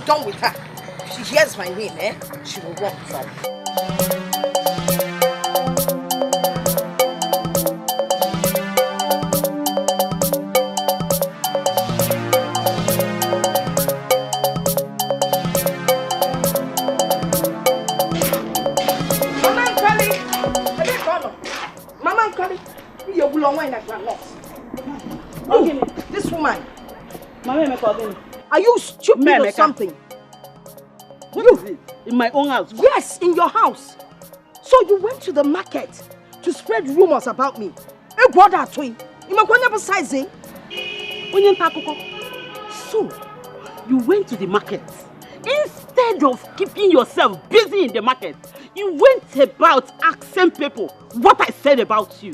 done with her. If she hears my name, she will walk from. This woman. Are you stupid or something? What is it? In my own house? Yes, in your house. So you went to the market to spread rumors about me. So, you went to the market. Instead of keeping yourself busy in the market, you went about asking people what I said about you.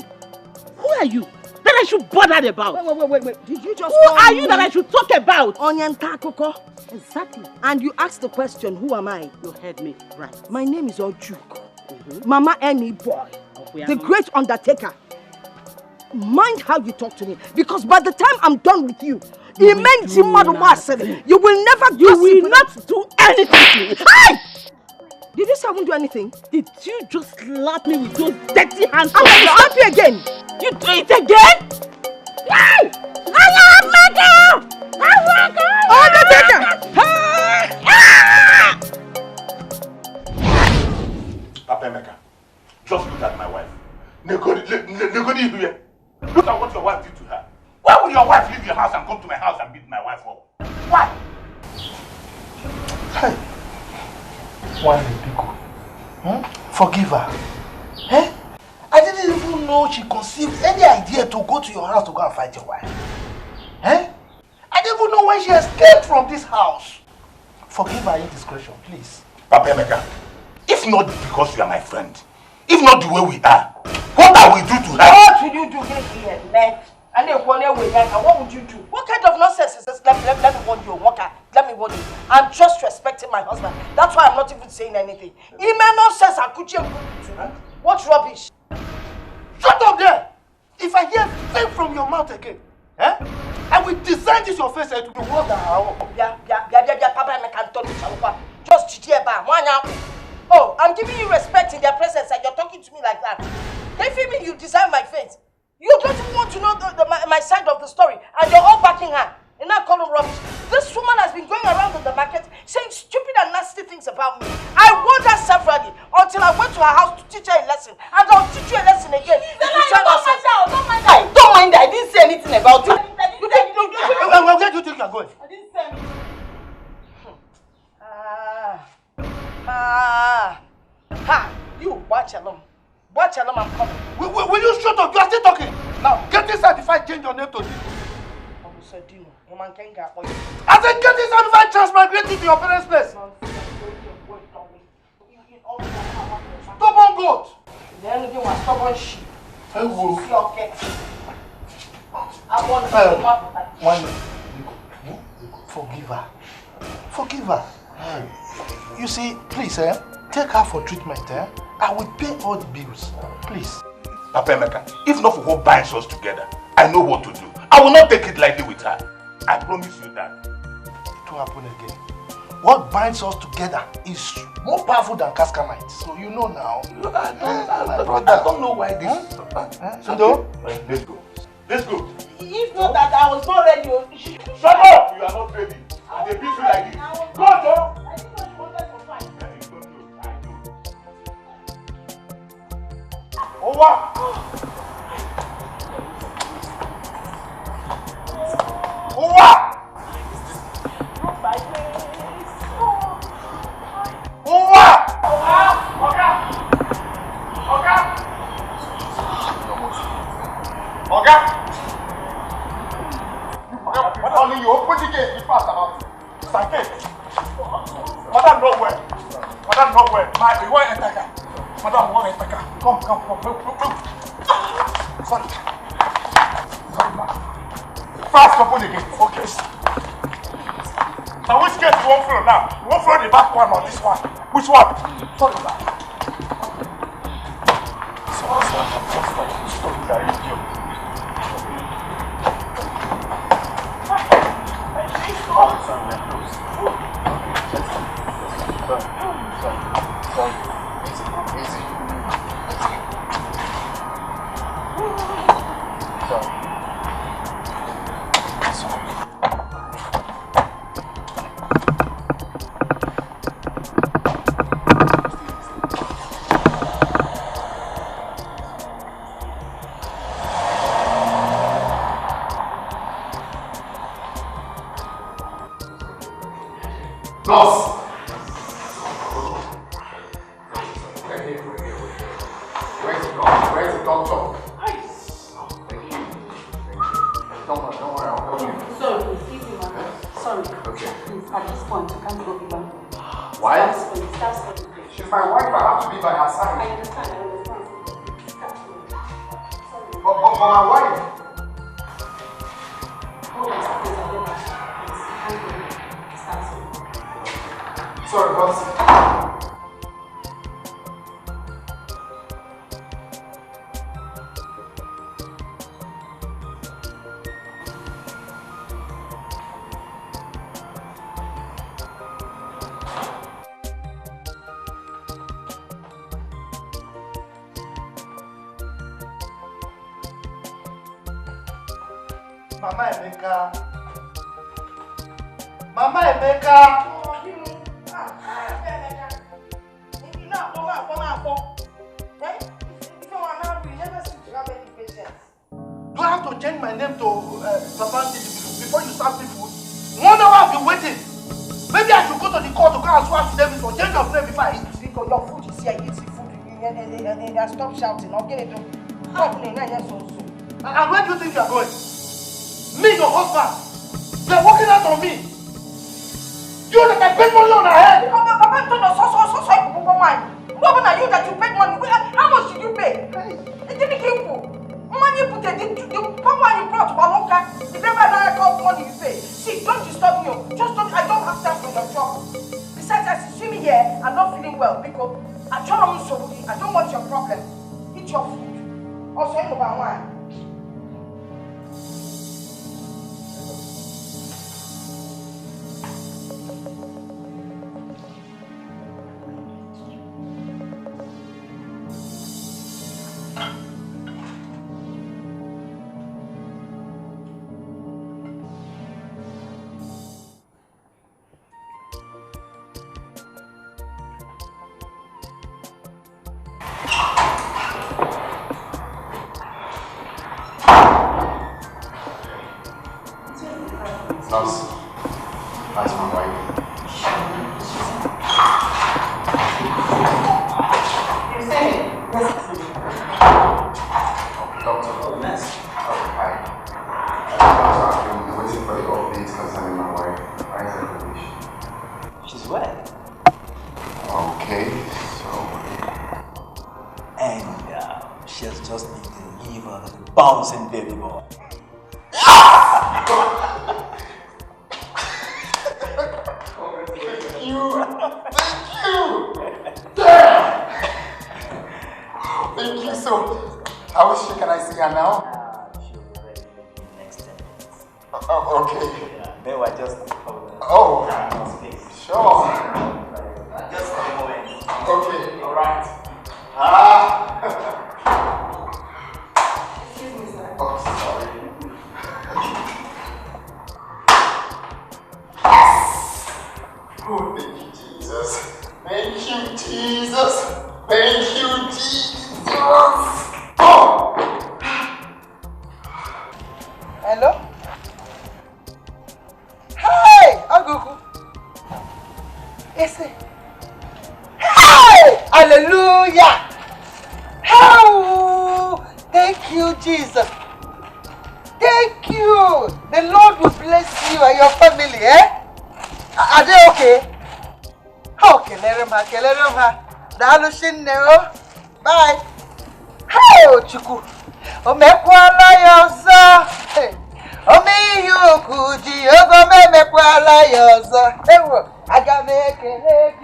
Who are you that I should bother about? Wait. Did you just Who are you that I should talk about? Exactly. And you asked the question, who am I? You heard me right. My name is Ojuko. Mama Any Boy. The great undertaker. Mind how you talk to me. Because by the time I'm done with you, you will never not do anything. Hey! Did you say I won't do anything? Did you just slap me with those dirty hands? I'm going to slap you again. You do it again? Hey! Papa, just look at my wife. Negodi here. Look at what your wife did to her. Why would your wife leave your house and come to my house and beat my wife up? Why? Hey. Why Pico? Forgive her. Eh? I didn't even know she conceived any idea to go to your house to go and fight your wife. Eh? I didn't even know when she escaped from this house. Forgive her indiscretion, please. Papa Emeka, if not because you are my friend, if not the way we are, what I will do to her? What will you do here, man? And what would you do? What kind of nonsense is this? Let me warn you, Walker. Let me warn you. I'm just respecting my husband. That's why I'm not even saying anything. It may nonsense and could you? What rubbish? Shut up there! If I hear thing from your mouth again, I will design this your face to be worse than her own. Just oh, I'm giving you respect in their presence and you're talking to me like that. They feel me, you design my face. You don't even want to know my side of the story and you're all backing her. And not calling rubbish. This woman has been going around in the market saying stupid and nasty things about me. I warned her severally until I went to her house to teach her a lesson. And I'll teach you a lesson again. Don't mind her. I didn't say anything about it. Where do you think you're going? I didn't say anything. You watch along. Watch along, I'm coming. Will you shut up? You are still talking. Now, get inside if I change your name to Dino. I said get inside if I transmigrate you to your parents' place. Stubborn goat. Then you want stubborn sheep. I will. Forgive her. You see, please, take her for treatment. I will pay all the bills. Please. Papa Emeka, if not for what binds us together, I know what to do. I will not take it lightly with her. I promise you that. It will happen again. What binds us together is more powerful than Cascanite. So you know now. I don't know why this. So let's go. Let's go. If not that I was not ready. Shut up! You are not ready. They beat you like this. Go, Joe! I didn't know you wanted to fight. Oh, wow! Oh, wow! Oh, wow! Only you open the gate, be fast about it. Thank you. Madam, nowhere. Madam, nowhere. You want to enter? Madam, you want to enter? Come. Sorry. Sorry, ma. Fast, open the gate. Okay. Now, which gate you want through now? You want through the back one or this one? Which one? Sorry, ma. Sorry. Nurse! Where's the doctor? Thank you. Don't worry, I'll help you. Sorry, please, give me my hand. Sorry. Okay. Please, at this point, you can't go beyond. Why? Stop studying. She's my wife, I have to be by her I side. understand. Stop studying. Sorry. But my wife. Hold on, please, I'll get back. Please, can't go. Stop studying. Sorry, boss. Mama Emeka. Mama Emeka. Do I have to change my name to Papa before you start me food? 1 hour I've been waiting. Maybe I should go to the court to go and swear to them for change of name before I eat. Your food is here, eat the food. And stop shouting. I'll get it done. And where do you think you are going? Me, your husband. They are working out on me. You that I spend money on her head. Papa told us so what are you that you paid money? How much did you pay? It didn't give you. Money put the papa you brought Baloka. The never called money you pay. See, don't disturb me. Just don't. I don't have time for your trouble. Besides, as you see me here, I'm not feeling well because I don't want your problem. Eat your food. Also, you know about wine. Nurse, that's my wife. You're saying? Doctor. Hi. Doctor, I've been waiting for the updates concerning my wife. Why is her condition? She's well. Okay, so... And she has just been delivered a bouncing baby boy. Thank you! Damn! Thank you so... How is she? Can I see her now? She'll be ready in the next 10 minutes. Okay. Yeah, they were just hold on. Oh, Space. sure. Just for a moment. Okay. Alright. Excuse me, sir. Oh, sorry. Oh, thank you, Jesus. Thank you, Jesus. Thank you, Jesus. Oh! Hello? Hey, Aguku. Ese. Hey! Hallelujah! Oh, thank you, Jesus. Thank you. The Lord will bless you and your family, eh? Are they okay? Okay, let them have. Bye. Hey, Chuku. Omekwala yozo. Omi yuku ji ogo memekwala yozo. Ewo, aga mekele.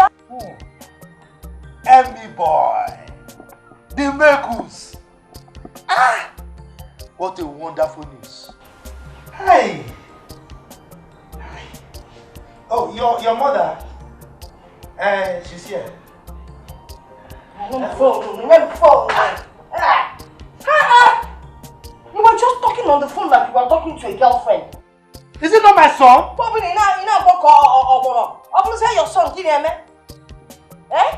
Emmy boy. The Mekus. Ah! What a wonderful news. Hey! Oh, your mother? She's here. Phone. You were just talking on the phone like you were talking to a girlfriend. Is it not my son? Bobby, you know, I'm say your son, eh?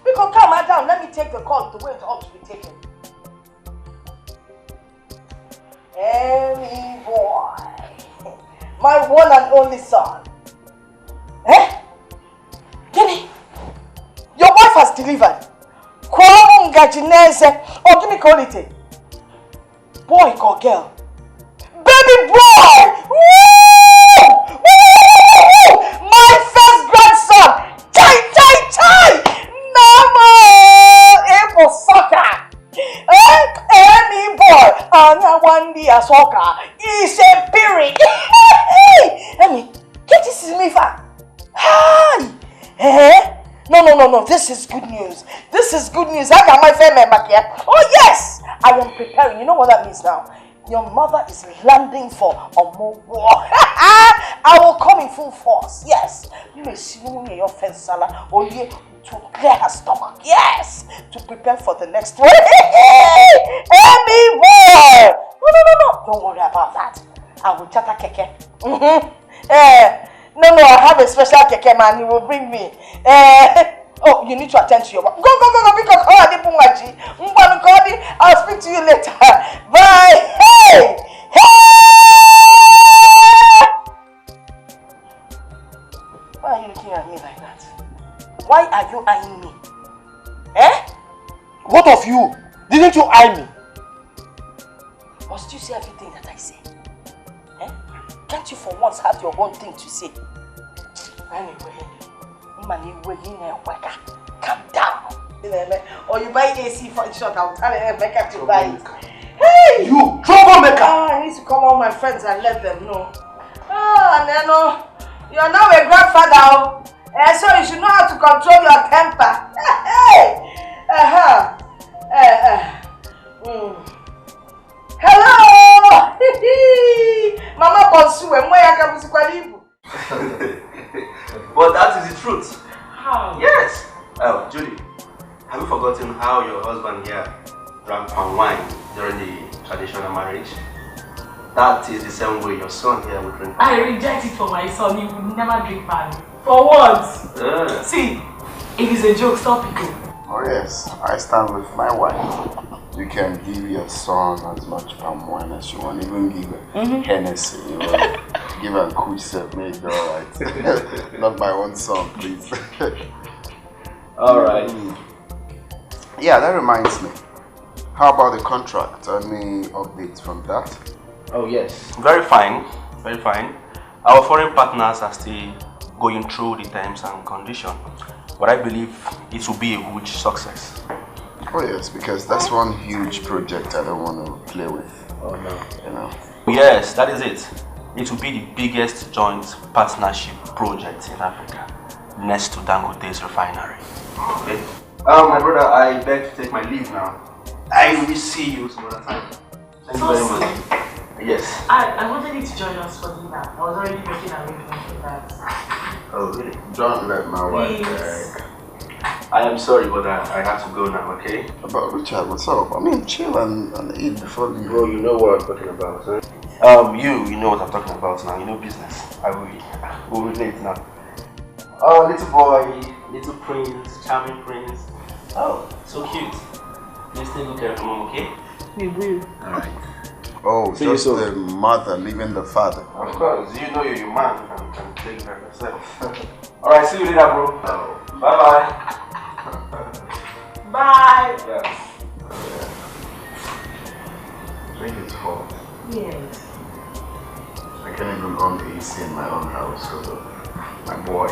We can calm her down. Let me take the call the way it ought to be taken. Emmy boy, my one and only son. Eh? Guinea, your wife has delivered. Or give me quality. Boy or girl? Baby boy! Woo! Woo! My first grandson! Chai! Mama! Able soccer! Any boy! One day a soccer is a period. Emi, get this is me fa. Hi! No. This is good news. I got my family back here. Oh yes! I am preparing. You know what that means now? Your mother is landing for a more war. I will come in full force. Yes. You may see me your fence salad or you to clear her stomach. Yes. To prepare for the next one. Amy boy! No. Don't worry about that. I will chat a keke. No, I have a special keke man. He will bring me. Oh, you need to attend to your work. Go, because I'll speak to you later. Bye. Hey! Why are you looking at me like that? Why are you eyeing me? What of you? Didn't you eye me? Must you say everything that I say? Can't you for once have your own thing to say? Anyway, calm down. Or you buy AC for short, I'll tell Rebecca to buy it. Hey! You troublemaker! I need to call all my friends and let them know. Neno, you're now a grandfather, so you should know how to control your temper. Hello! Mama Bonsu, and where I can But that is the truth. How? Yes. Oh, Judy, have you forgotten how your husband here drank palm wine during the traditional marriage? That is the same way your son here will drink. I reject it for my son. He would never drink wine. For what? See, it is a joke. Stop it. Oh yes, I stand with my wife. You can give your son as much palm wine as you want, even give Hennessy, give a cool set, make it alright. Not my own son, please. Alright. Yeah, that reminds me. How about the contract? Any updates from that? Oh yes. Very fine. Our foreign partners are still going through the terms and conditions, but I believe it will be a huge success. Oh yes, because that's one huge project I don't want to play with. Oh no. Yes, that is it. It will be the biggest joint partnership project in Africa, next to Dangote's refinery. Okay. My brother, I beg to take my leave now. I will see you some other time. Thank you very much. Yes. I wanted you to join us for dinner. I was already making arrangements for that. Oh really? Don't let my wife Please. I am sorry, but I have to go now, okay? About Richard, what's up? I mean, chill and eat before you... Bro, you know what I'm talking about, huh? You know what I'm talking about now. You know business. We'll relate now. Oh, little boy, little prince, charming prince. Oh, so cute. Please take good care of mom, okay? We will. Alright. Oh, see just the mother leaving the father. Of course, you know you're your man. You can take care of yourself. Alright, see you later, bro. Oh. Bye-bye. Bye. Yeah. I think it's hot. Yes. I can't even on the AC in my own house because of my boy.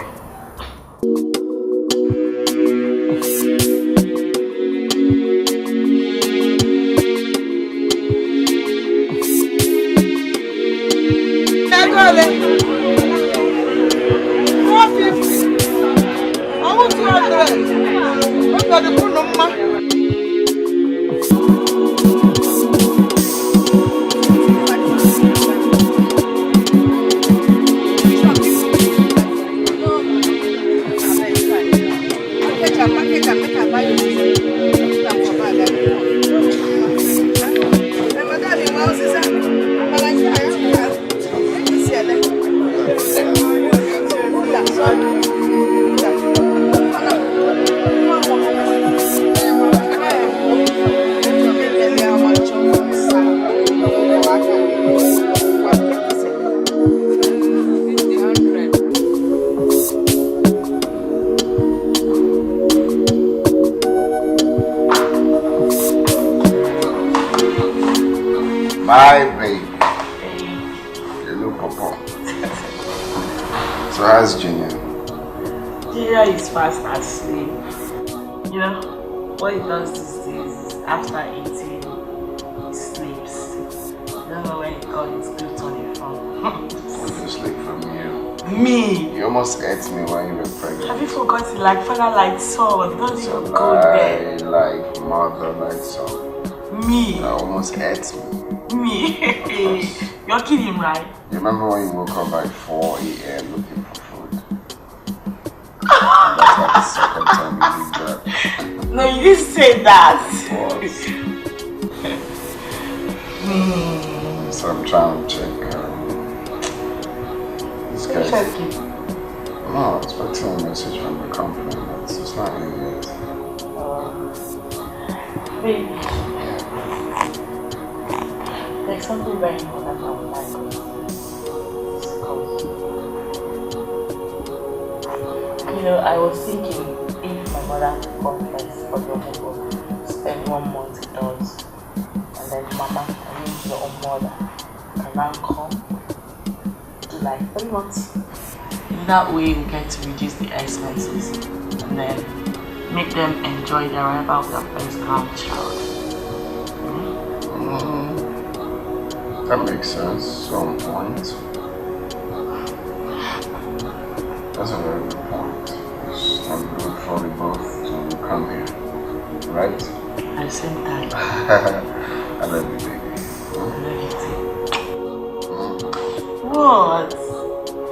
My baby. You look papa. So how's Junior? Junior is fast asleep. You know, what he does these days is after eating, he sleeps. I don't know when he got his glutes on the phone. What did you sleep from you? Me! You almost ate me when you were pregnant. Have you forgotten? Like father, like son. Don't So even go there. like mother, like son. Me! You almost ate me. Me! You're kidding, right? You remember when you woke up by 4 a.m. looking for food? That's like the second time you did that. No, you didn't say that. So I'm trying to check this guy. Checking. No, it's expecting a message from the company. It's not in yet. Baby, there's something very important I would like to discuss. You know, I was thinking if my mother confessed for your mother, spend 1 month indoors, and then mama, I mean your own mother, can now come to like 3 months. In that way, we get to reduce the expenses and then make them enjoy the arrival of their first grandchild. That makes sense, some point. That's a very good point. It's not good for the both to come here, right? At the same time, I love you, baby. I love you too. What?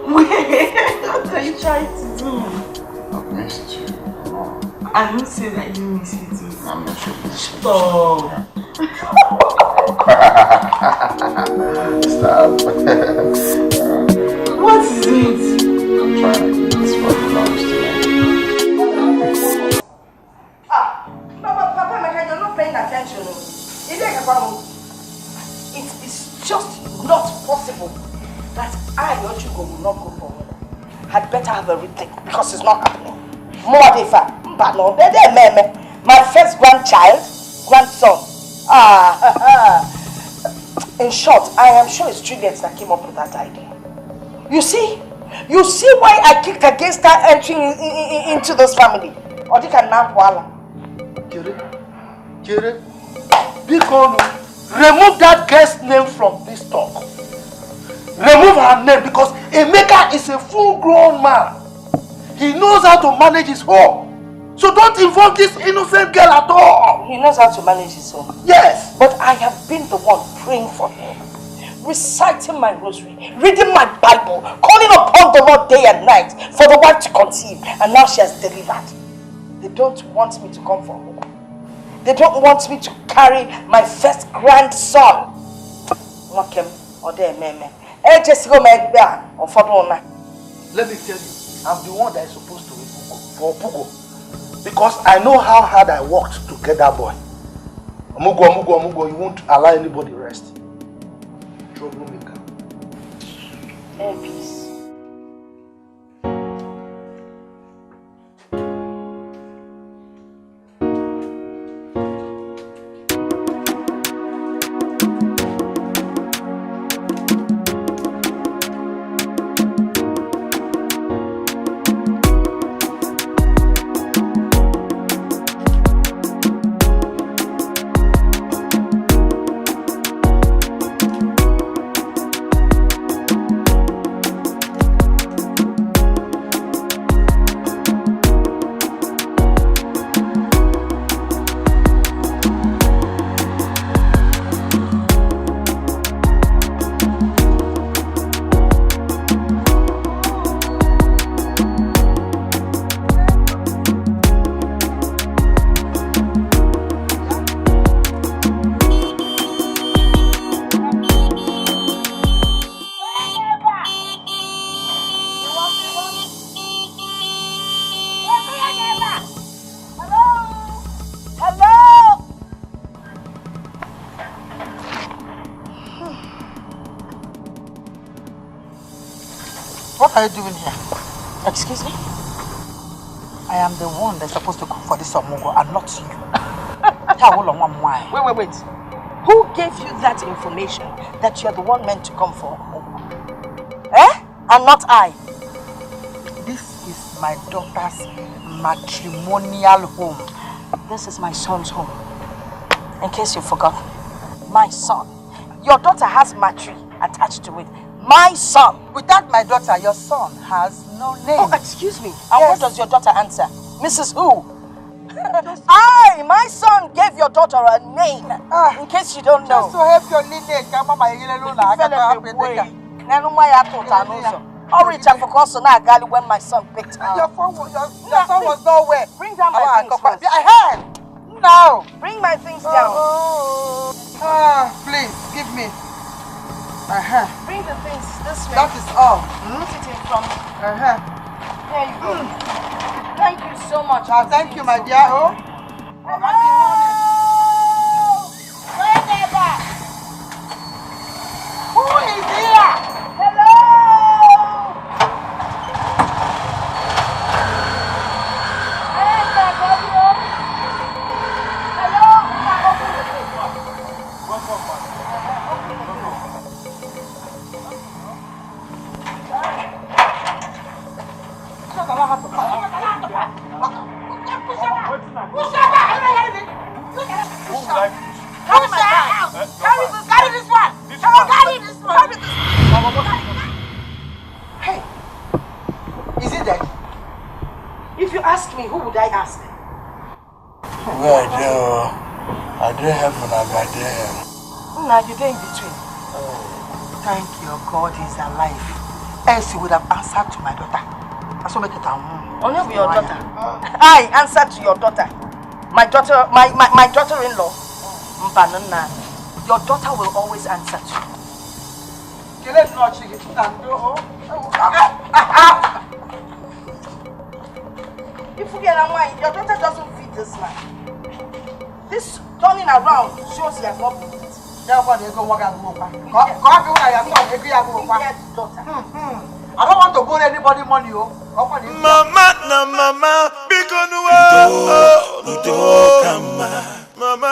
Wait, what are you trying to do? I've missed you. I don't say that you miss you too. I'm not sure this is Stop. Stop. What is it? I'm trying to eat what belongs to me. Papa, you're not paying attention. It is just not possible that I, Ochugo, will not go for it. Had better have a rethink because it's not happening. My first grandson. In short, I am sure it's Juliet that came up with that idea. You see why I kicked against her entering into this family. Jere, remove that girl's name from this talk. Remove her name because Emeka is a full-grown man. He knows how to manage his home. So don't involve this innocent girl at all. He knows how to manage his home. Yes. But I have been the one praying for him, reciting my rosary, reading my Bible, calling upon the Lord day and night for the wife to conceive. And now she has delivered. They don't want me to come for her. They don't want me to carry my first grandson. Let me tell you, I'm the one that is supposed to wait for Pugo. Because I know how hard I worked to get that boy. Mugo, you won't allow anybody rest. Troublemaker. Peace. What are you doing here? Excuse me? I am the one that's supposed to cook for this Omugo and not you. Wait. Who gave you that information that you're the one meant to come for? Eh? And not I. This is my daughter's matrimonial home. This is my son's home. In case you forgot. My son. Your daughter has matri attached to it. My son. Without my daughter, your son has no name. Oh, excuse me. And what does your daughter answer? Mrs. Who? My son gave your daughter a name. In case you don't know. Just to help your lineage, Mama, when my son picked her. Your son was nowhere. Bring down my things first. Now. Bring my things down. Please, give me. Bring the things this way. That is all. Put it in front. Here you go. Thank you so much. Thank you, my dear. Oh. Hello? Wherever. Who is here? Hello? Hey, is it that? If you ask me, who would I ask? Well, I don't have one, I got there. Now you're in between. Thank your God he's alive. Else he would have answered to my daughter. That's what make it Only your daughter. I answered to your daughter. My daughter, my daughter-in-law. Your daughter will always answer to you. If you get a mind, your daughter doesn't feed this man. This turning around shows he has not been it. I don't want to borrow anybody money. Mama, na mama, because mama,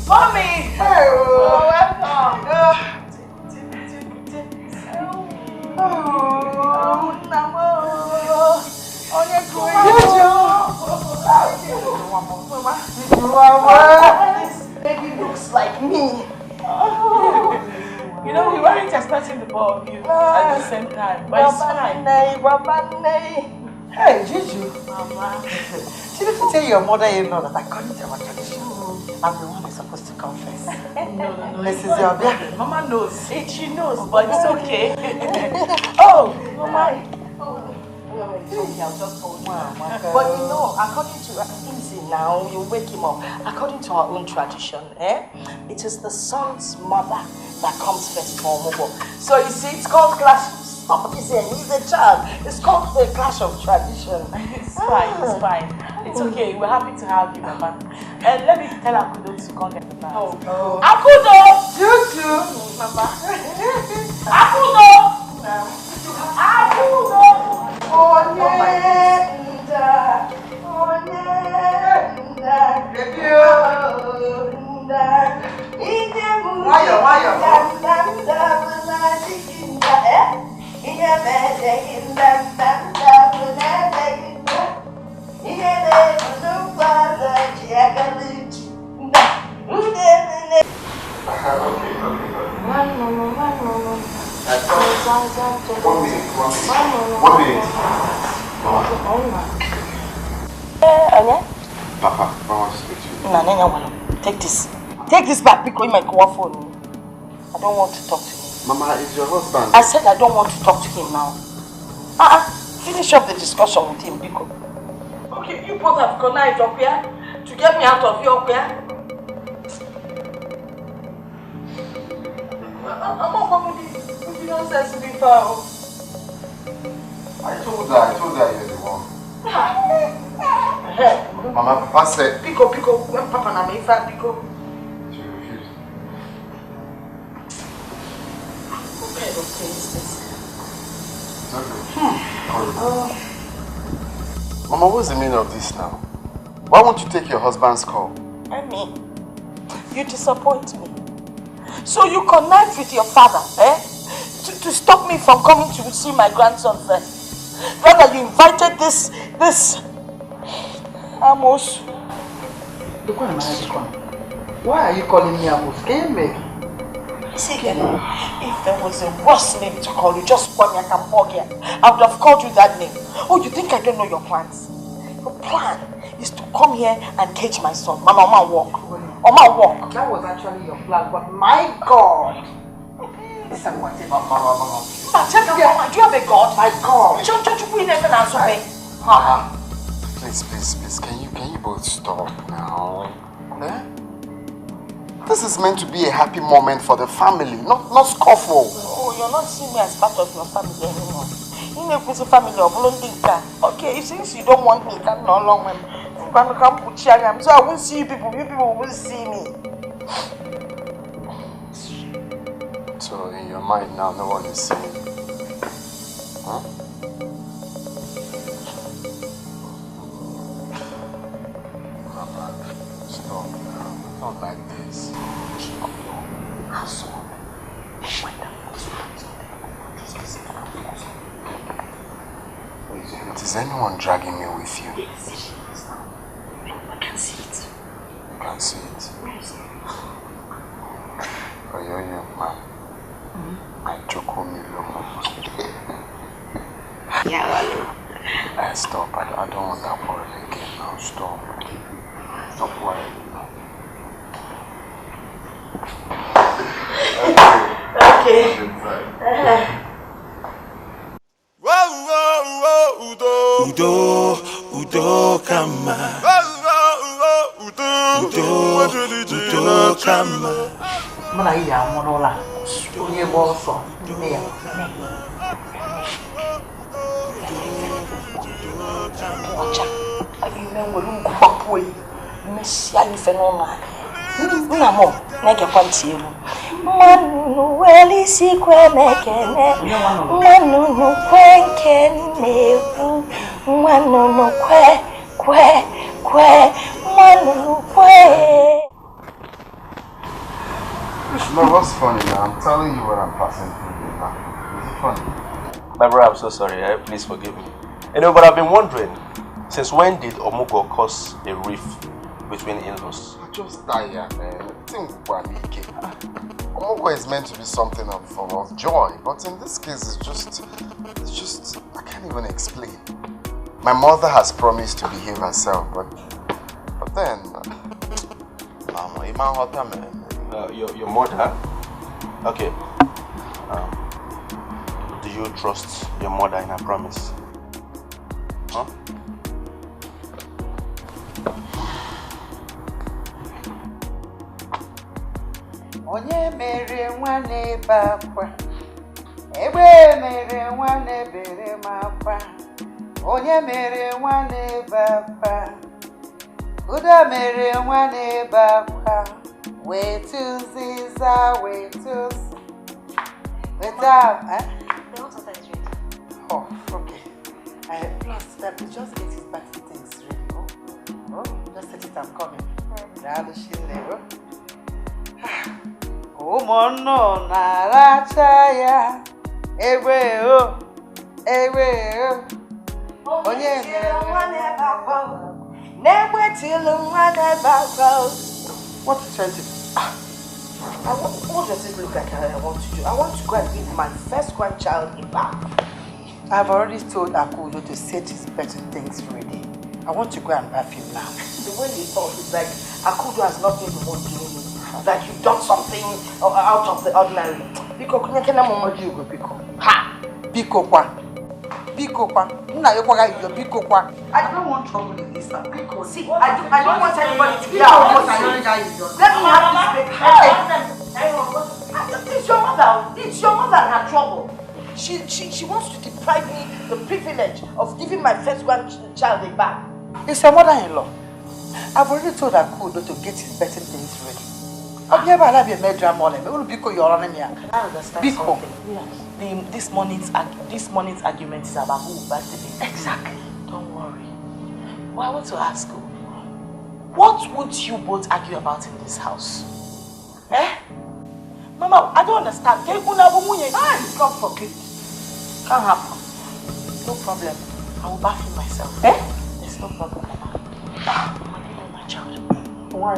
Mommy! Oh, welcome! Baby looks like me. You know, we weren't expecting the ball of you at the same time, but it's fine. Hey, Juju. Mama. Didn't you tell your mother-in-law that according to our tradition, I'm the one who's supposed to confess? No. Mrs. Yobia. Mama knows. She knows, but it's okay. Oh, Mama. I'll just hold you. But you know, according to easy now, you wake him up. According to our own tradition, it is the son's mother that comes first for Mobo. So you see, it's called clash. Stop saying he's a child. It's called a clash of tradition. It's fine. It's fine. It's okay. We're happy to have you, Mama. And let me tell Akudo to come get the bath. Akudo! Juju! Mama. Akudo! Akudo! One minute. Papa, I want to speak to you. Take this. Take this back because my phone. I don't want to talk to him. Mama, it's your husband. I said I don't want to talk to him now. Finish up the discussion with him, Biko. Okay, you both have connived up here to get me out of here up here. I'm not coming with you nonsense before. I told her you're the one. Mama, Papa said. Biko, when Papa na me fan, Biko. She refused. taste this. Mama, what's the meaning of this now? Why won't you take your husband's call? I mean, you disappoint me. So you connive with your father, to stop me from coming to see my grandson first. Rather, you invited this Amos. Why are you calling me Amos? Can you see, if there was a worse name to call you, just call me Akambogia. I would have called you that name. Oh, you think I don't know your plans? Your plan is to come here and cage my son. Mama, walk. Walk. That was actually your plan, but my God! Listen, what is Mama? Do you have a God? My God! Please, can you both stop now? Eh? This is meant to be a happy moment for the family, not scuffle. Oh, you're not seeing me as part of your family anymore. You make me a family of Londinka. Okay, since you don't want me, come no long way. So I won't see you people will see me. So in your mind now, no one is seeing you. Huh? Mama, stop now. Not like this. Is anyone dragging me with you? Yes. I can see it. You can see it? Oh, you're young man. I joke on you, stop. I don't want that worry again now. Stop. Stop worrying now. Okay. Udo kama. Udo kama. Mana iya monola. Onye boso. Nne ya. Ocha. Abi menwe lunkupapoi. Messi ali fenona. Namo, nege kwanti elu. Manu weli si kwe mekene. Manu kwenkene. Manu kwe. Manu kwe. No, what's funny now? I'm telling you what I'm passing through now. Is it funny? My brother, I'm so sorry. Please forgive me. But I've been wondering, since when did Omugo cause a rift between in-laws? Just tired, man. Omugo is meant to be something of joy, but in this case, it's just, I can't even explain. My mother has promised to behave herself, but then, Mama, your mother? Okay. Do you trust your mother in her promise? Huh? Onye mere nwane bakwa. Ebe mere nwane bere makwa. Onye mere nwane bakwa. Uda mere nwane bakwa. Wait to Ziza, wait to wait up, huh? The hot water is ready. Oh, okay. Plus, that we just get his batty things ready. Oh, just set it, I'm coming. Oh, mono, narachaya. Ewe, oh. Onye mere nwane bakwa. Never till nwane bakwa. What is trying to do? What does it look like I want to do? I want to go and give my first grandchild a bath. I've already told Akudo to set his better things ready. I want to go and bath him now. The way you talk is like Akudo has not been the one doing it. Like you've done something out of the ordinary. Biko, kunyekena momoji ugo biko. Ha! Biko kwa. Nna yokwaga iyo biko kwa. I don't want trouble in this. Biko. See, I don't want anybody to be down. Let me have this baby. It's your mother. It's your mother and her trouble. She wants to deprive me the privilege of giving my first grandchild a bath. It's your mother-in-law. I've already told Akudo to get his better things ready. I'll be able to have your medra morning. Maybe Biko you're on me. I understand something. Yes. this morning's argument is about who birthday. Exactly. Don't worry. Well, I want to ask you, what would you both argue about in this house? Eh? Mama, I don't understand. God forbid. Can't happen. No problem. I will bath you myself. Eh? There's no problem, Mama. Mama, give me my child. Why?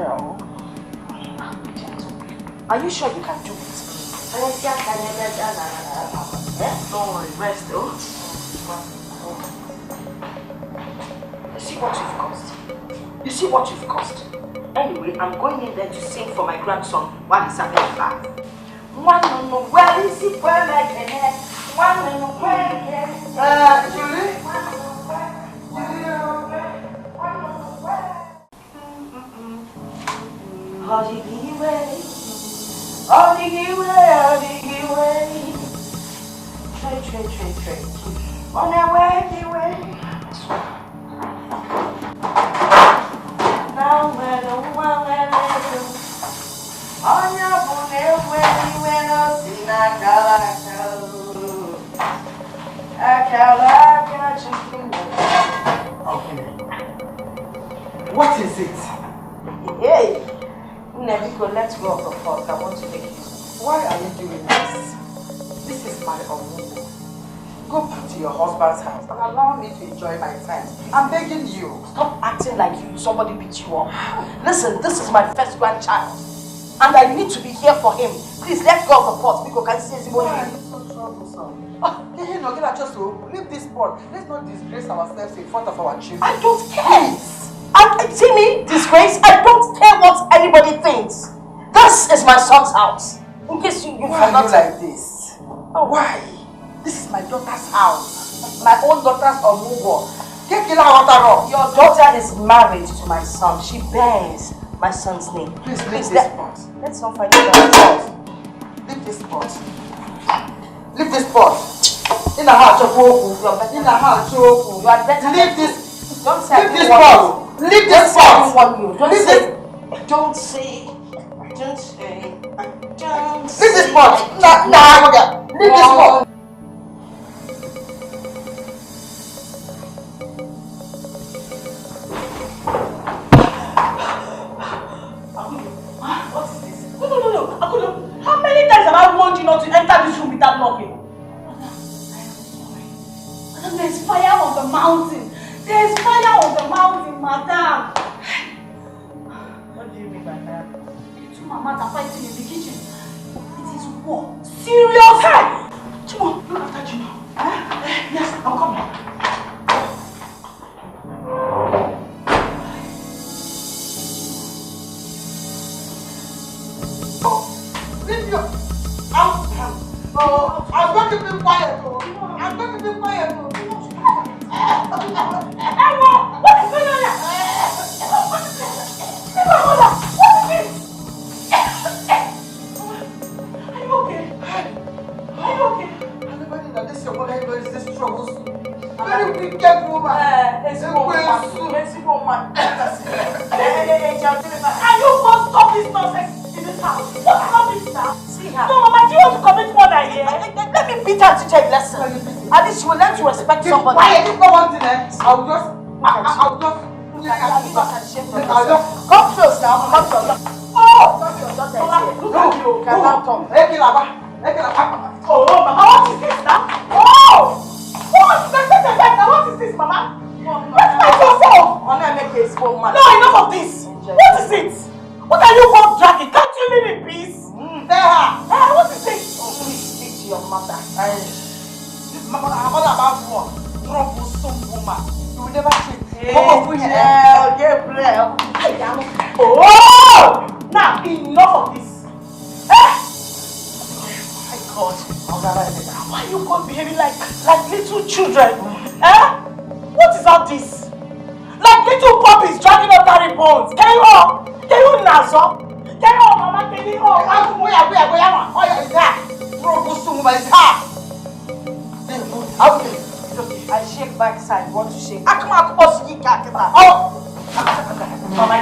Are you sure you can do it? Don't worry, rest. You see what you've caused? You see what you've caused? Anyway, I'm going in there to sing for my grandson while he's having a bath. Where is he? Where Julie? Trade. On their way. Now What is it? Hey, Nebiko, let's go of the fork. I want to make you. Why are you doing this? This is my own. Go back to your husband's house and allow me to enjoy my time. I'm begging you. Stop acting like somebody beat you up. Listen, this is my first grandchild. And I need to be here for him. Please, let's go of the pot. Because can see Why are you so troublesome? Just leave this pot. Let's not disgrace ourselves in front of our children. I don't care. See me, disgrace? I don't care what anybody thinks. This is my son's house. In case you Why are you like this? Oh. Why? This is my daughter's house. My own daughter's Omugo. Your daughter is married to my son. She bears my son's name. Please leave this pot. Let's not fight about it. Leave this pot. Leave this pot. In the heart of Oku. In the heart of Oku. You are better. Leave this. Don't say leave this pot. Leave this pot. Don't say. Leave this pot. Leave this pot. What is this? No. How many times have I warned you not to enter this room without knocking? Madam, there's fire on the mountain. There's fire on the mountain, madam. What do you mean by that? You two mamas are fighting in the kitchen. It is war. Serious? Hey! Chimo, look after Chimo. Yes, I'm coming. I'm going to be quiet. I'm going to be quiet. Emma, what is going on here? What is this? What is this? Are you okay? Are you okay? Everybody that this your mother is this troubles. Very wicked woman. Can you both stop this nonsense in this house? What is all this now? See her. No, Mama, do you want to commit murder here? Let me beat her to take lesson. At least she will learn to respect somebody. Quiet, if no one thing, I'll just. Come close now. Come close. Oh! Look at you. Oh, Mama, what is this now? Oh! What is this, Mama? Respect yourself! No, enough of this! What is it? What are you both dragging? Can't you leave in peace? What is this? Oh, please speak to your mother. I'm all about one. Troublesome woman. You will never treat. Oh! Now, enough of this. My God. Why are you both behaving like little children? What is all this? Like little puppies dragging up carry bones. Can you nazo? Can you Mama? Can you Troublesome woman is her. Okay. I shake backside. Want to shake? Mama,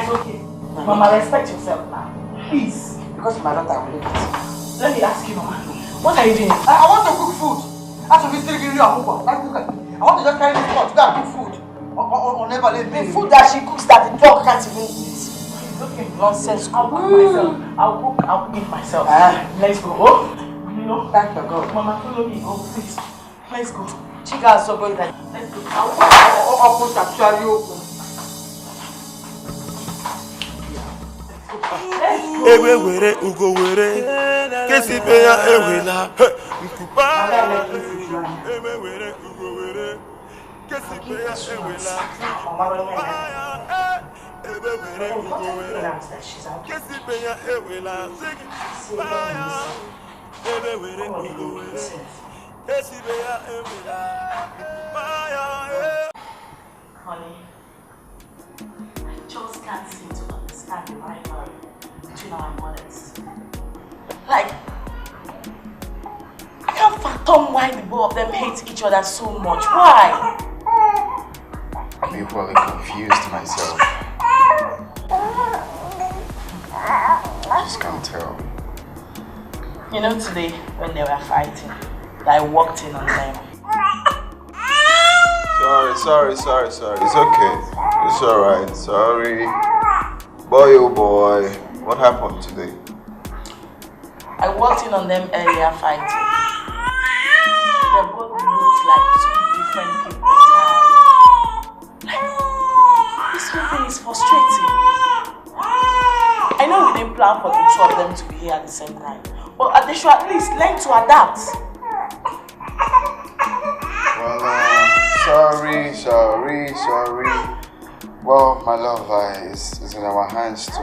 it's okay. Mama, respect yourself now. Please. Because my daughter will leave it. Let me ask you, Mama. What are you doing? I want to cook food. After we still give you a move. I want to just carry this pot to go and cook food. Or never let me. The food that she cooks that the dog can't even eat. Okay. Nonsense. I'll cook myself. I'll eat myself. Let's go. Oh, you know, thank the God. Mama, follow me. Oh, please. Let's go. Chica is so going that. Let's go. I'll put actually open. Ewe were ugo were kesi pe ya ewela nkupa ewe were ugo were kesi pe ya ewela ewe were ugo were kesi pe ya ewela ewe were ugo were kesi pe ya ewela Honey, I just can't seem to understand the rivalry between our mothers. Like, I can't fathom why the both of them hate each other so much. Why? I'm equally confused myself. I just can't tell. You know, today when they were fighting, I walked in on them. Sorry. It's okay. It's alright. Sorry. Boy, oh boy. What happened today? I walked in on them earlier fighting. They both looked like two different people entirely. Like, this whole thing is frustrating. I know we didn't plan for the two of them to be here at the same time, but they should at least learn to adapt. Well, sorry. Well, my love, it's in our hands to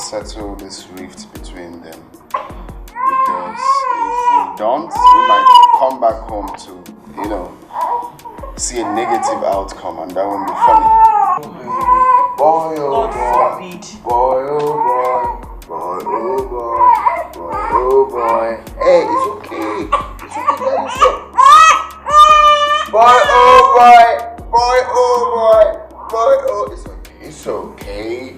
settle this rift between them. Because if we don't, we might come back home to, see a negative outcome, and that won't be funny. Boy, oh boy. Hey, it's okay. Boy, oh boy. It's okay.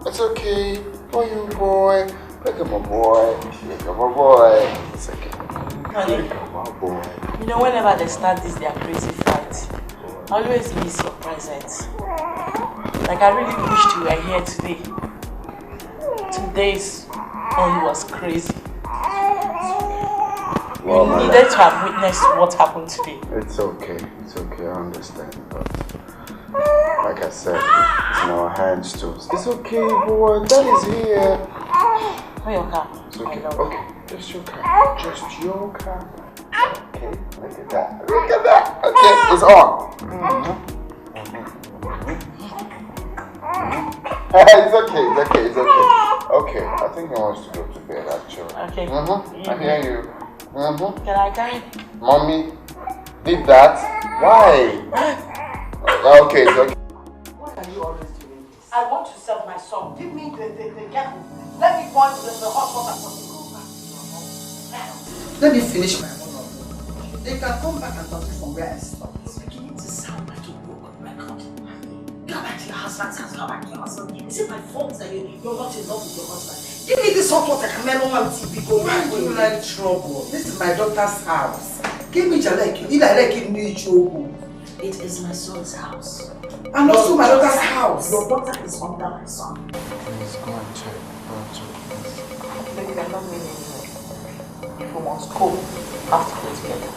It's okay. Boy, oh boy. Look at my boy. It's okay. Honey, you know, whenever they start their crazy fights, I always miss your presence. Like, I really wished you were here today. Today's one was crazy. You needed to have witnessed what happened today. It's okay, I understand, but like I said, it's in our hands too. It's okay, boy, Dad is here. Where your car? It's okay, just your car. Okay, look at that. Okay, it's on. It's okay. Okay, I think he wants to go to bed actually. Okay. I hear you. Can I carry? Mommy did that? Why? Okay, it's okay. Why are you always doing this? I want to serve my son. Give me the kettle. Let me go into the hot water for me. Let me finish my monologue. They can come back and continue from where I stopped. It's beginning to sound like a broken record. Go back to your husband's house. Go back to your husband. Is it my fault that you're not in love with your husband? Give me this hot water. Camelo and TV. Why do you like trouble? This is my daughter's house. Give me Jalek. You need I like him need trouble. It is my son's house. And also my daughter's house. Your daughter is under my son. Please go and check. Baby, I'm not meaning anymore. If we must go, we have to go together.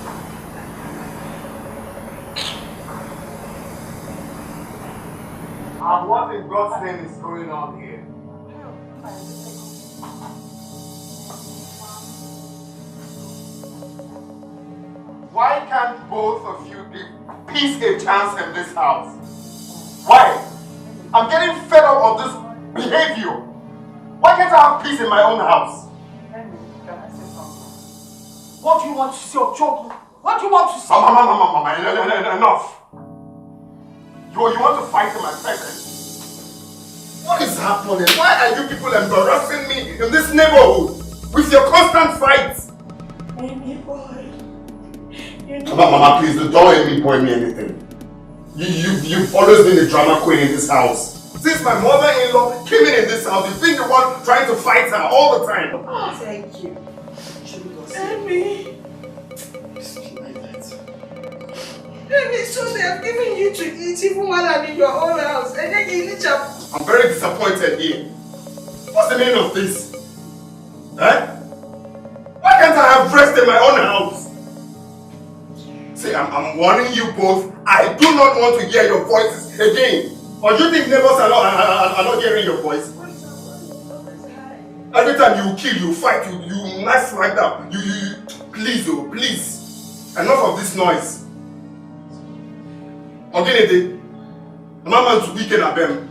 And what in God's name is going on here? Why can't both of you give peace a chance in this house? Why? I'm getting fed up of this behavior. Why can't I have peace in my own house? What do you want to say, Ochogi? What do you want to say? Mama, enough. You want to fight in my presence? What is happening? Why are you people embarrassing me in this neighborhood with your constant fights? Baby boy. Mama, please don't let me boy me anything. You've always been a drama queen in this house. Since my mother-in-law came in this house, you've been the one trying to fight her all the time. Oh, thank you. Amy. Amy, so they have given you to eat even while I'm in your own house. And then you need to... I'm very disappointed here. What's the meaning of this? Eh? Why can't I have rest in my own house? See, I'm warning you both. I do not want to hear your voices again. Or do you think neighbors are not hearing your voice? Every time you kill, you fight, you knife like that. Please, oh, please. Enough of this noise. Okay, I'm not meant to weaken at them.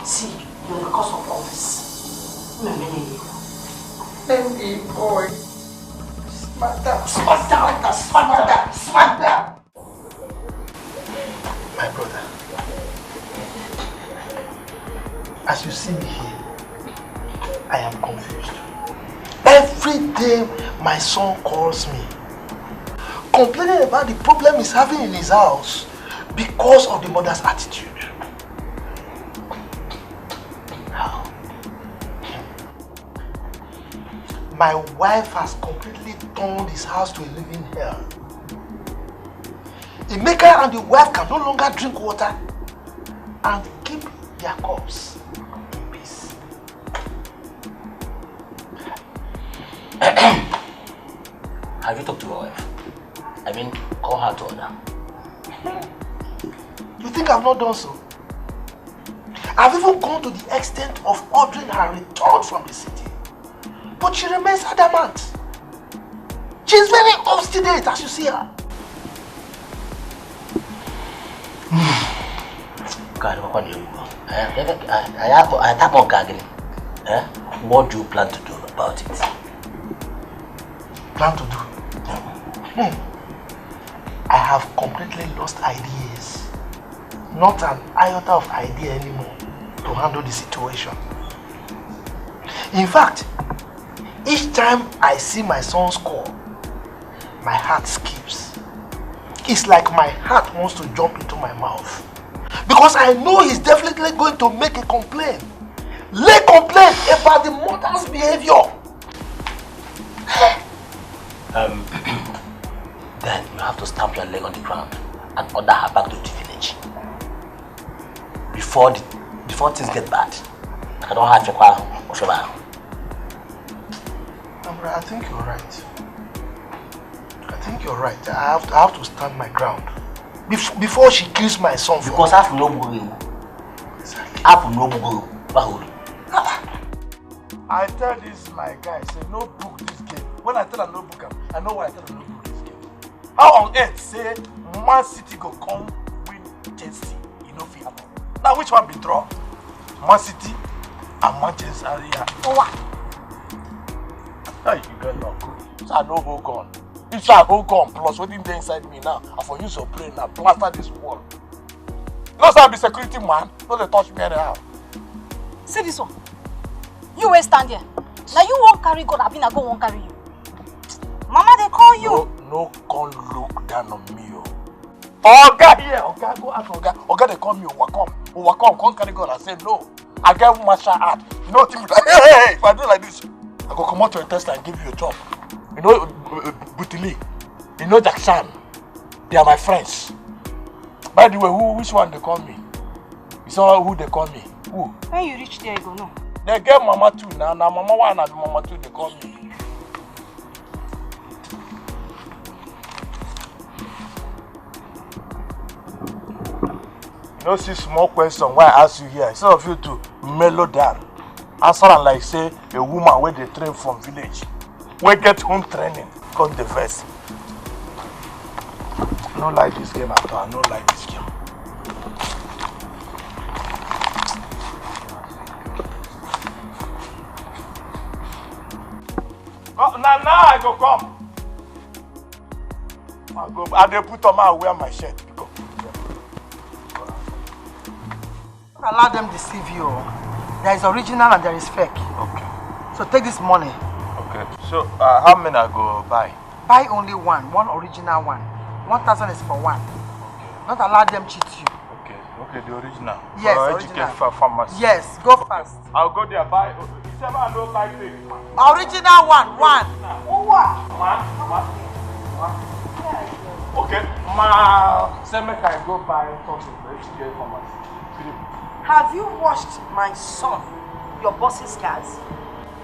See, you're the cause of all this. Amy, boy. Smarter. My brother, as you see me here, I am confused. Every day my son calls me, complaining about the problem he's having in his house because of the mother's attitude. How? My wife has completely turned his house to a living hell. Emeka and the wife can no longer drink water and keep their cups in peace. Have you talked to your wife? I mean, call her to order. You think I've not done so? I've even gone to the extent of ordering her return from the city. But she remains adamant. She's very obstinate as you see her. What do you plan to do about it? Plan to do? I have completely lost ideas. Not an iota of idea anymore to handle the situation. In fact, each time I see my son's call, my heart skips. It's like my heart wants to jump into my mouth. Because I know he's definitely going to make a complaint. Lay complaint about the mother's behavior. Then you have to stamp your leg on the ground and order her back to the village. Before things get bad. I don't have to call her. I think you're right. I have to stand my ground. Before she kills my son. Because I have no go. Exactly. I have no go. I tell this my guy, say no book this game. When I tell her no book, I know why I tell her no book this game. How on earth say Man City go come win Chelsea? You know fit happen. Now which one be draw? Man City and Manchester area. Oh what? Hey, you get no good. So I no hold on. If I hold on plus what in there inside me now, I for use your brain now, plaster this wall. You know, so I be security man. No, they touch me anyhow. See this one. You will stand here. Now you won't carry God, I mean I go won't carry you. Mama, they call you. No, can't look down on me. Oga here, Oga, go ask Oga. Oga, they call me Overcome, can't carry God. I say no. I get martial art. You know what like, hey, if I do like this, I go come out to a test and give you a job. You know, Butili, you know Jackson. They are my friends. By the way, which one they call me? You saw who they call me? Who? When you reach there, you go no. They get Mama 2 now. Now Mama 1 and Mama 2 they call me. You know, see small question why I ask you here. Instead of you to mellow down, answer and like say a woman where they train from village. We get home training, got the verse. I don't like this game at all. I don't like this game. Oh, now I go come. I dey put on my wear my shirt. Go. Don't allow them deceive you. There is original and there is fake. Okay. So take this money. Okay. So how many I go buy? Buy only one original one. 1,000 is for one. Not allow them cheat you. Okay, the original. Yes, original. Pharmacy. Yes, go fast. I'll go there, buy. Original one. Oh, what? Okay. Say make I go buy something. Let's get pharmacy. Have you washed my son, your boss's cars?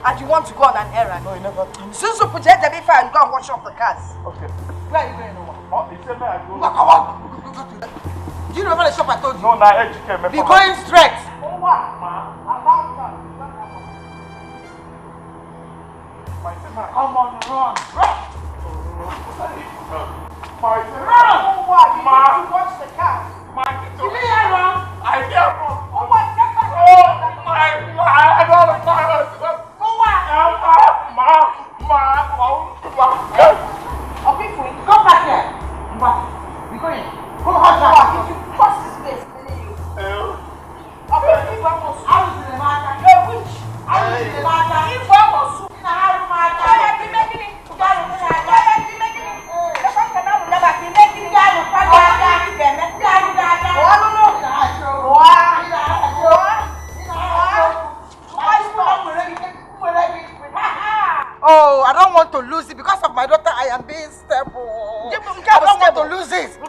And you want to go on an errand? No, you never. Since you project the before and go and wash off the cars. Okay. Where are you going? He said may I go. Do you remember the shop I told you? No, now educate me. Be going straight. Oh, what? Come on, run. Run! Oh, what? You need to wash the cars. You mean I run? I hear from. Oh, what? Get back. Oh, my. I don't know. Oh, what? Okay, Queen. Go back here. Be going. Go hot back. If you cross this place, I'm telling you. Okay, if I was I was in the matter. you're a witch. I was in the matter. If I was In the hard matter. be making it. Be making it. The fact that I will never be making it. Oh, I don't want to lose it because of my daughter. I am being stable. I don't want to lose it. All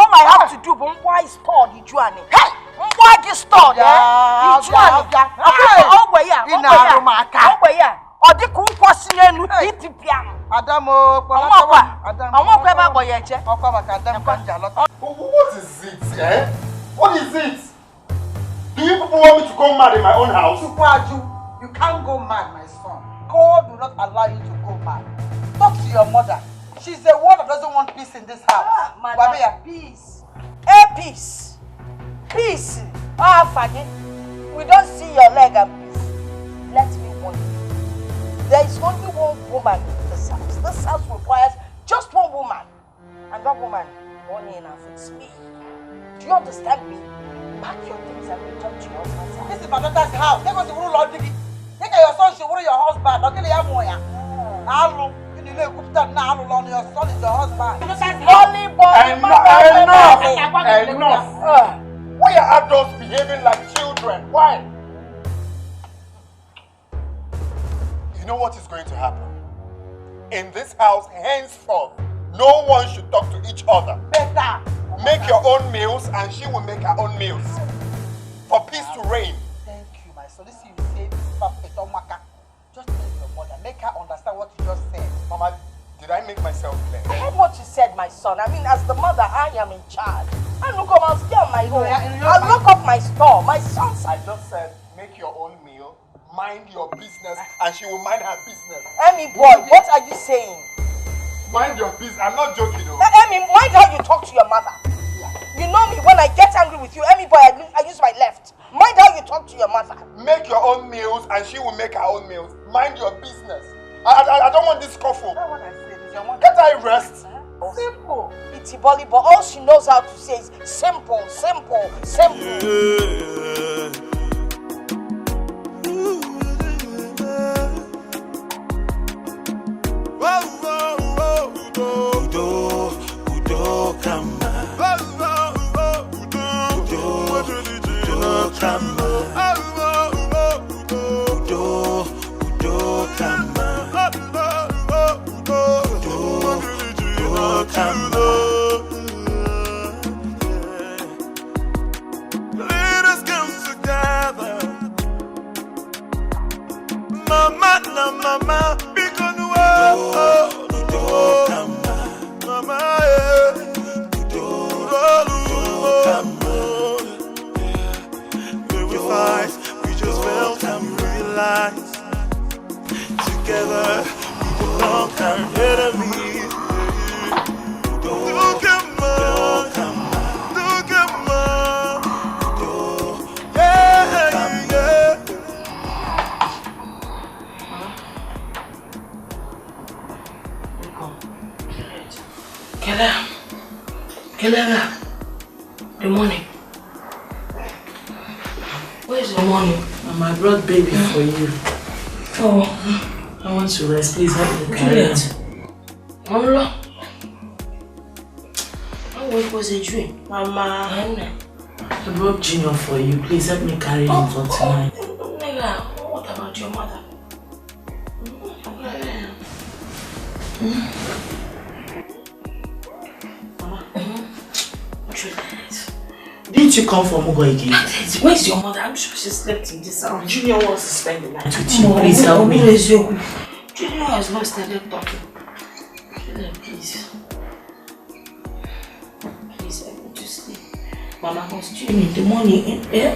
I have to do is why store the Juani. Why this store? The Juani. What is it, eh? What is it? Do you people want me to go mad in my own house? You can't go mad, my son. God will not allow you to go mad. Talk to your mother. She's the one that doesn't want peace in this house. Madam, peace. Peace. Peace. Faggy. We don't see your leg and peace. Let me warn you. There is only one woman in this house. This house requires just one woman. And that woman, only enough, it's me. Do you understand me? Pack your things and return to your husband's house. This is my daughter's house. Take us to Uru Lord Digi. Take your son, she will your husband. Okay, your son is your husband. Enough. Why are adults behaving like children? Why? You know what is going to happen? In this house, henceforth, no one should talk to each other. Better. Make your own meals and she will make her own meals. For peace to reign. Thank you, my son. This you say is perfect. Just tell your mother. Make her understand what you just said. Mama, did I make myself clear? I heard what you said, my son. I mean, as the mother, I am in charge. I look up, I'll stay on my home. I'll look up my store. My sons. I just said, make your own meal, mind your business, and she will mind her business. Emmy boy, what are you saying? Mind your business. I'm not joking, though. Emmy, mind how you talk to your mother. You know me, when I get angry with you, Emmy boy, I use my left. Mind how you talk to your mother. Make your own meals and she will make her own meals. Mind your business. I don't want this scuffle. That's what I said. Is your mother. Can't I rest? Simple. It's Ebele, but all she knows how to say is simple, simple, simple. Let us come together, mama, na mama, because mama, we fight, we just felt and we realized together we belong our enemies. Kelera, the money. Where's the money? I brought baby for you. Oh, I I want to rest. Please help me carry it. Mama, what was a dream? Mama, I brought Junior for you. Please help me carry him for tonight. Nigga, what about your mother? Mama, didn't you come from Mugo again? Where's your mother? I'm sure she slept in this house. Junior wants to spend the night with you. Please help me. Junior has not started talking. Please. Please help me to sleep. Mama was dreaming in the morning.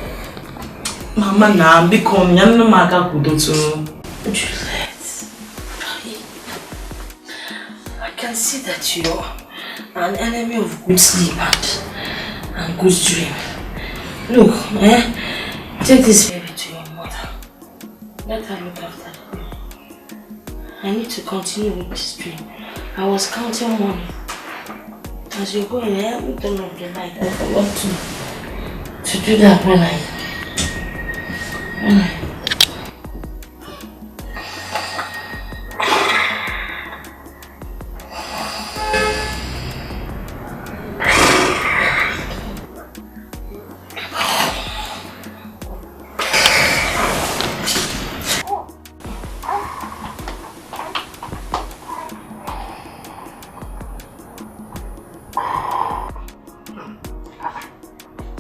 Mama, now become young Maga Kudoto. Juliet, I can see that you're an enemy of good sleep and good dream. Look, take this baby to your mother. Let her look after you. I need to continue with this dream. I was counting money. As you're going every turn of the night, I forgot to do that when I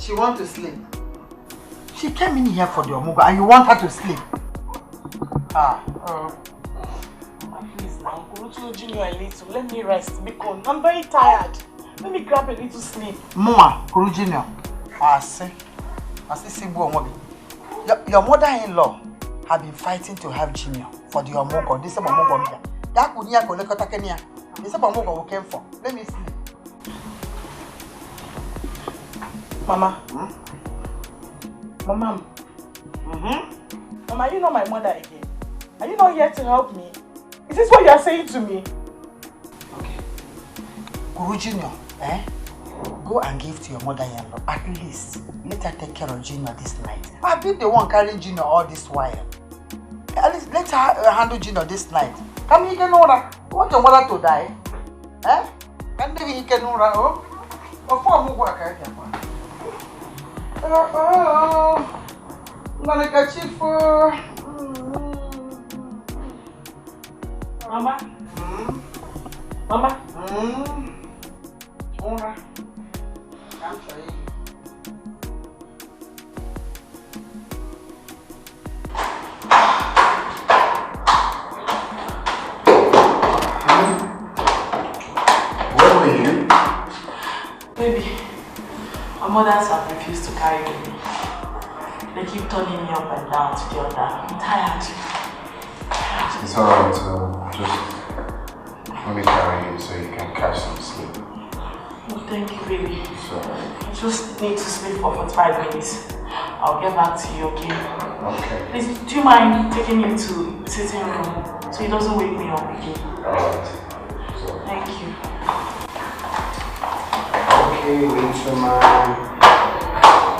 She wants to sleep. She came in here for the omugo and you want her to sleep. Please now, go to Junior a little. Let me rest because I'm very tired. Let me grab a little sleep. Mama, Kuru Junior. Your mother-in-law have been fighting to have Junior for the omugo. This is omugo. That could near Kolekota Kenya. This is omugo we came for. Let me sleep. Mama. Mama. Mama, are you not my mother again? Are you not here to help me? Is this what you are saying to me? Okay. Guru Junior, go and give to your mother-in-law. At least, let her take care of Junior this night. I've been the one carrying Junior all this while. At least let her handle Junior this night. Come here, Kenora. You want your mother to die? Can you Kenora? Oh, before I work, I can. I'm gonna catch you for Mama. Mama. Ora. I'm sorry. Where were you? Baby, my mothers have refused to carry me. They keep turning me up and down to the other. I'm tired. It's alright, just let me carry you so you can catch some sleep. Oh, thank you, baby. It's alright. I just need to sleep for 45 minutes. I'll get back to you, okay? Okay. Please, do you mind taking me to the sitting room so he doesn't wake me up again? Alright. Thank you. Okay, winter man.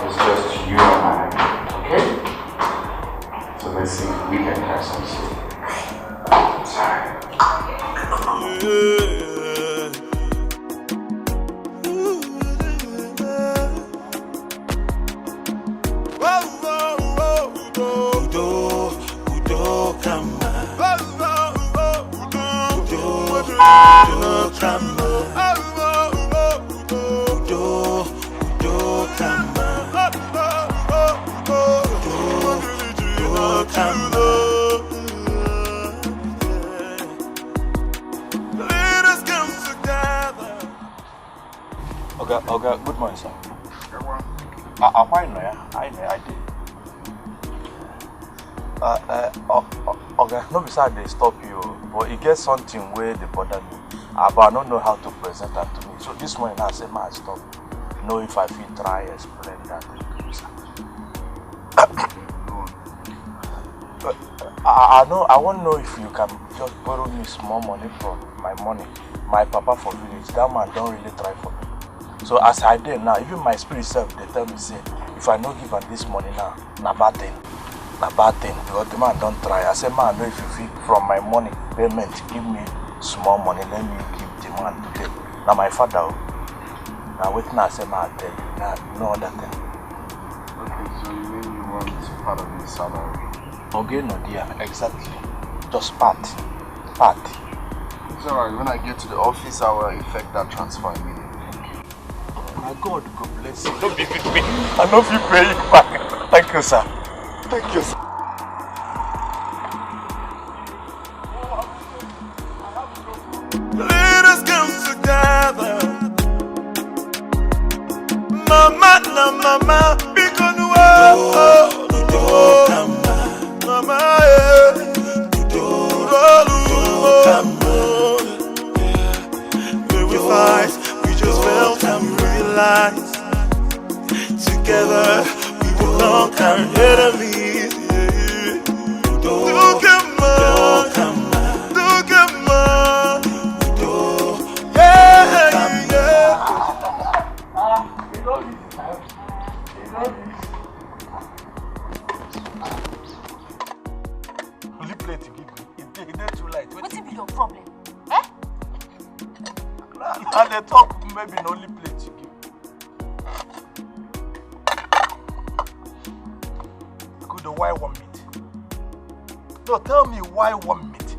It's just you and I. Okay? So let's see if we can catch some sleep. Sorry. Okay, good morning, sir. I'm fine, I did. Okay, no beside they stop you, but it gets something where they bother me. But I don't know how to present that to me. So this morning I said, man, stop. Know if I feel try explain that to you, sir. I know. I want to know if you can just borrow me small money from my money. My papa for village, that man don't really try for me. So as I did now, even my spirit self, they tell me, say, if I don't give her this money now, na bad thing. a bad thing because the man don't try. I said, man, no, if you feel from my money payment, give me small money, let me keep the man today. Now my father, now wait now, I said, man, I tell you, now no other thing. Okay, so you mean you want part of your salary? Okay, no dear, exactly. Just part. It's alright, when I get to the office, I will effect that transfer immediately. My God, God bless you. Don't be with me. I know if you pay you back. Thank you, sir. Thank you, sir. Let us come together. Mama, na mama, because mama, when we fight, we just felt and we realized together we will conquer enemies. Look at Only plate you give me. It's too light. What will be your problem? Eh? And they talk maybe the only plate you give. Good, why one meat? No, tell me why one meat?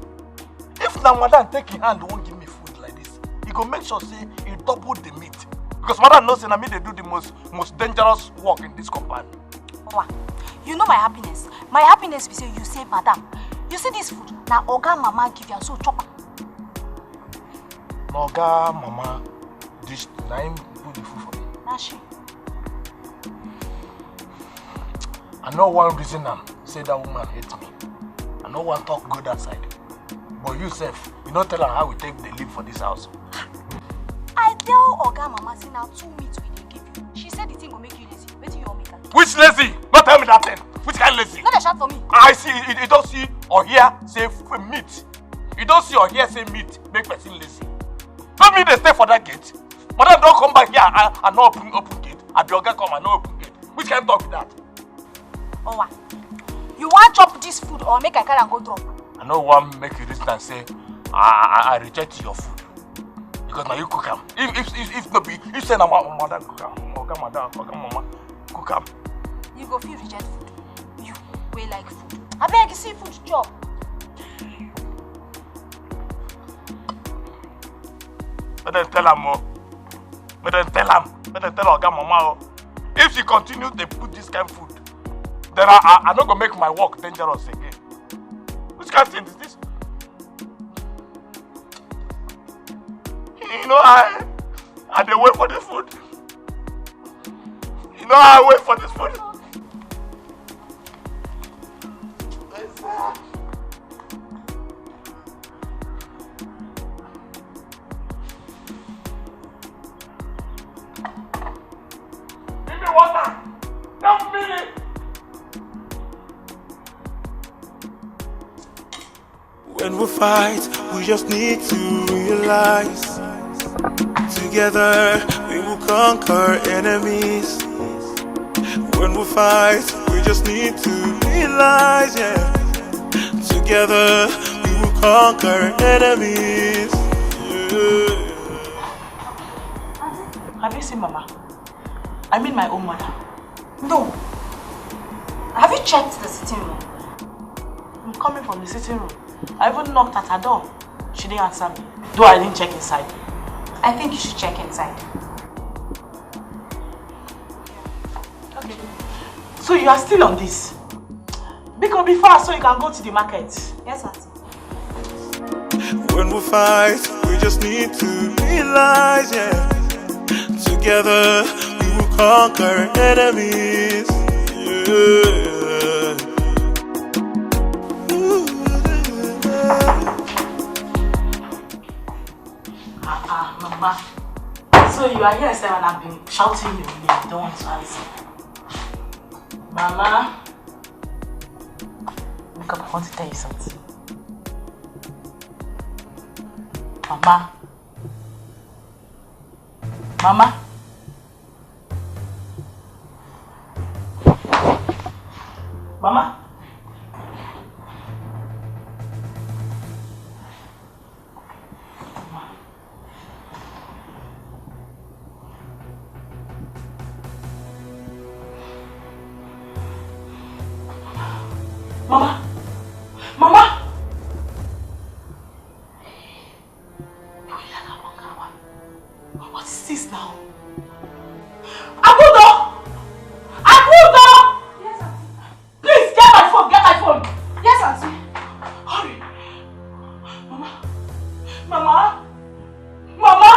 If now madam take your hand won't give me food like this, you go make sure say you double the meat. Because madam knows that me they do the most dangerous work in this compound. Owa, you know my happiness. My happiness is you say, madam, you see this food, now Oga Mama give you so chopper. Oga Mama, this name do the food for me. Now she. I know one reason say that woman hates me. I know one talk good outside. But you self, you don't tell her how we take the leave for this house. I tell Oga Mama say now 2 meats we dey give you. She said the thing will make you lazy. Wait till you all make her. Which lazy? Don't tell me that thing. Which kind of lazy? Not a shout for me. I see, you don't see or hear say meat. You don't see or hear say meat make person lazy. Don't mean they stay for that gate. Madam don't come back here and not open gate. And the Oga come and not open gate. Which kind of talk is that? Owa, you want chop this food or make I carry and go drop? I know one make you listen and say, I reject your food. Because now you cook them. If not be, if say na mother cook them, Oga Mama cook them. You go feel reject food. You way like food. I beg you see food chop. Let them tell her more. Let them tell Oga Mama. If she continue to put this kind of food, then I'm not gonna make my work dangerous again. Which kind of thing is this? You know I dey wait for this food. You know I wait for this food. Give me water. Don't feel it. when we fight, we just need to realize together we will conquer enemies. When we fight, we just need to realize, yeah, together we will conquer enemies. Yeah. Have you seen Mama? I mean my own mother. No. Have you checked the sitting room? I'm coming from the sitting room. I even knocked at her door. She didn't answer me. Though I didn't check inside. I think you should check inside. Okay. So you are still on this? Because be fast so you can go to the market. Yes, Auntie. When we fight, we just need to realize, yeah, together we will conquer enemies. Yeah. Mama. So you are here, sir, and I've been shouting your name. You don't want to answer. Mama. Look up, I want to tell you something. Mama. Mama. Mama. Mama! Mama! What is this now? Abudo! Abudo! Yes, Auntie. Please, get my phone, get my phone. Yes, Auntie. Hurry. Mama. Mama. Mama.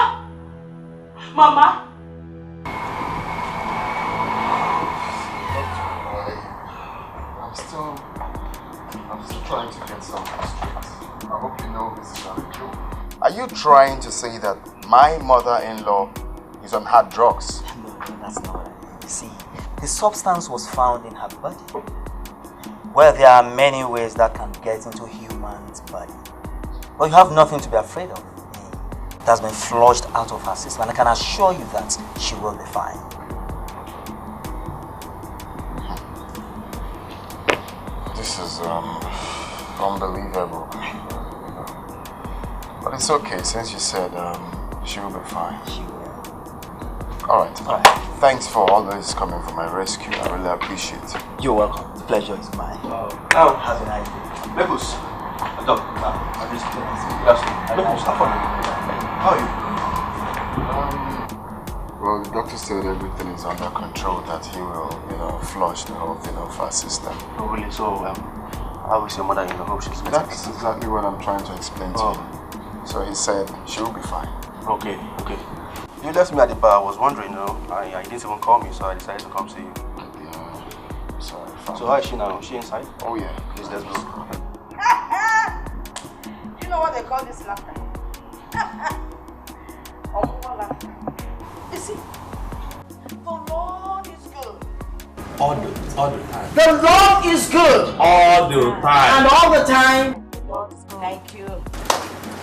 Mama. I'm still trying to get something straight. I hope you know this is not a joke. Are you trying to say that my mother-in-law is on hard drugs? No, that's not right. You see, the substance was found in her body. Well, there are many ways that can get into a human's body. But you have nothing to be afraid of. It has been flushed out of her system, and I can assure you that she will be fine. This is unbelievable. But it's okay, since you said she will be fine. She will. Alright. Thanks for always coming for my rescue. I really appreciate it. You're welcome. The pleasure is mine. Now, have a nice day. Maples. Doc, I'm just kidding. Maples, how are you? Well, the doctor said everything is under control, that he will, flush the whole thing off our system. Oh, really? So, how is your mother-in-law? Hope she's better? That's exactly what I'm trying to explain to you. So he said she will be fine. Okay. You left me at the bar. I was wondering, I didn't even call me, so I decided to come see you. Yeah, sorry. So how is she now? Is she inside? Oh yeah. Please, let's go. You know what they call this laughter? You see, the Lord is good. All the time. The Lord is good. All the time. And all the time. Lord, thank you.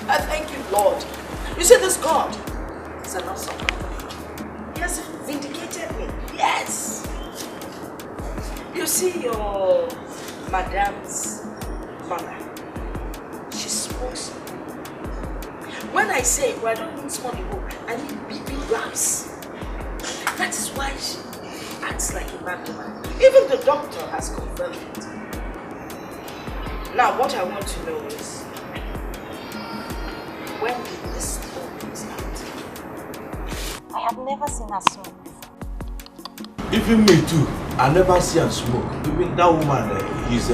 I thank you, Lord. You see, this God is an awesome God. He has vindicated me. Yes. You see your madam's mother. She smokes. When I say, well, I don't need small people, I need big grams. That is why she acts like a bad woman. Even the doctor has confirmed it. Now, what I want to know is, when did this smoke start? I have never seen her smoke. Even me too. I never see her smoke. Even that woman, she's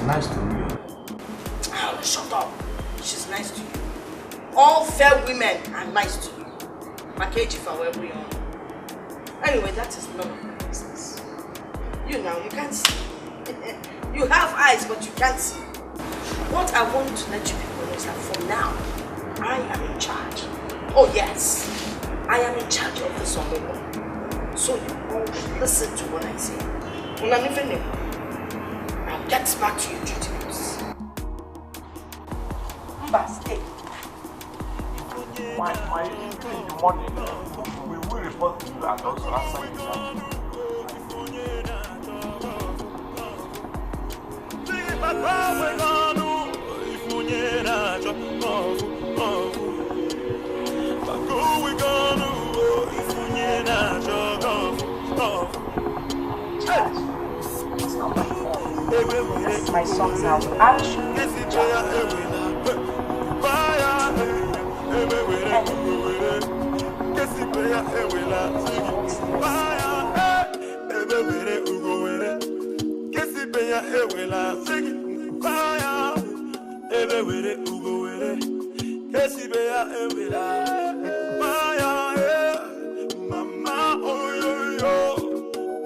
nice to me. Oh, shut up. She's nice to you. All fair women are nice to you. Package if I were on. Anyway, that is none of my business. You can't see. You have eyes, but you can't see. What I want to let you people know is that from now, I am in charge. Oh yes, I am in charge of this one. So you all listen to what I say. Now get back to your duties. Mba, stay. My in the morning, we will report to you and also answer you. It's not my fault. This is my son's house. I should be in charge.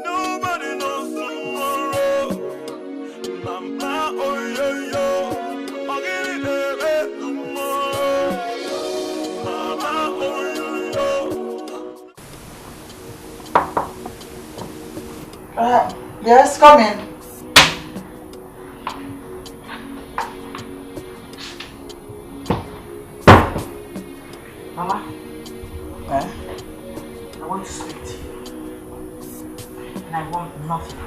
Nobody knows tomorrow. Mama, oh yo yo. Yes, come in. Mama, I want to speak to you. And I want nothing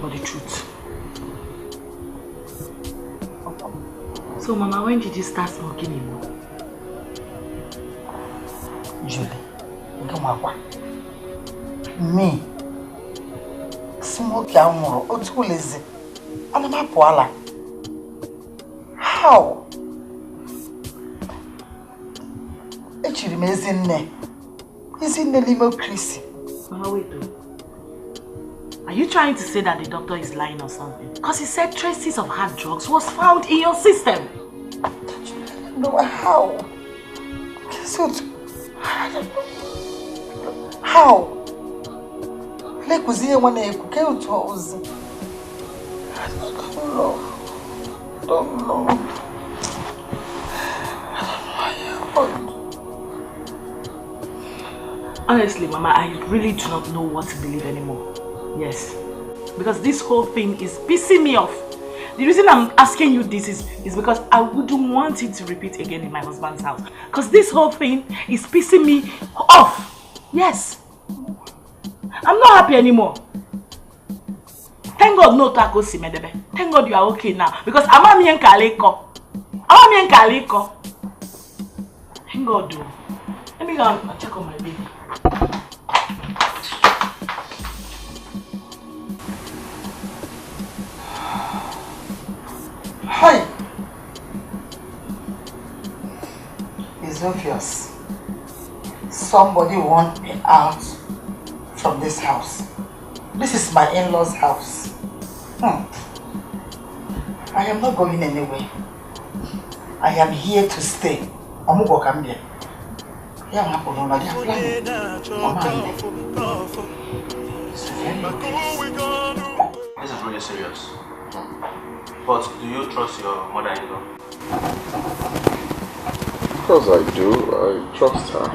but the truth. So, Mama, when did you start smoking anymore? Julie, me, small Okay, I'm too lazy. And I'm a how? It's amazing. Is in the limo Chrissy. Wait. Are you trying to say that the doctor is lying or something? Because he said traces of hard drugs was found in your system. No, how? So, how? Like was here when I could go to us. I don't know. Honestly, Mama, I really do not know what to believe anymore. Yes. Because this whole thing is pissing me off. The reason I'm asking you this is because I wouldn't want it to repeat again in my husband's house. Because this whole thing is pissing me off. Yes. I'm not happy anymore. Thank God no taco si medebe. Thank God you are okay now. Because Amami and Kaliko. Thank God though. Let me go and check on my baby. Hi. It's obvious. Somebody wants me out from this house. This is my in-laws' house. I am not going anywhere. I am here to stay. I'm going to come here. Yeah, I'm going This is really serious. But do you trust your mother-in-law? Of course I do. I trust her.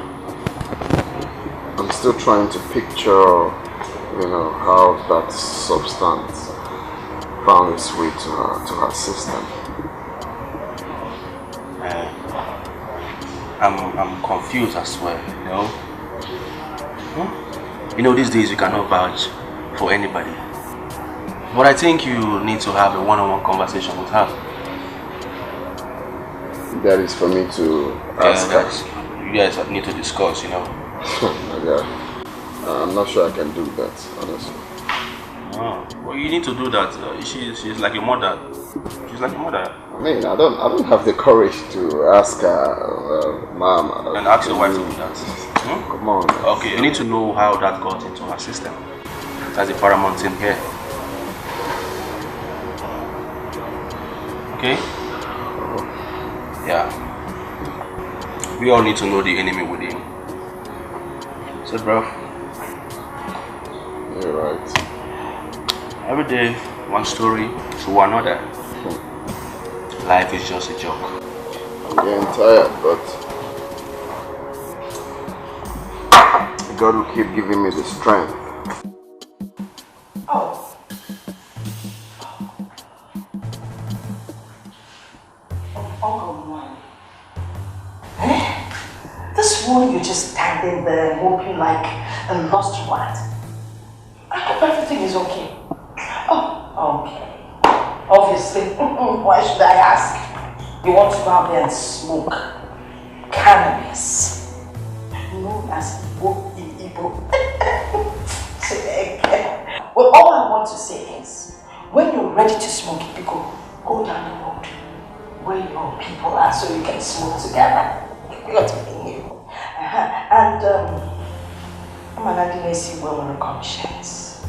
I'm still trying to picture, how that substance found its way to her system. I'm confused as well, these days you cannot vouch for anybody. But I think you need to have a one-on-one conversation with her. That is for me to ask her. You guys need to discuss, Yeah. I'm not sure I can do that, honestly. Oh, well, you need to do that. She's like a mother. She's like a mother. I mean, I don't have the courage to ask her, Mom. And ask your wife to do that. Come on. Okay, you need to know how that got into her system. That's the paramount thing here. Okay? Yeah. We all need to know the enemy within. So, bro. You're right. Every day, one story to another. Life is just a joke. I'm getting tired, but God will keep giving me the strength. Oh. This one, you're just standing there moping like a lost rat. I hope everything is okay. Oh, okay. Obviously, why should I ask? You want to go out there and smoke cannabis, known as Igbo in Igbo. Well, all I want to say is, when you're ready to smoke it, go down the road where your people are so you can smoke together. You're telling you. And I'm an Adinesi woman of conscience.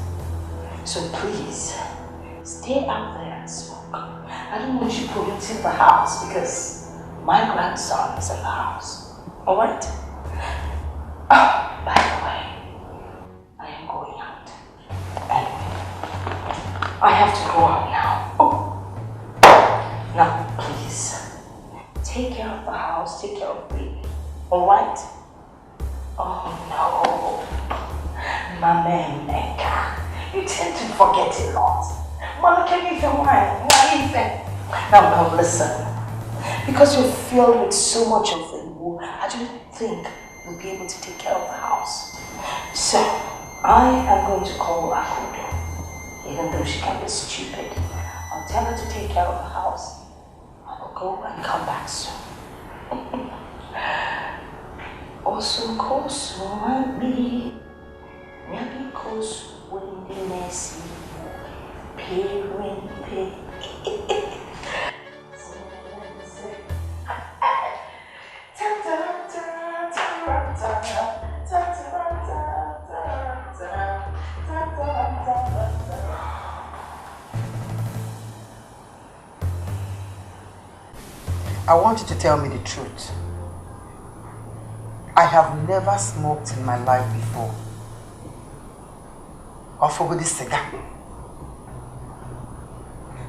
So please, stay out there and smoke. I don't want you polluting the house because my grandson is in the house. Alright? By the way, I am going out. Anyway, I have to go out now. Now, please, take care of the house, take care of me. Alright? Oh no. Mama Mecca. You tend to forget a lot. Mama, can you feel why? Now listen. Because you're filled with so much of it, I don't think you'll be able to take care of the house. So, I am going to call Akudo. Even though she can be stupid, I'll tell her to take care of the house. I'll go and come back soon. Also, koso me, maybe koso when the messy. I want you to tell me the truth. I have never smoked in my life before. Or for this cigar.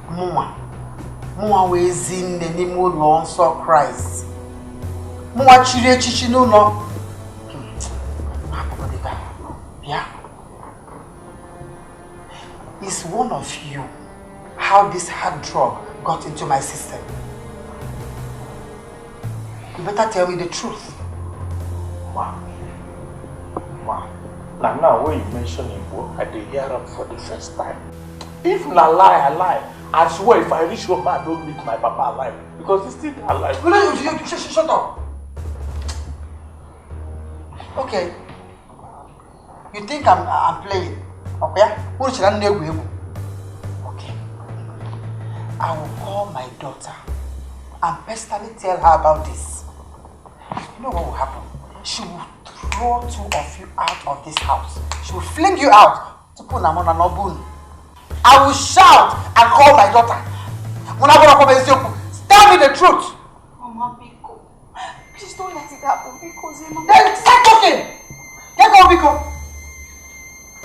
Mwa wezin the name of Lord so Christ. Mwa chire chichi no. Yeah. It's one of you how this hard drug got into my system. You better tell me the truth. Wow. Now when you mention Igbo, I did hear him for the first time. If na lie, I lie. I swear if I reach home, I don't meet my papa alive. Because he's still alive. Shut up. Okay. You think I'm playing? Okay? Okay. I will call my daughter and personally tell her about this. You know what will happen? She will throw two of you out of this house. She will fling you out to put Namona Nobun. I will shout and call my daughter. When I go to tell me the truth. Mama, Biko. Please don't let it happen because Mama. Then start talking. Get go, Biko.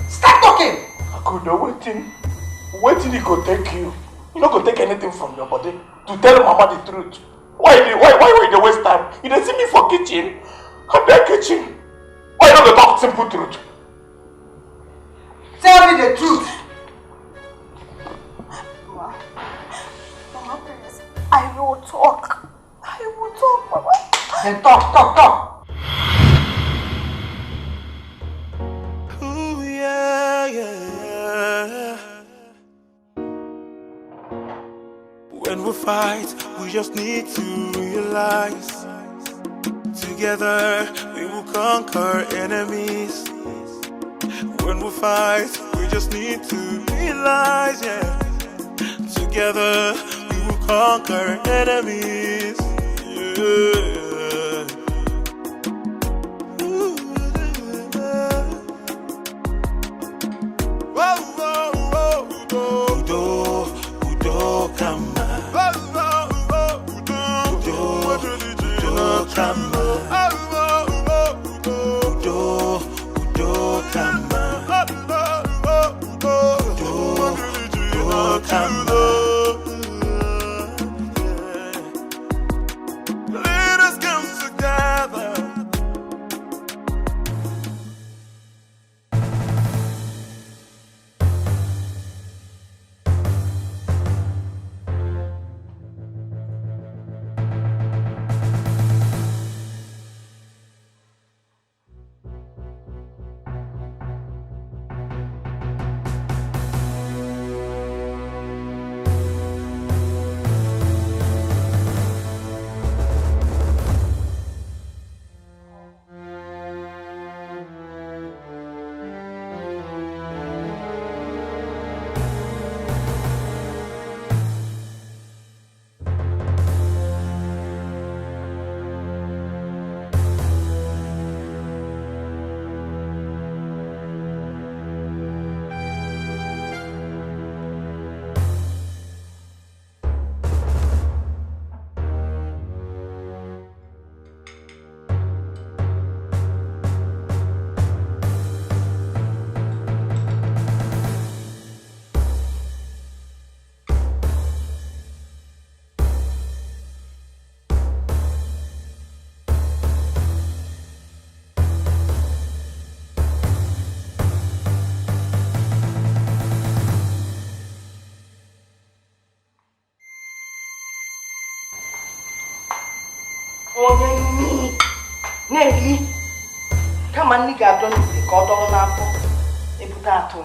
Start talking. Akudo, waiting he go take you. You not go take anything from your body to tell Mama the truth. Why you dey waste time? You dey see me for kitchen? I'm there kitchen. Why you not go talk simple truth? Tell me the truth. Mama, please. I will talk, Mama. Then talk. Ooh, yeah. When we fight, we just need to realize together we will conquer enemies. When we fight, we just need to realize, yeah. Together we will conquer enemies. Yeah. Udo, kama. Udo, kama. Let us come together. Nelly, come on, nigga, don't be caught on apple. A potato.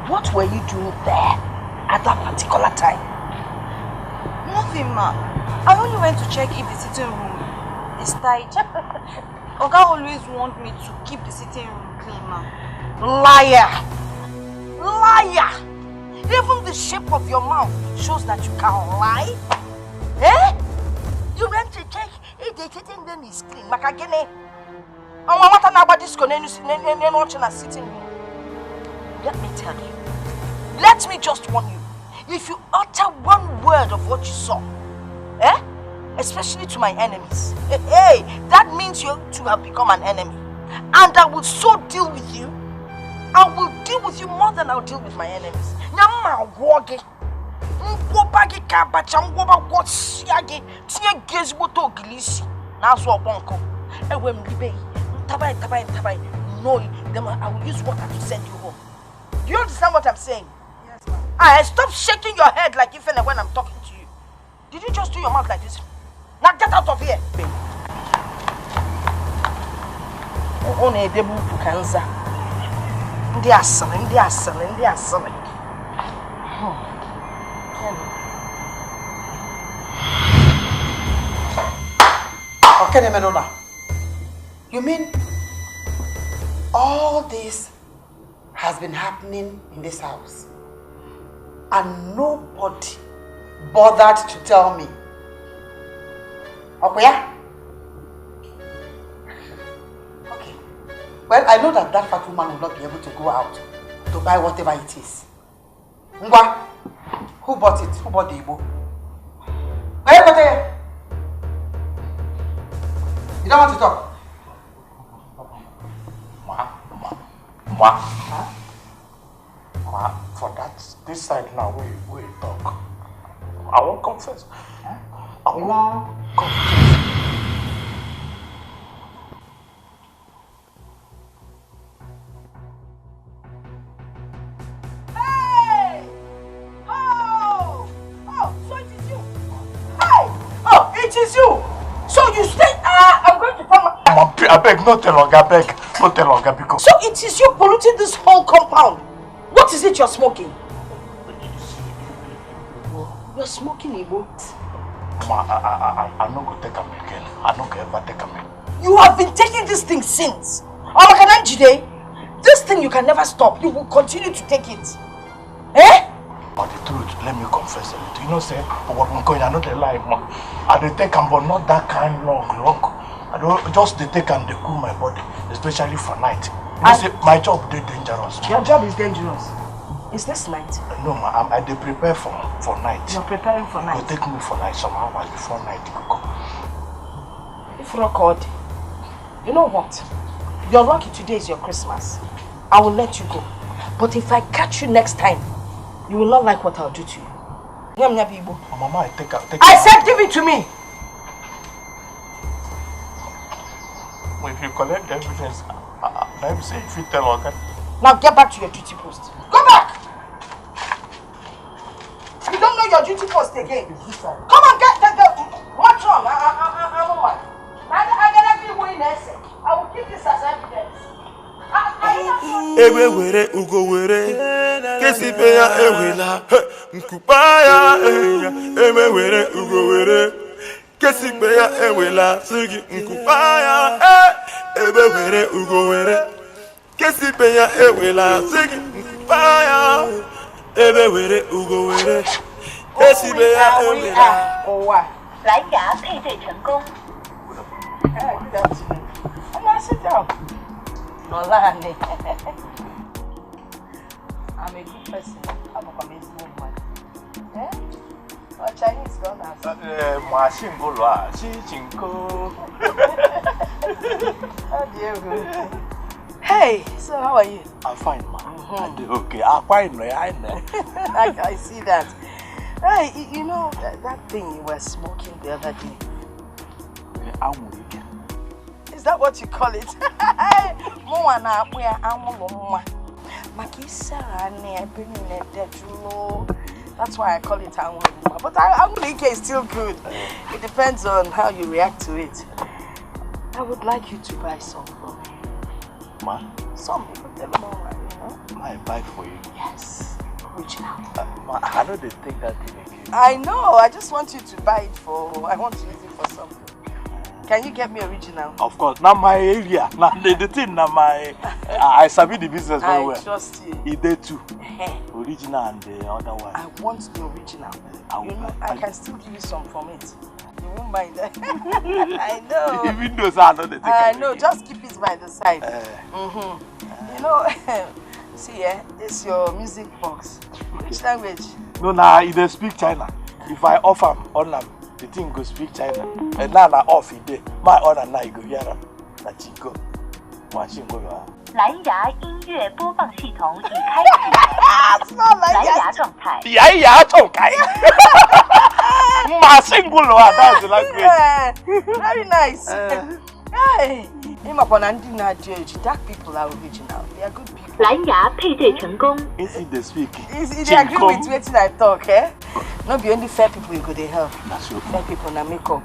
What were you doing there at that particular time? Nothing, ma. I only went to check if the sitting room is tight. Oga always wants me to keep the sitting room clean, ma. Liar! Liar! Even the shape of your mouth shows that you can lie. Eh? You went to check if the sitting room is clean. Makagene. Let me tell you. Let me just warn you. If you utter one word of what you saw, especially to my enemies, hey, that means you two have become an enemy. And I will so deal with you. I will deal with you more than I'll deal with my enemies. No, I will use water to send you home. Do you understand what I'm saying? Yes, ma'am. Stop shaking your head like if and when I'm talking to you. Did you just do your mouth like this? Now get out of here. Okay, Menona. You mean all this has been happening in this house and nobody bothered to tell me? Okay, yeah? Okay. Well, I know that fat woman will not be able to go out to buy whatever it is. Ngwa, who bought it? Who bought the Igbo? Where got it? You don't want to talk? Ma, for this side now, we talk. I won't confess. I won't confess. Hey! Oh, so it is you. Hey! Oh, it is you. So you stay. I'm going to come. I beg, not tell Oga, beg. Not tell Oga because. So it is you polluting this whole compound. What is it you're smoking? You're smoking Igbo. Ma, I'm not going to take him again. I'm not going to ever take him again. You have been taking this thing since. This thing you can never stop. You will continue to take it. Eh? But the truth, let me confess a little. You know, say, what I'm going, I know the lie, ma. I take him, but not that kind long. I don't just take and they cool my body, especially for night. You know, say, my job is dangerous. Your job is dangerous. Is this night? No, ma, I prepare for night. You're preparing for night? You take me for night, some hours before night you go. If record, you know what? You're lucky today is your Christmas. I will let you go. But if I catch you next time, you will not like what I'll do to you. Mama, I said give it to me! If you collect the evidence, let me say if you tell Oga. Now get back to your duty post. Go back! You don't know your duty post again. Come on, get march on. I'm on. I will keep this as evidence. Ewe were ugo were kesi pe ya ewela nkupa ya ewe were ugo were kesi pe ya ewela sigi nkupa ya ewe were ugo were kesi pe ya ewela sigi nkupa ya ewe were ugo were kesi pe ya ewela owa 蓝牙配对成功。 Sit down. Nolani. I'm a good person. I'm a amazing woman. Eh? Or Chinese gone as Machine go la, chinko. Oh dear good. Hey, so how are you? I'm fine, ma. Okay, I'm fine. I see that. Hey, you know that thing you were smoking the other day? Is that what you call it? That's why I call it Anwulima. But Anwulike is still good. It depends on how you react to it. I would like you to buy some for me. Ma? Some people tell me, I buy for you. Yes, original. I know they take that thing again. I know, I just want you to buy it for, I want to use it for something. Can you get me original? Of course, not my area. Now the thing, now my, I sabi the business very well. I trust you. It did too. Original and the other one. I want the original. You know, I can still give you some from it. You won't mind that. I know. Even though I know the thing. I know, just keep it by the side. You know, see, it's your music box. Which language? No, they speak China. If I off them, on them, the thing go speak China. And now I off it there. My on and now you go hear them. That you go. Watch him go. 蓝牙音乐播放系统已开启，蓝牙状态。蓝牙状态。马上过来，that's the language. Very nice. Hey, dark people are original. They are good people. 蓝牙配对成功。Is it the speak? They agree with what I talk, eh? Not be only fair people you go they help. Fair people na make up.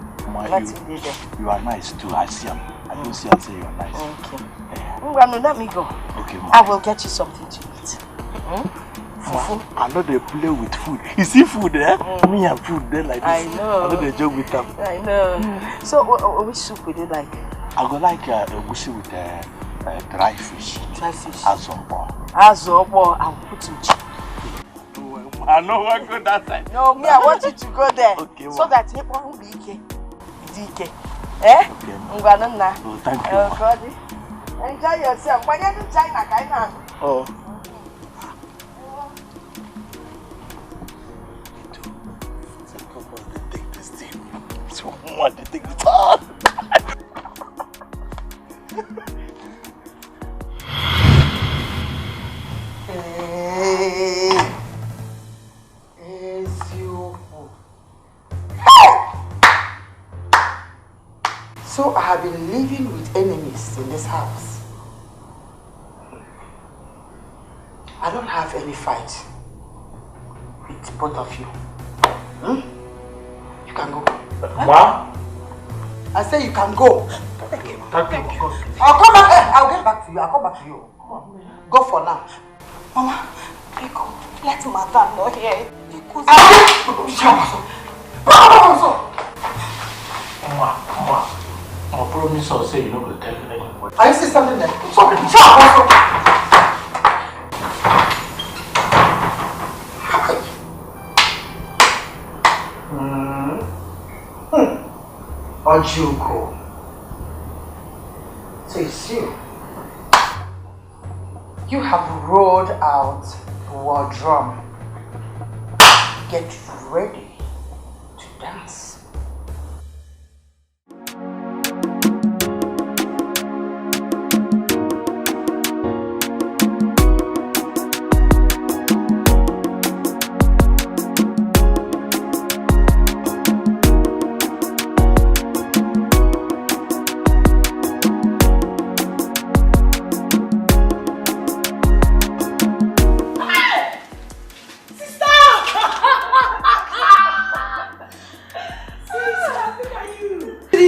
You are nice too. I see them. I don't see and say you are nice. Okay. Let me go. Okay, ma. I will get you something to eat. I know they play with food. You see food there? Me and food there like this. I know. I know they joke with them. I know. So, which soup would you like? I go like a wushi with dry fish. Dry fish. Azobo. Azobo. I'll put some chicken. I know I go that side. No, me, I want you to go there. Okay, so that it won't be DK. Eh? Okay, oh, thank you. God. Enjoy yourself. When you're in China, China. Oh. Take this thing. So what they take this on? So I have been living with enemies in this house. I don't have any fight with both of you. You can go. What? I say you can go. Thank you. I'll come back. I'll get back to you. I'll come back to you. Come on. Go for now. Mama, Rico, let Madame know here. I promise I'll say you don't go tell anyone. Are you saying something there? Ojuko. So it's you. You have rolled out the war drum. Get ready to dance.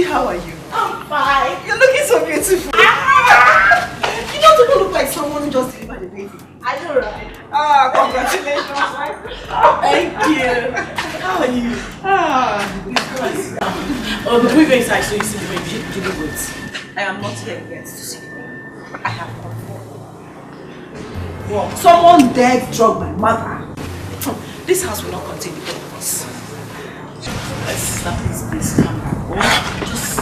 How are you? I'm fine. You're looking so beautiful. You don't even look like someone who just delivered a baby. I know, right? Ah, congratulations. Thank you. How are you? Oh, before we go inside, so you see the baby, give me wait. I am not here yet to see the baby. I have come. What? Someone dared drug my mother. This house will not contain the both of us. Please calm down. Just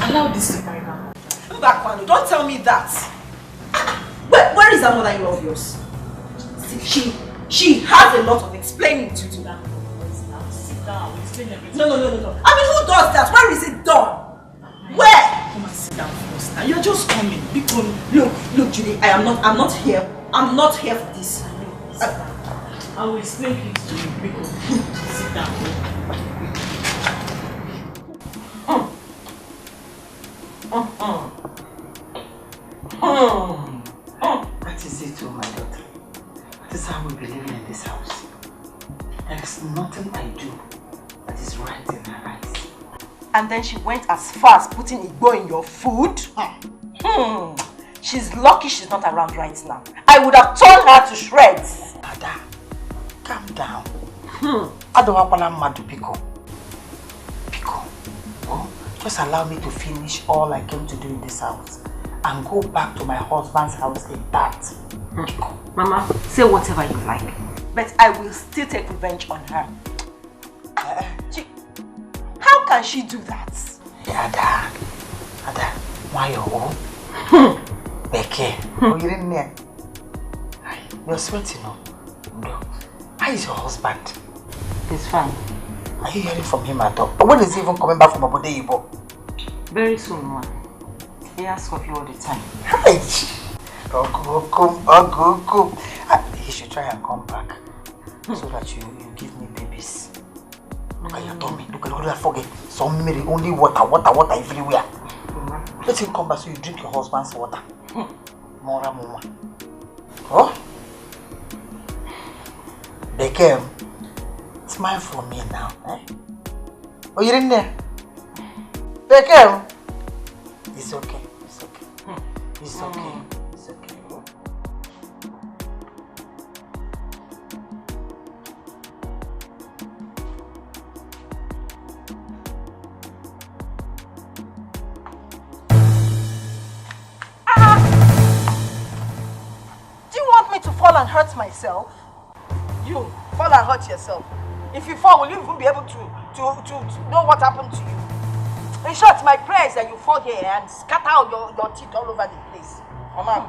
allow this to carry on. Back, Manu, don't tell me that. Where is that mother-in-law of yours? She has a lot of explaining to do. Sit down, explain everything. No. I mean, who does that? Where is it done? Where? Come and sit down first. Now you're just coming. Look, Judy. I'm not here. I'm not here for this. I will explain things to you. Because sit down. That is it, oh my daughter. That is how we be living in this house. There is nothing I do that is right in her eyes. And then she went as far as putting Igbo in your food? She's lucky she's not around right now. I would have torn her to shreds. Ada, calm down. I don't want to Pico. Oh, just allow me to finish all I came to do in this house and go back to my husband's house in that. Pico. Mama, say whatever you like, but I will still take revenge on her. How can she do that? Ada, why you? Becky, you didn't hear. You're sweating, no? How is your husband? He's fine. Are you hearing from him at all? When is he even coming back from Abuja Ibo? Very soon, ma. He asks of you all the time. Hi! He should try and come back so that you give me babies. Look at your tummy. Look at all that forget. Some Mary, only water everywhere. Let him come back so you drink your husband's water. Mora mama. Oh? Beckham, smile for me now, eh? Oh, you're in there? Beckham! It's okay. It's okay. It's okay. It's okay. Do you want me to fall and hurt myself? You fall and hurt yourself. If you fall, will you even be able to know what happened to you? In short, my prayer is that you fall here and scatter out your teeth all over the place. Mama,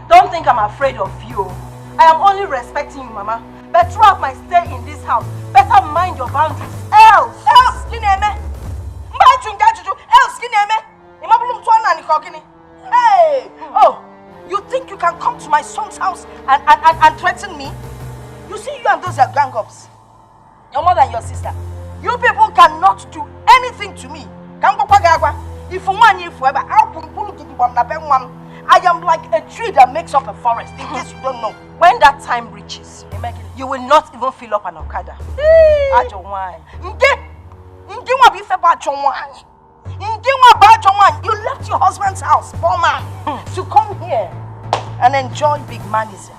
don't think I'm afraid of you. I am only respecting you, Mama. But throughout my stay in this house, better mind your boundaries. Else, hey! Oh, you think you can come to my son's house and threaten me? You see, you and those are gang-ups. Your mother and your sister. You people cannot do anything to me. If one year forever, I am like a tree that makes up a forest, in case you don't know. When that time reaches, you will not even fill up an Okada. You left your husband's house, poor man, to come here and enjoy big manism.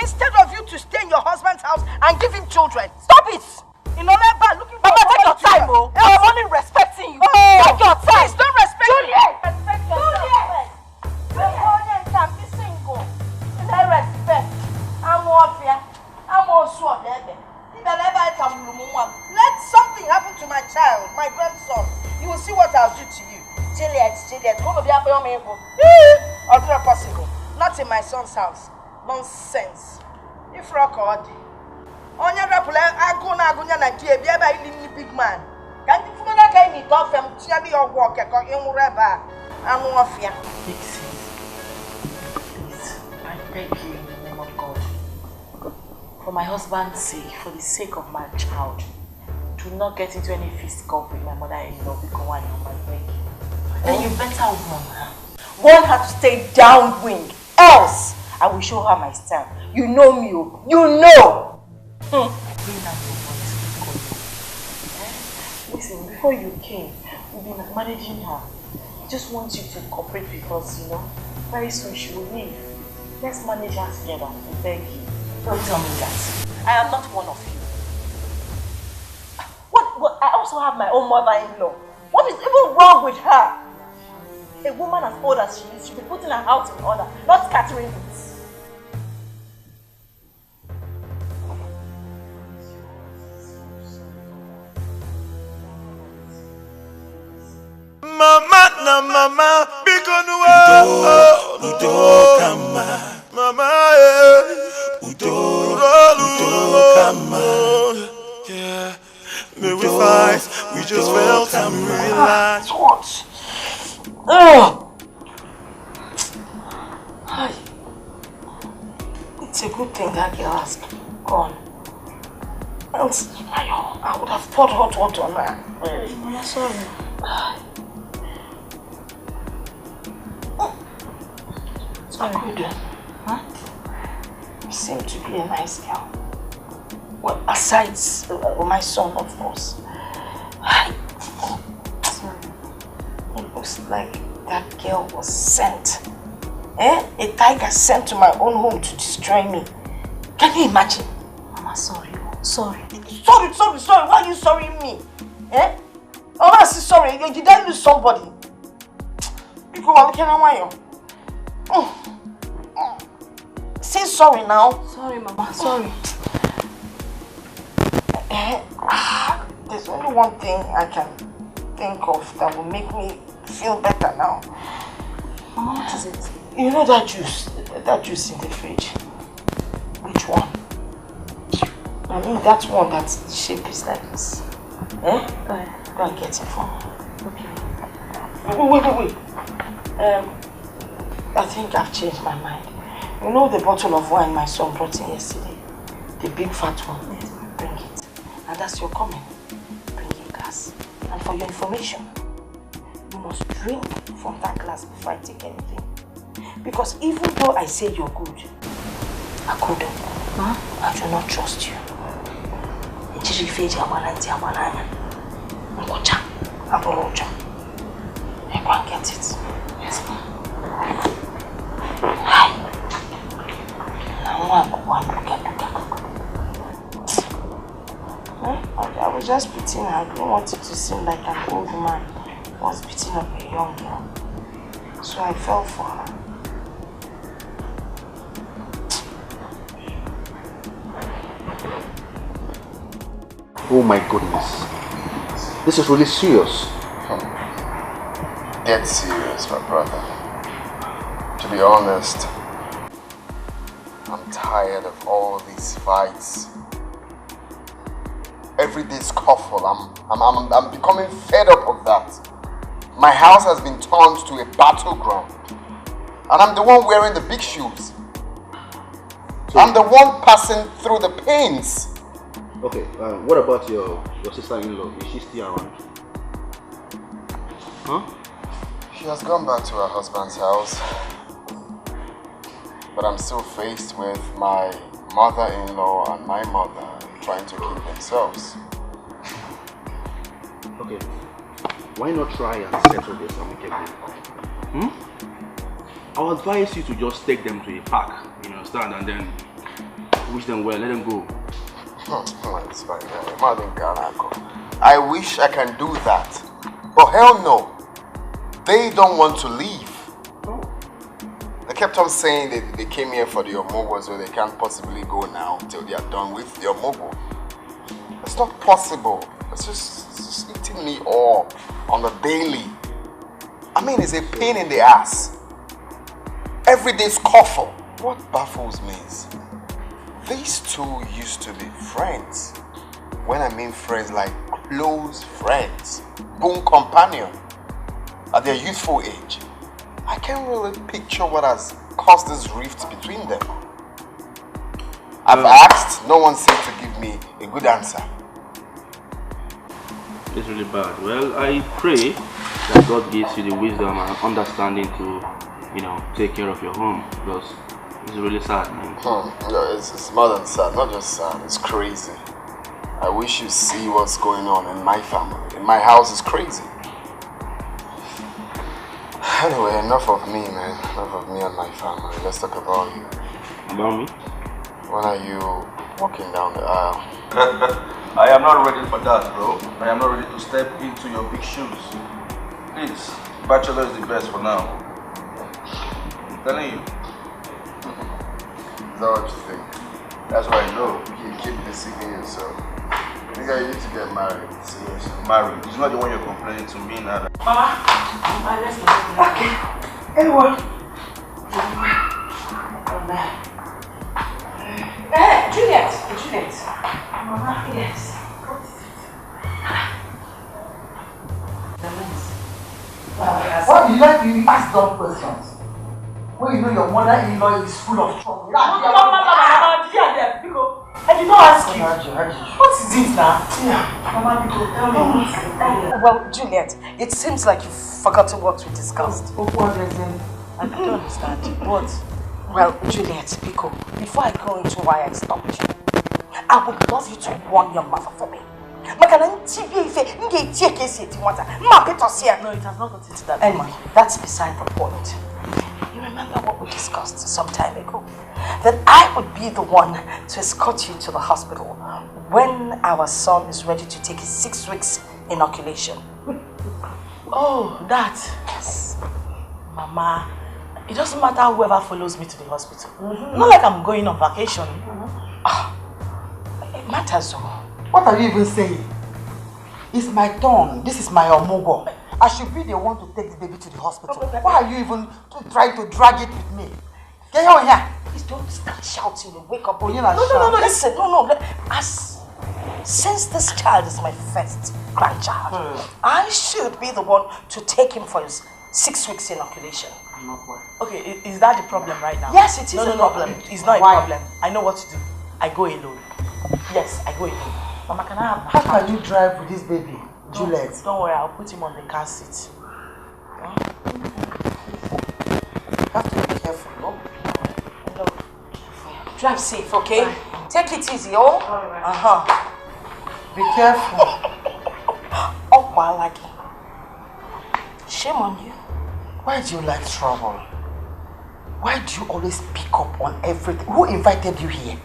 Instead of you to stay in your husband's house and give him children. Stop it! In Olemba, looking for take your time, oh. I'm only respecting you. Take your time. Please don't respect me. Respect yourself. Juliet can be single. And I respect. I'm warfare. I'm also there. Let something happen to my child, my grandson. You will see what I'll do to you. Juliet, go to the apple. Not possible. Not in my son's house. Nonsense. If record. On your rapper, I go now, big man. Can you feel like I need off and tell your walk? I'm off here. Please, I beg you in the name of God, for my husband's sake, for the sake of my child, do not get into any fisticuffs with my mother-in-law because I beg you. Then you better warn her. Warn her to stay downwind, else I will show her my style. You know me, you know. Bring down your voice. Listen, before you came, we've been managing her. I just want you to cooperate with us, Very soon she will leave. Let's manage her together. I beg you. Don't tell me that. I am not one of you. What? I also have my own mother-in-law. What is even wrong with her? A woman as old as she is should be putting her house in order, not scattering it. Mama, na mama, because Udo kama, mama, Udo kama, yeah. May we fight, we just felt and we realized. It's a good thing that girl has gone. I would have poured hot water on her. I'm sorry. Good. Huh? You seem to be a nice girl. Well, aside my son, of course. Sorry. It looks like that girl was sent A tiger sent to my own home to destroy me. Can you imagine? Mama, sorry. Sorry. Sorry. Why are you sorrying me? Oh, that's sorry. Did I lose somebody? Say sorry now. Sorry, Mama. Sorry. There's only one thing I can think of that will make me feel better now. Mama, what is it? You know that juice in the fridge? Which one? I mean that one that's shape is like this. Go and get it for me. Okay. Wait. I think I've changed my mind. You know the bottle of wine my son brought in yesterday? The big fat one? Yes. Bring it. And that's your comment. Bring a glass. And for your information, you must drink from that glass before I take anything. Because even though I say you're good, Akudo, I do not trust you. I can't get it. Yes, ma'am. Hi. I was just beating her. I didn't want it to seem like an old man was beating up a young girl. So I fell for her. Oh my goodness. This is really serious. Dead serious, my brother. To be honest, I'm tired of all these fights. Every day scuffle. I'm becoming fed up of that. My house has been turned to a battleground. And I'm the one wearing the big shoes. I'm the one passing through the pains. Okay, what about your sister-in-law? Is she still around? Huh? She has gone back to her husband's house. But I'm still faced with my mother-in-law and my mother trying to keep themselves. Okay, why not try and settle this amicably? I'll advise you to just take them to a park, you understand, and then wish them well, let them go. I wish I can do that, but hell no. They don't want to leave. They kept on saying that they came here for the Omogo, so they can't possibly go now until they are done with the Omogo. It's not possible. It's just eating me up on the daily. I mean, it's a pain in the ass. Everyday scuffle. What baffles me is these two used to be friends. When I mean friends, like close friends, boon companion at their youthful age. I can't really picture what has caused this rift between them. I've asked, no one seemed to give me a good answer. It's really bad. Well, I pray that God gives you the wisdom and understanding to, take care of your home, because it's really sad, man. Yeah, it's more than sad, not just sad, it's crazy. I wish you see what's going on in my family. In my house, it's crazy. Anyway, enough of me, man. Enough of me and my family. Let's talk about you. About me? When are you walking down the aisle? I am not ready for that, bro. I am not ready to step into your big shoes. Please, bachelor is the best for now. I'm telling you. Is that what you think? That's what I know. You keep deceiving yourself. I think I need to get married. Seriously. Married? It's not the one you're complaining to me now. Mama, let's go. Okay. Anyone? Juliet. Mama, yes. Why do you like to ask dumb questions? When you know your mother-in-law is full of trouble. Mama, I did not ask you. What is it now? Mama, tell me. Well, Juliet, it seems like you've forgotten what we discussed. I don't understand. What? Well, Juliet, Pico, before I go into why I stopped you, I would love you to warn your mother for me. No, it has not gotten to that. Anyway, that's beside the point. You remember what we discussed some time ago? That I would be the one to escort you to the hospital when our son is ready to take his 6 weeks inoculation. Oh, that. Yes. Mama, it doesn't matter whoever follows me to the hospital. Not like I'm going on vacation. It matters though. What are you even saying? It's my turn. This is my omugo. I should be the one to take the baby to the hospital. Why are you even trying to drag it with me? Get on here. Please don't start shouting and wake up. No, listen, no. Since this child is my first grandchild, I should be the one to take him for his 6 weeks inoculation. Okay, is that the problem right now? Yes, it is a problem. It's not a problem. I know what to do. I go alone. Yes, I go alone. Mama, can I have my How can you drive with this baby, Juliet? Don't worry, I'll put him on the car seat. You have to be careful, no? No. Drive safe, okay? Take it easy, oh? Alright. Be careful. Oh, Malaki. Shame on you. Why do you like trouble? Why do you always pick up on everything? Who invited you here?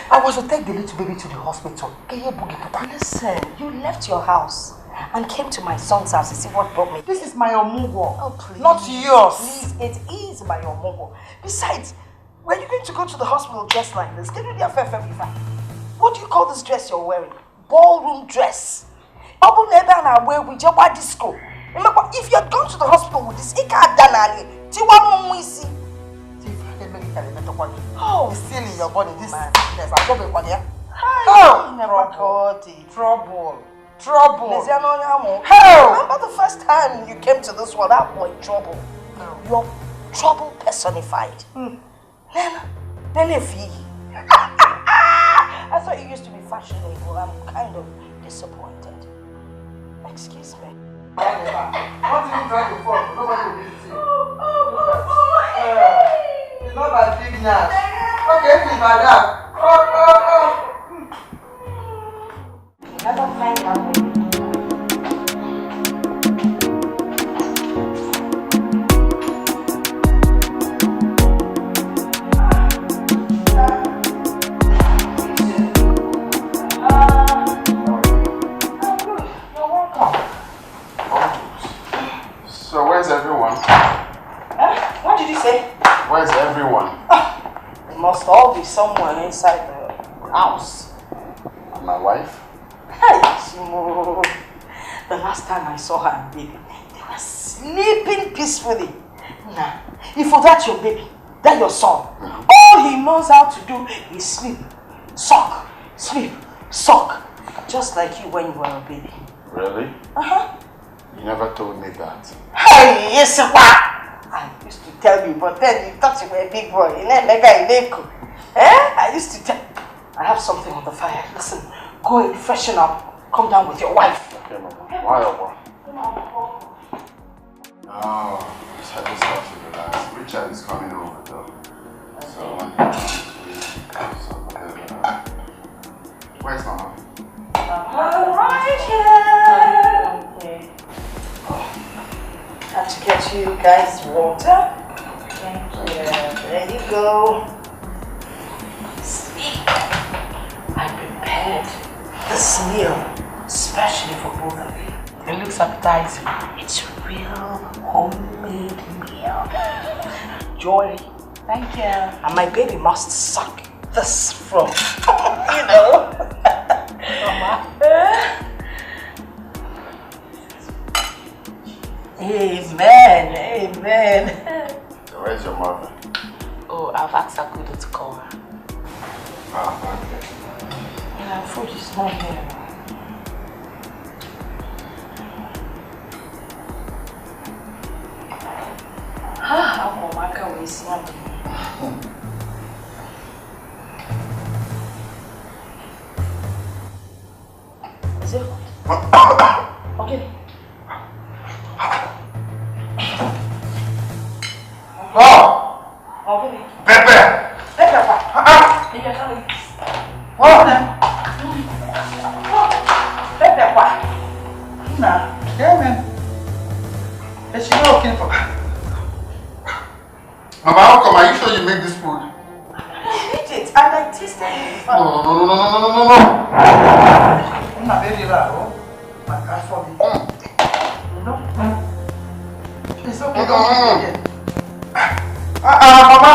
I was to take the little baby to the hospital. Listen, you left your house and came to my son's house to see what brought me. This is my omugo. Oh, please. Not yours. Please, it is my omugo. Besides, were you going to go to the hospital dressed like this? Can you be a fair family? What do you call this dress you're wearing? Ballroom dress. Disco. If you had gone to the hospital with this, oh, it's still in your body. This man. Trouble. Remember the first time you came to this world, that boy trouble. You're trouble personified. I thought you used to be fashionable. I'm kind of disappointed. Excuse me. What did you try to fall? Nobody will visit you. It's not that big now. Okay, it's like that. Never find out. So where's everyone? What did you say? Where's everyone? They must all be somewhere inside the house. And my wife? Hey, Shimo. The last time I saw her and baby, they were sleeping peacefully. Nah, if for that your baby, that your son, all he knows how to do is sleep, suck, sleep, suck. Just like you when you were a baby. Really? You never told me that. Hey, yes, what? I used to tell you, but then you thought you were a big boy. I used to tell. I have something on the fire. Listen, go and freshen up. Come down with your wife. Okay, Mama. Why, Oba? Oh, I just have to relax. Richard is coming over, though. So, where's Mama? Right here. Okay. Had to get you guys water. Thank you. There you go. Sleep. I prepared this meal especially for both of you. It looks appetizing. It's a real homemade meal. Joy. Thank you. And my baby must suck this from, you know. Mama. Amen. So where's your mother? Oh, I've asked Akudo to call her. Ah, okay. Yeah, food is not here. How come I can't wait see him? Is it hot? Okay. Oh! Okay. Pepe! Pepe, what? What? Pepe, what? Nah, yeah, man. Is she not okay for Mama, how come? Are you sure you made this food? I made it and I tasted it. No. I'm not very loud. My God, for me. It's okay. Mama.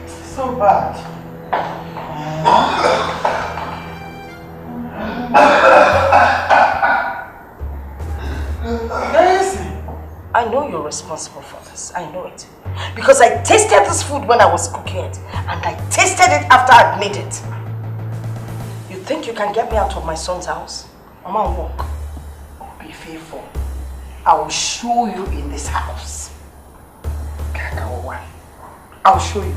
It's so bad. I know you're responsible for this. I know it. Because I tasted this food when I was cooking it. And I tasted it after I'd made it. You think you can get me out of my son's house? Mama, walk. Be faithful. I will show you in this house. I'll show you.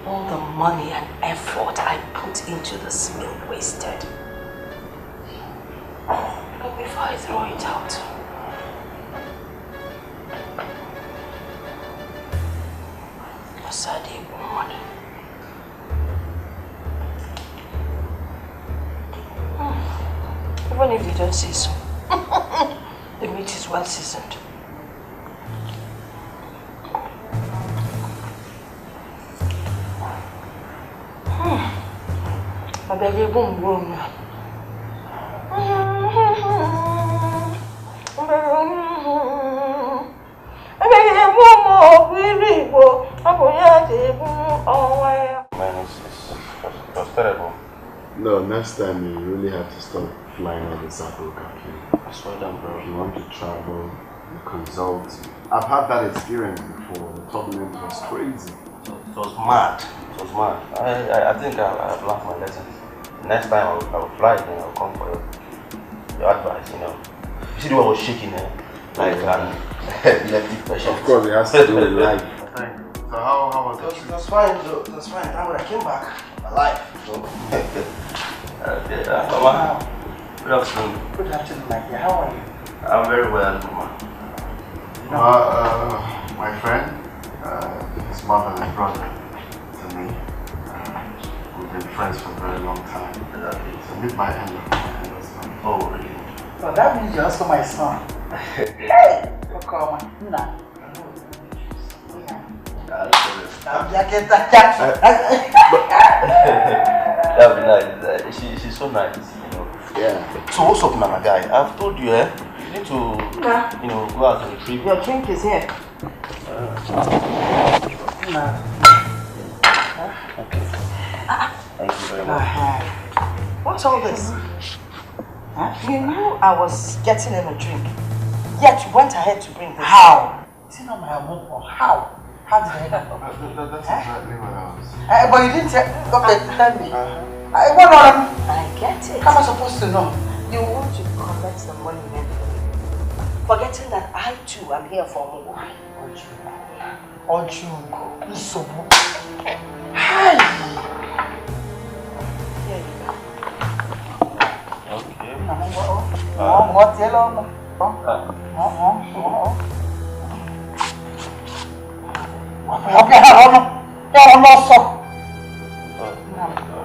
All the money and effort I put into this meal wasted. But before I throw it out, Asadi woman. Even if you don't say so, the meat is well seasoned. I beg you, boom, boom. Man, it's terrible. No, next time you really have to stop flying on the Sapo Kaki. I swear down, bro. If you want to travel, you consult. I've had that experience before. The turbulence was crazy. It was mad. It was mad. I think I've learned my lesson. Next time I will fly then I'll come for your advice, you know. You see the way I was shaking there? Like, electric pressure. Of course, it has to do with life. So how was it? That's fine, though. That's fine. And when I came back, alive. So. Mama, good afternoon. Good afternoon, my dear. How are you? I'm very well, Mama. My friend, his mother and brother to me. We've been friends for a very long time. So meet my in-laws. Oh, really? So that means you're also my son. Hey! Okaro. Nah. That'd be nice. She's so nice, you know. Yeah. So what's up, Nana guy? I've told you, you need to, you know, go out and retrieve. Your drink is here. Okay. Thank you very much. What's all this? You knew I was getting him a drink, yet you went ahead to bring this. How? Is it not my home or how? How did I know? That's exactly what I was. But you didn't tell. Okay, tell me. What on? I get it. How am I supposed to know? You want to collect the money and everything, forgetting that I too am here for a while. Ojungo. Isobu. Hi. Here you go. Okay.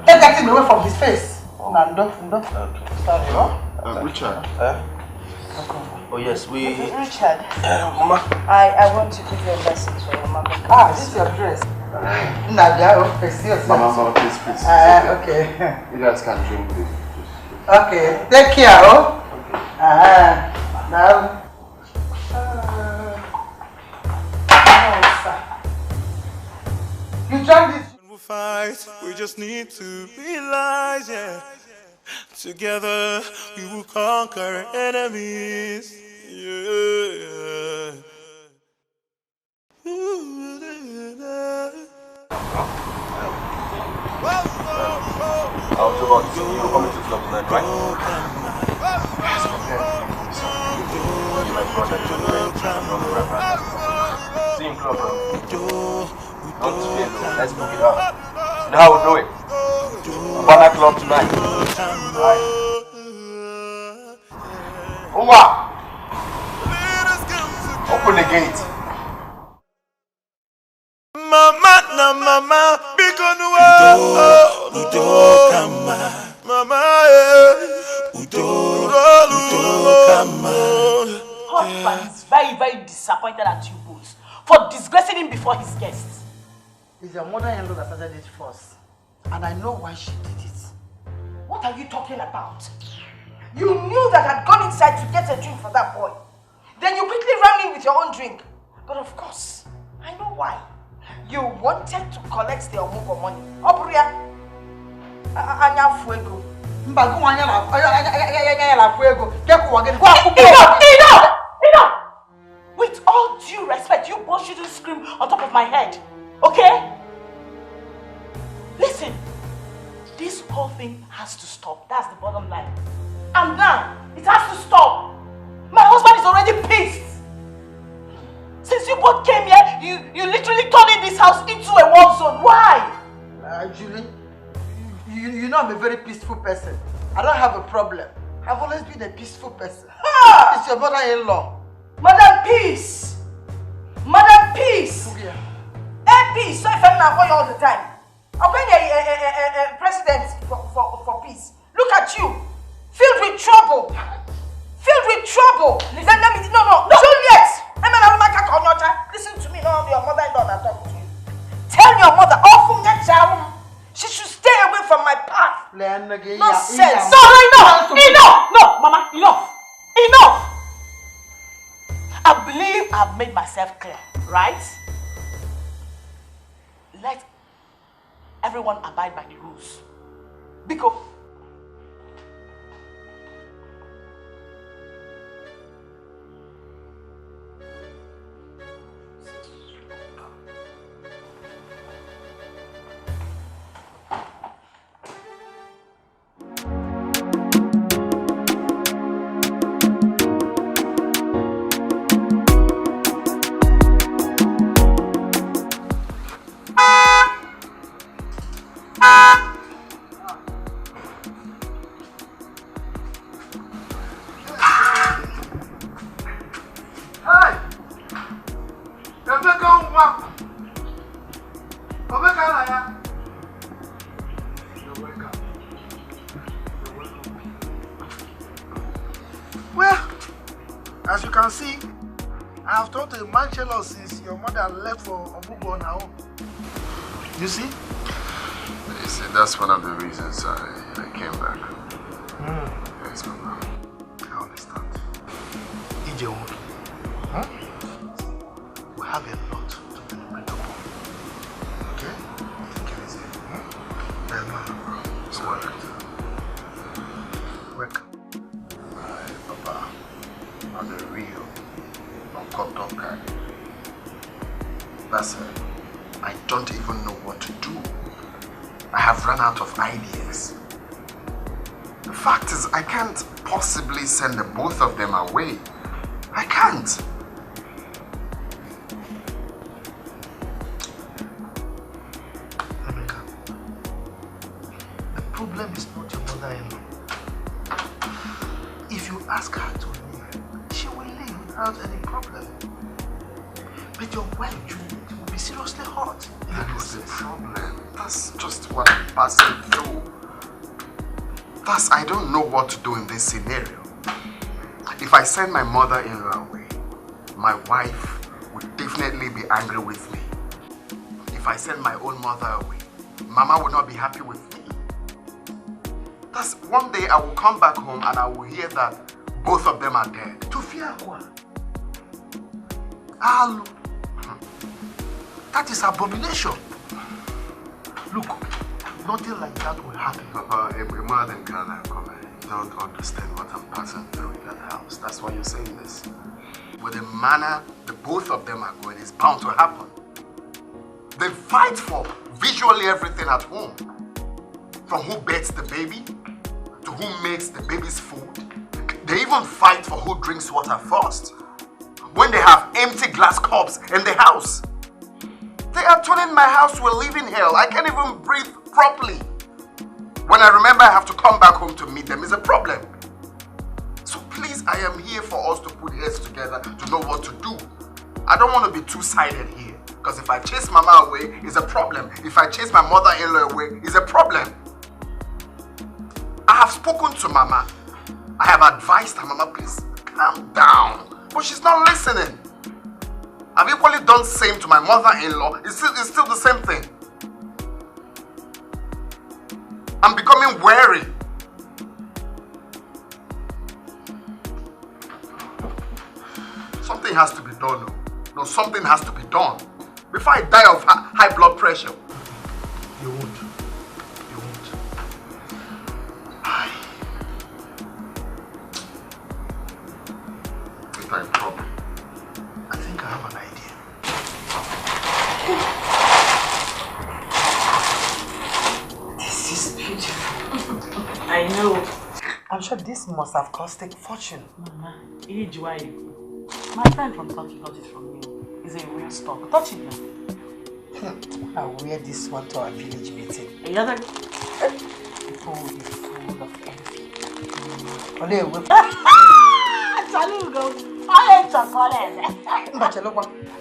Take that thing away from his face. Sorry, Richard. Oh yes, Richard. Mama. I want to give you a message for your mother. This is your dress. Mama, please. Okay. You guys can drink this. Okay, take care, oh. Now. You drank this. When we fight, we just need to realize, yeah. Together, we will conquer enemies. Yeah. I was about to see you coming to club tonight, right? Yes, My brother, see him club, bro. Don't fear, though. Let's book it up. You know how we'll do it? Banner club tonight. Right. Owa! Open the gate. Mama na mama, because Udo kama. Mama, Udo kama. Husband is very, very disappointed at you both for disgracing him before his guests. It's your mother-in-law that started it first. And I know why she did it. What are you talking about? You knew that I'd gone inside to get a drink for that boy. Then you quickly ran in with your own drink. But of course, I know why. You wanted to collect the Omugo money. Obria, Anya Fuego. Enough! With all due respect, you both shouldn't scream on top of my head. Okay? Listen, this whole thing has to stop. That's the bottom line. And now, it has to stop. My husband is already pissed. Since you both came here, you literally turning this house into a war zone. Why? Julie, you know I'm a very peaceful person. I don't have a problem. I've always been a peaceful person. Ah! It's your mother-in-law. Madam Peace! Madam Peace! Yeah. Peace! So if I'm not for you all the time. I'm going a president for peace. Look at you! Filled with trouble! Filled with trouble! No, Juliet! Listen to me, no, your mother-in-law that talk to you. Tell your mother, she should stay away from my path. Nonsense! No, enough! No, Mama, enough! I believe I've made myself clear, right? Let everyone abide by the rules. Because as you can see, I have taught a man jealous since your mother left for Obugo now. You see? You see, that's one of the reasons I came back. Yes, Mama. I understand. Ije, we have a lot to deliberate upon. Okay? Take it easy. It's work. Work. Papa, I'm the real Okaro guy. That's it. I don't even know what to do. I have run out of ideas. The fact is, I can't possibly send the both of them away. I can't. Emeka, the problem is not your mother-in-law. If you ask her to leave, she will leave without any problem. But your wife, Juliet, will be seriously hurt. That is the problem. That's just what I'm passing through. Thus, I don't know what to do in this scenario. If I send my mother-in-law away, my wife would definitely be angry with me. If I send my own mother away, Mama will not be happy with me. Thus, one day I will come back home and I will hear that both of them are dead. Tufiakwa. Alu. That is abomination. Look, nothing like that will happen. Papa, a mother than Ghana, you don't understand what I'm passing through in that house. That's why you're saying this. With the manner the both of them are going, it's bound to happen. They fight for visually everything at home. From who bathes the baby, to who makes the baby's food. They even fight for who drinks water first. When they have empty glass cups in the house. They are turning my house to a living hell. I can't even breathe properly. When I remember I have to come back home to meet them, it's a problem. So please, I am here for us to put heads together to know what to do. I don't want to be two-sided here. Because if I chase Mama away, it's a problem. If I chase my mother-in-law away, it's a problem. I have spoken to Mama. I have advised her, Mama, please calm down. But she's not listening. I've equally done the same to my mother-in-law. It's still the same thing. I'm becoming wary. Something has to be done. No, something has to be done. Before I die of high blood pressure. You won't. You won't. It's not a problem. I think I have an idea. This is beautiful. I know. I'm sure this must have cost a fortune. Mama, my friend from Turkey got it from you. It's a real stock. Touch it now. I'll wear this one to our village meeting. People will be full of envy. Only a whip. Chalugo. I ain't chocolate. But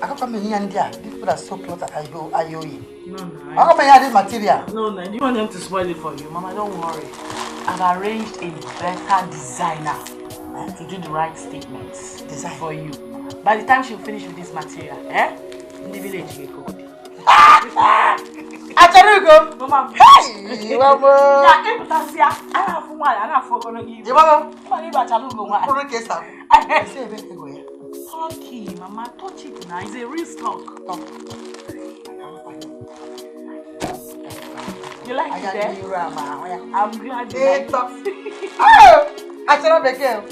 I can't come in here and there. These people are so close that I owe you. No. How come I had this material? No. Do you want them to spoil it for you? Mama, don't worry. I've arranged a better designer to do the right statements for you. By the time she'll finish with this material, in the village, you go. Acharugo! Mama, hey! Mama! Turkey, Mama, touch it now. It's a real stock. You like it, eh? I'm glad you like it. Oh! Acharugo!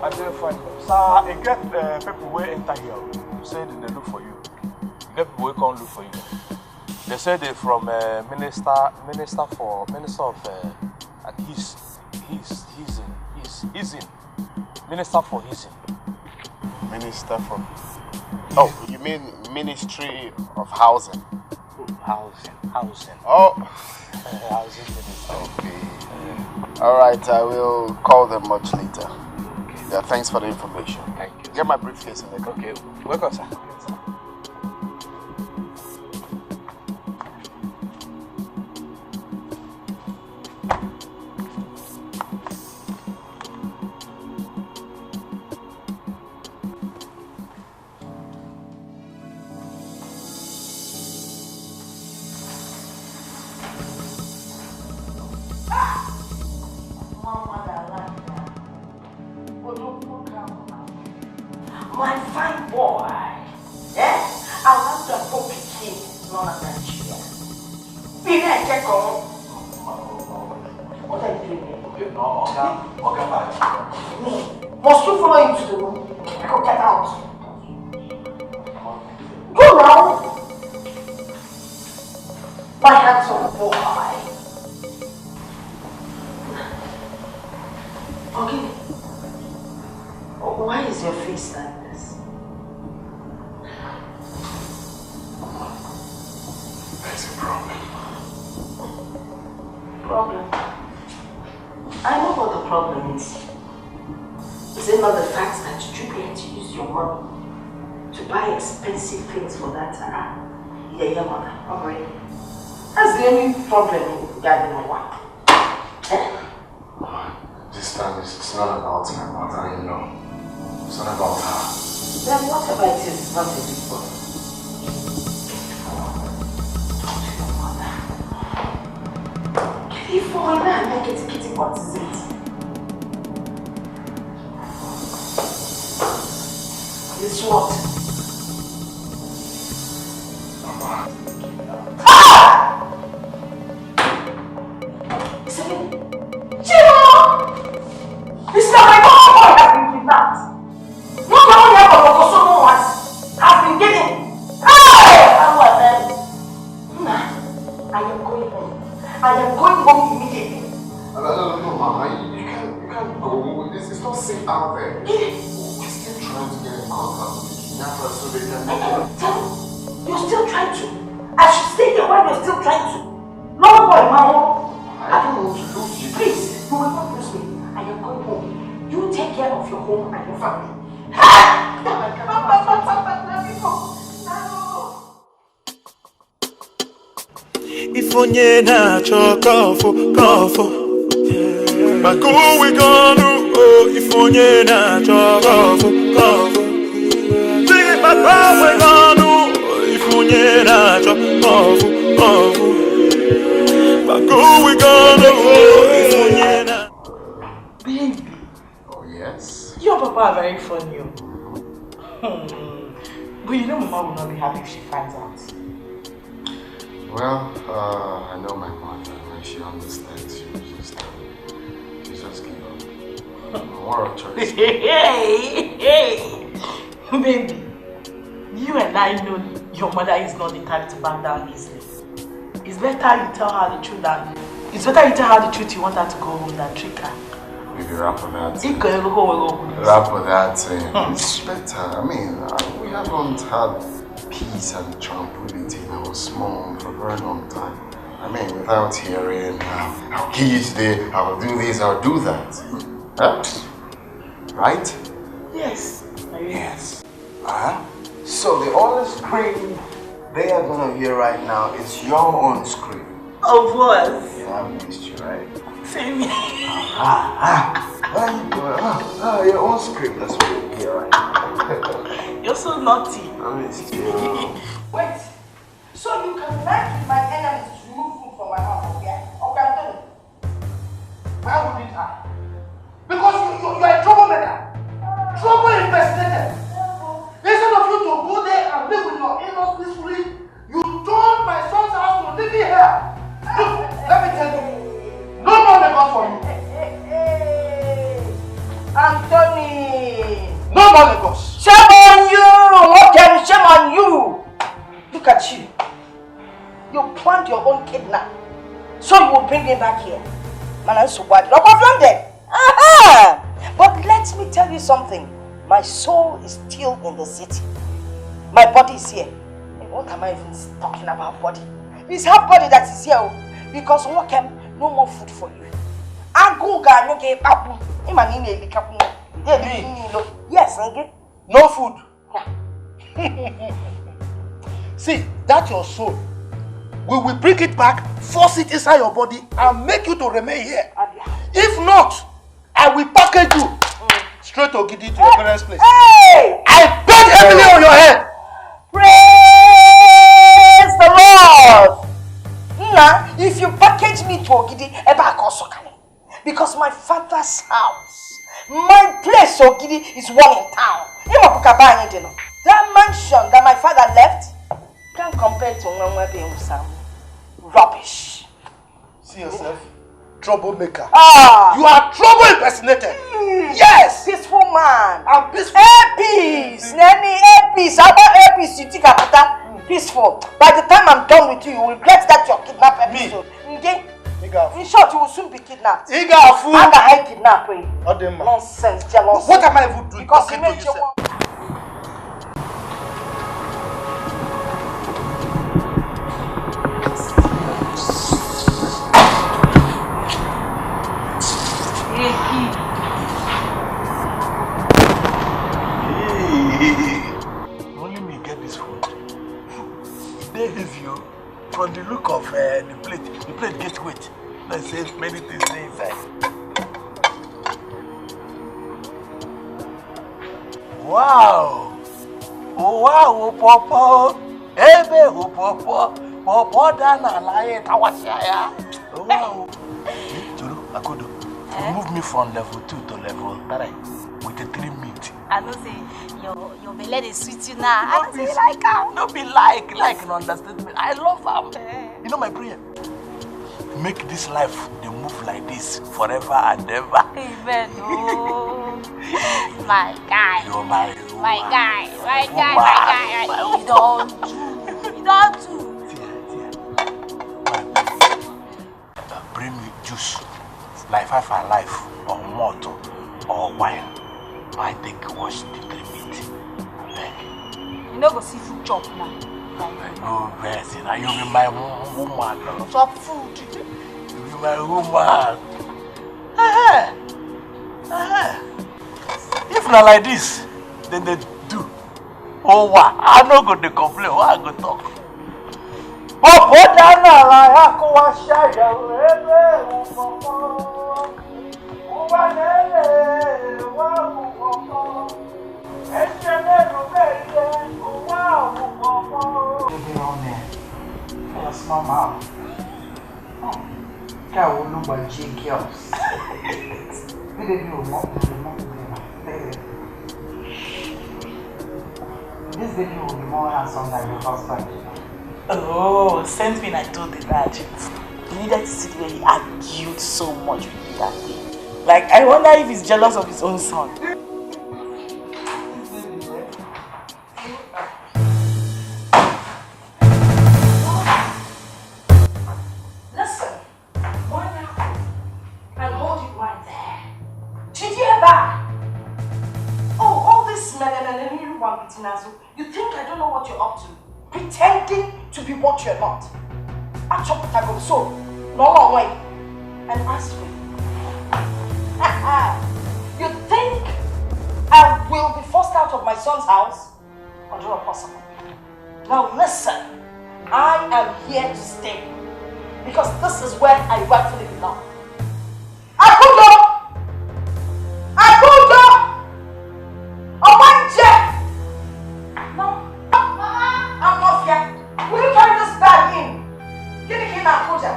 I didn't find them. Sir, you get people who enter here. You say they look for you. You get people who can't look for you. They say they're from minister of Minister for Hissing. Minister for... Oh, you mean Ministry of Housing? Housing. Oh. Housing Minister. Okay. Alright, I will call them much later. Okay. Yeah, thanks for the information. Thank you. Get my briefcase in there. Okay, welcome, sir. My fine boy, I want to book a king, not a Nigeria. Be there, check on. What are you doing here? Okay, bye. Me, must you follow into the room? I could get out. Go now. My handsome boy. Okay. Why is your face like this? There's a problem. Problem? I know what the problem is. Is it not the fact that you had to use your money to buy expensive things for that your mother? Alright. That's the only problem regarding my wife. This time it's not about my mother-in-law. It's not about her. Then whatever it is, it's not a big problem. Talk to your mother. Can you fall in and make it kitty? What is it? It's what? Mama. Ah! It's okay. Chino! It's not my mom has been kidnapped. Not the only one of Kosovo has been getting. Hey! And what then? out there. We're still trying to get in contact with the kidnappers so they can make it. You're still trying to? I should stay there while you're still trying to. No boy, Mama. I don't want to lose you. Please, you will not lose me. I am going home. You take care of your home and your family. If onye na-achọ kọfụ ma go we gonna oh if onye na-achọ kọfụ Sing ma go we gonna if onye na-achọ kọfụ ma go we gonna oh if onye na Baby. Oh yes? Your papa are very funny. But you know Mama will not be happy if she finds out. Well, I know my mother, when she understands, she just give up. More of choice. Hey! Baby, you and I know your mother is not the type to back down easily. It's better you tell her the truth you want her to go home than trick her. Maybe rap on that. Rap on that. It's better. I mean, we haven't had peace and tranquility in our small for a very long time. I mean, without hearing, I'll kill you today, I will do this, I'll do that. Huh? Right? Yes. Yes. So the only scream they are gonna hear right now is your own scream. Of what? Yeah, I missed you, right? Same here. Your own scream, that's what you hear right now. You're so naughty. I missed you. Wait. So you can lie with my enemies to remove food from my house, yeah? Okay, I'm telling you. Why wouldn't I? Because you are a troublemaker. Trouble impersonated. Instead of you to go there and live with your in-laws peacefully, you turned my son's house to live here. Look, let me tell you, no more Lagos for you. Anthony! No more Lagos. Shame on you! Okay, shame on you! Look at you. You planned your own kidnap. So you will bring him back here. Man, I'm so bad. Look of London. But let me tell you something. My soul is still in the city. My body is here. And what am I even talking about body? It's her body that is here. Because no more food for you. Yes, no food. See, that's your soul. We will bring it back, force it inside your body, and make you to remain here. If not, I will package you straight to Ogidi to your parents' place. Hey! I bet Ebele on your head. Praise the Lord! Nah, if you package me to Ogidi, because my father's house, my place Ogidi is one in town. That mansion that my father left can't compare to Sam. Rubbish. See yourself, troublemaker. You are trouble impersonated. Yes. Peaceful man. I'm peaceful. Peace. Peace. How about peace? You think I'm peaceful. By the time I'm done with you, you will regret that your kidnap episode. Okay? In short, you will soon be kidnapped. And I kidnap you. Nonsense, jealous. What am I even doing? Because you made your one. Only me get this food. They have you from the look of the plate. The plate gets wet. Let's say many things inside. Wow! Oh wow, Papa! Ebe, Papa! Papa, Dana, Lai, Tawashaya! Oh wow! Juru, Akodo, move me from level 2 to level 3 with a 3 meat. I know say your belly is sweet you now. I don't say like her. No be like an understatement. I love her. You know my prayer? Make this life they move like this forever and ever. Amen. Oh, my guy. You're my guy. You don't do. Bring me juice, like 5 alive, or malt, or wine. I think wash the meat. You no go see food chop now. Oh, Bessie, now you be my woman. Chop food. You be my woman. If not like this, then they do. Oh, wow. I no go to complain. Why I go talk? Oh, Dana, I go wash Small mouth. Guy will look like J girls. This baby will be more handsome than your husband. Oh, sent me and I told the dad. He needed to see the way he argued so much with me that day. Like, I wonder if he's jealous of his own son. Listen, one now, and hold it right there. Did you ever? Oh, all this you think I don't know what you're up to? Pretending to be what you're not. I chop it, I go so. No long way. And ask me. You think I will be forced out of my son's house? Or not possible. Now listen, I am here to stay. Because this is where I rightfully belong. Akudo! No, I'm not here. Will you carry this bag in? Give me Akudo.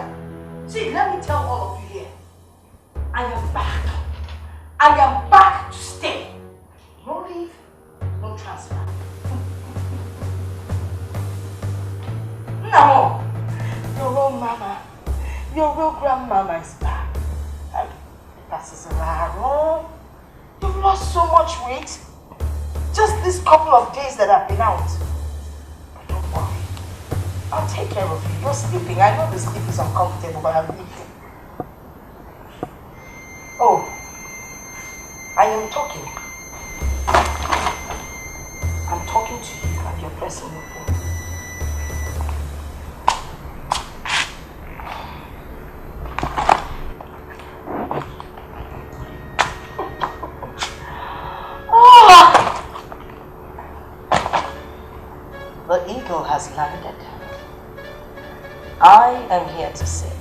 See, let me tell all of you here. I am back. I am back to stay. No leave, no transfer. No, your real mama, your real grandmama is back. And that is rare. You've lost so much weight. Just this couple of days that I've been out. But don't worry. I'll take care of you. You're sleeping. I know the sleep is uncomfortable, but I'm leaving. Oh, I am talking. I'm talking to you and you're pressing your phone. The eagle has landed. I am here to say.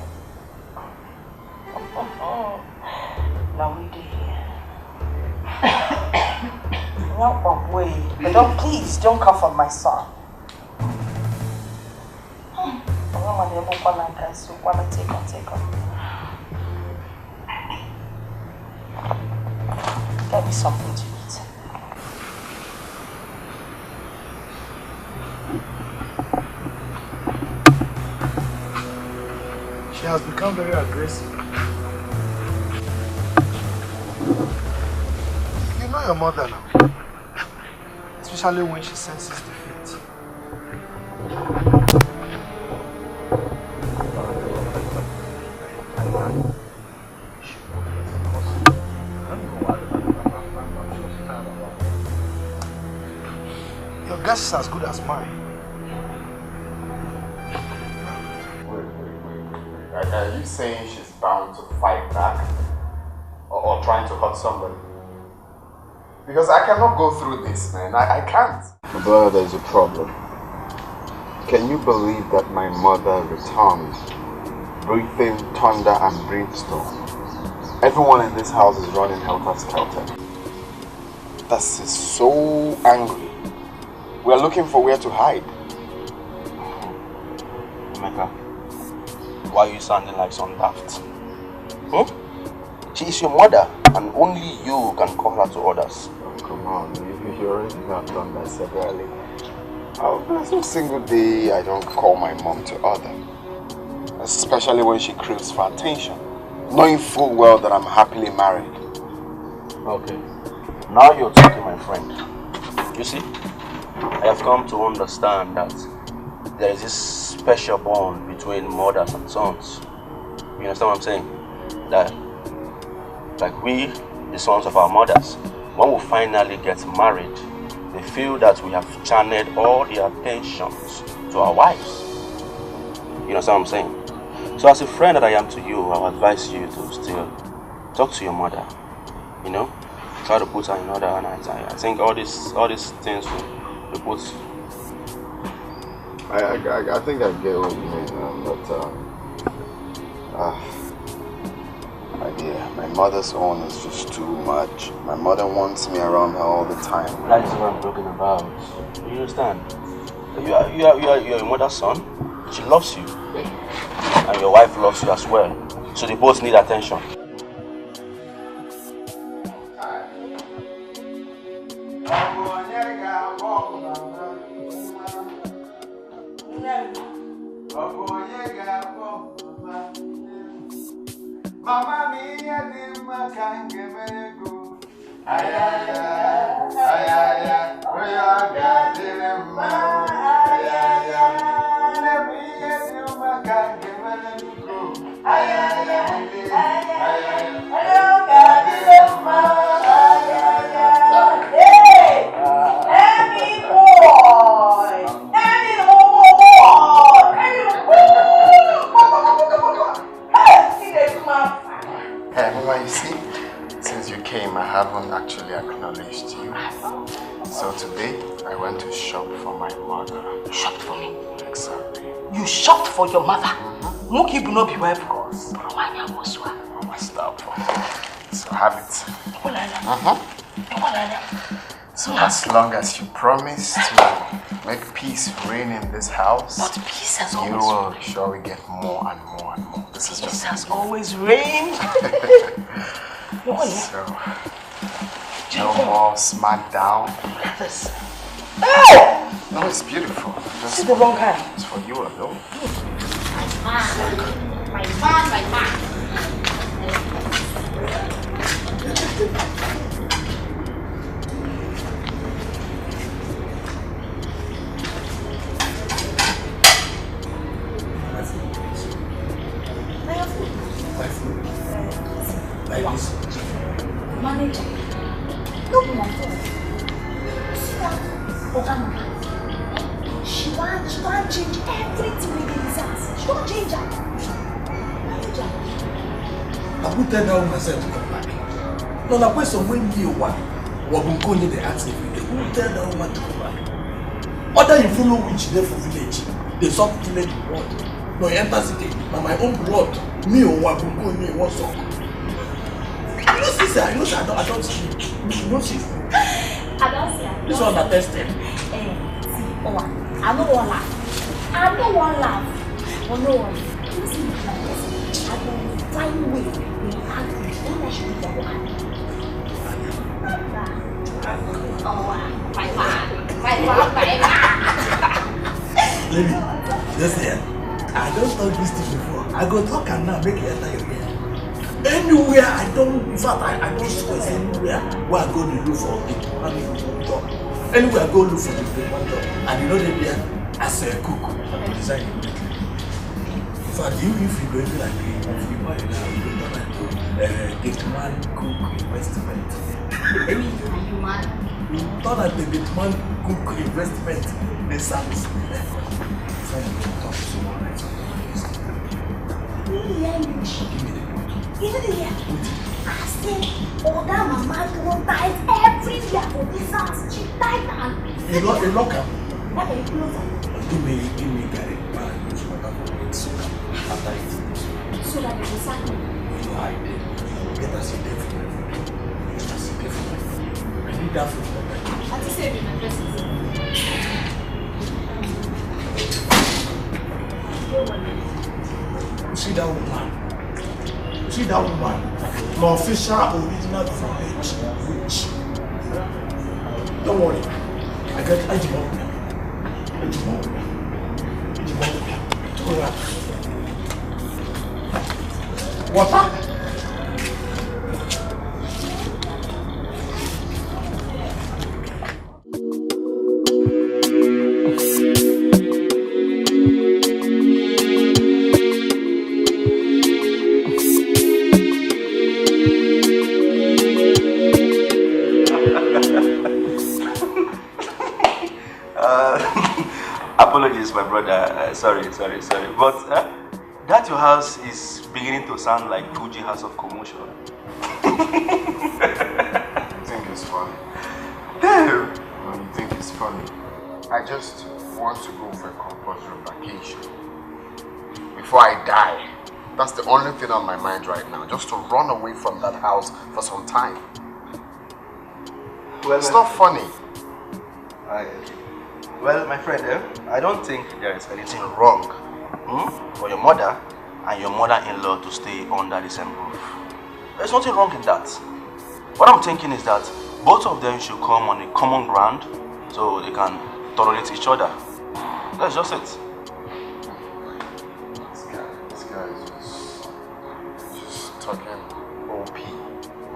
Now we do here. No way. But don't, please don't cough on my son. Take on. Get me something to eat. She has become very aggressive. You know your mother now. Especially when she senses defeat. Your guess is as good as mine. Are you saying she's bound to fight back? Or trying to hurt somebody? Because I cannot go through this, man. I can't. Brother, there's a problem. Can you believe that my mother returned, breathing thunder and brimstone? Everyone in this house is running helter-skelter. This is so angry. We're looking for where to hide. Emeka, why are you sounding like some daft? She is your mother, and only you can call her to orders. Oh, come on, you already have done that severally. There's no single day I don't call my mom to order. Especially when she craves for attention, knowing full well that I'm happily married. Okay, now you're talking, my friend. You see, I have come to understand that there is this special bond between mothers and sons. You understand what I'm saying? That, like we, the sons of our mothers, when we finally get married, they feel that we have channeled all the attentions to our wives. You know what I'm saying? So as a friend that I am to you, I would advise you to still talk to your mother. You know? Try to put her in order, and I think all these things will put. I think I get what you mean, but my dear, my mother's own is just too much. My mother wants me around her all the time. That is what I'm talking about. You understand? You are your mother's son. She loves you, and your wife loves you as well. So they both need attention. Mama mia di makange mego. Ayaya, ayaya, oya gadire ma. Ayaya, mia di makange mego. Ayaya, ayaya, oya gadire ma. Ayaya, hey, any boy, any Hey, Mama, you see, since you came, I haven't actually acknowledged you. So today, I went to shop for my mother. Shop for me? Exactly. You shopped for your mother? Muki no be wife, of course. Mama, stop. So have it. So as long as you promise to make peace reign in this house, but peace has you always will surely get more and more and more. This is just has always reigned. So, no more smackdown. No, it's beautiful. This is the wrong kind. It's for you alone. My man. Like this. Manager, look at my phone. See that Okaro? She want change everything within this house. She don't change her. Manager. I will tell that myself to come back. No, the question when you want, what will go in the ask every day. Who tell that woman to come back? Other you follow which they for village, they stop killing the blood. No, you enter city, now my own blood, me or what will go in me, what's up? I know she say, I don't see. You know she. I don't see her. This one that tested. See, I don't want laugh. Oh no one. You see me like this. I don't find way. They angry. Then I should be the one. My man. Lady, listen. I don't talk this thing before. I go talk and now make it enter your bed. Anywhere I don't, in fact, I don't swear anywhere where I go to look for a job. Anywhere I go look for a job. And you know they there as a cook, I design immediately. In fact, if you go into like if you marry now, you go down and get man cook investment. You thought that the get man cook investment, the service. You know the year? I said, oh, that mama don't tight everywhere for this house. She tight and... You lock up? That can close up. Give me Gary. Use water for it so that after it. So that it will sack me. You know how I did. Get us a day for me. I need that food. I just said in my dresses. See that woman? See that woman? My official original from H. Don't worry. I got Ajimon. Water? Please, my brother. Sorry. But that your house is beginning to sound like Fuji House of Commotion. You think it's funny? No, you think it's funny. I just want to go for a compulsory vacation. Before I die. That's the only thing on my mind right now. Just to run away from that house for some time. Well, it's not funny. Well, my friend, I don't think there is anything wrong for your mother and your mother-in-law to stay under the same roof. There's nothing wrong in that. What I'm thinking is that both of them should come on a common ground so they can tolerate each other. That's just it. This guy is just talking OP.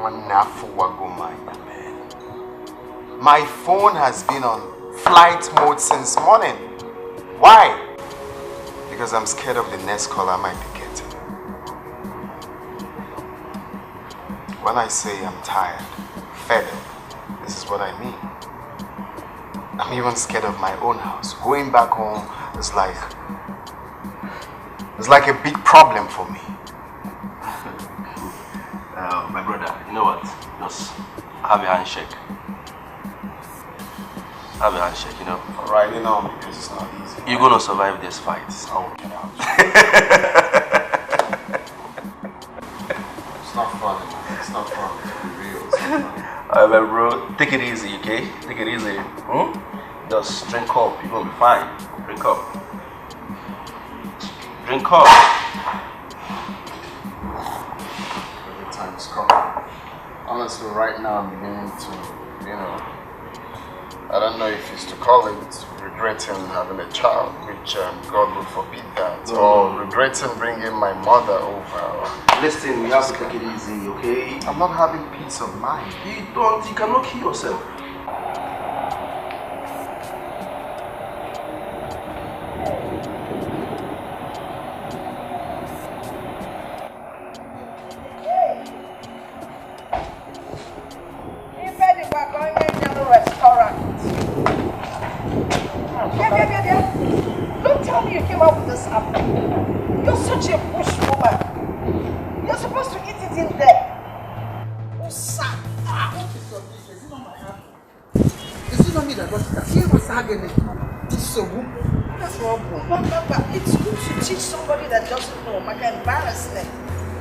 One nafu wago man. My phone has been on flight mode since morning. Why? Because I'm scared of the next call I might be getting. When I say I'm tired, fed up, this is what I mean. I'm even scared of my own house. Going back home is like a big problem for me. My brother, you know what? Just have a handshake. Have a handshake, you know. Alright, you know, because it's not easy. You're gonna survive this fight. Oh, get out. It's not funny. It's not funny. To be real. It's not funny. Alright, bro. Take it easy, okay? Take it easy. Just drink up. You're gonna be fine. Drink up. Drink up. The time's coming. Honestly, right now I'm beginning to, I don't know if it's to call it regretting having a child, which God will forbid that, or regretting bringing my mother over. Listen, you have to take it easy, okay? I'm not having peace of mind. You cannot kill yourself. Don't tell me you came out with this apple. You're such a bush woman. You're supposed to eat it in there. Is it not me that got that? She was arguing. It's so good. That's wrong. But it's good to teach somebody that doesn't know. Like embarrassment.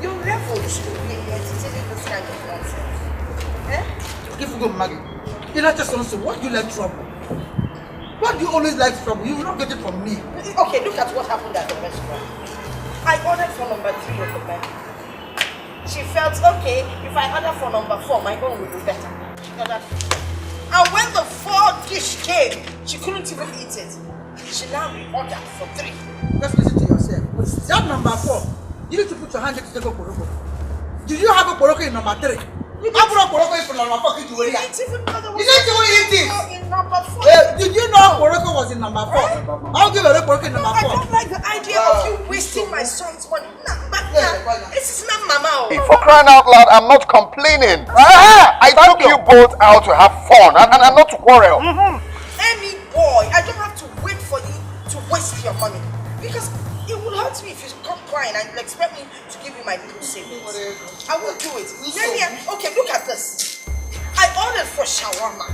Your level should be entertaining this kind of nonsense. If you go Maggie, you're not just answer. What do you like trouble? What do you always like trouble? You will not get it from me. Okay, look at what happened at the restaurant. I ordered for number 3 of the menu. She felt, okay, if I order for number 4, my own will be better. She ordered 4. And when the 4th dish came, she couldn't even eat it. She now reordered for 3. Just listen to yourself. That number 4, you need to put your hand to take a poroko. Did you have a poroko in number 3? I put a poroko in number 4. You didn't even eat it. In number 4. Did you know poroko was in number 4? I'll give her a poroko in number 4. I don't like the idea of you wasting my son's money. This is not mama. For crying out loud, I'm not complaining. I took you both out to have fun and not to quarrel. Emmy boy, I don't have to wait for you to waste your money. Because it will hurt me if you come crying and you expect me to give you my little savings. I will do it. Okay, look at this. I ordered for shawarma.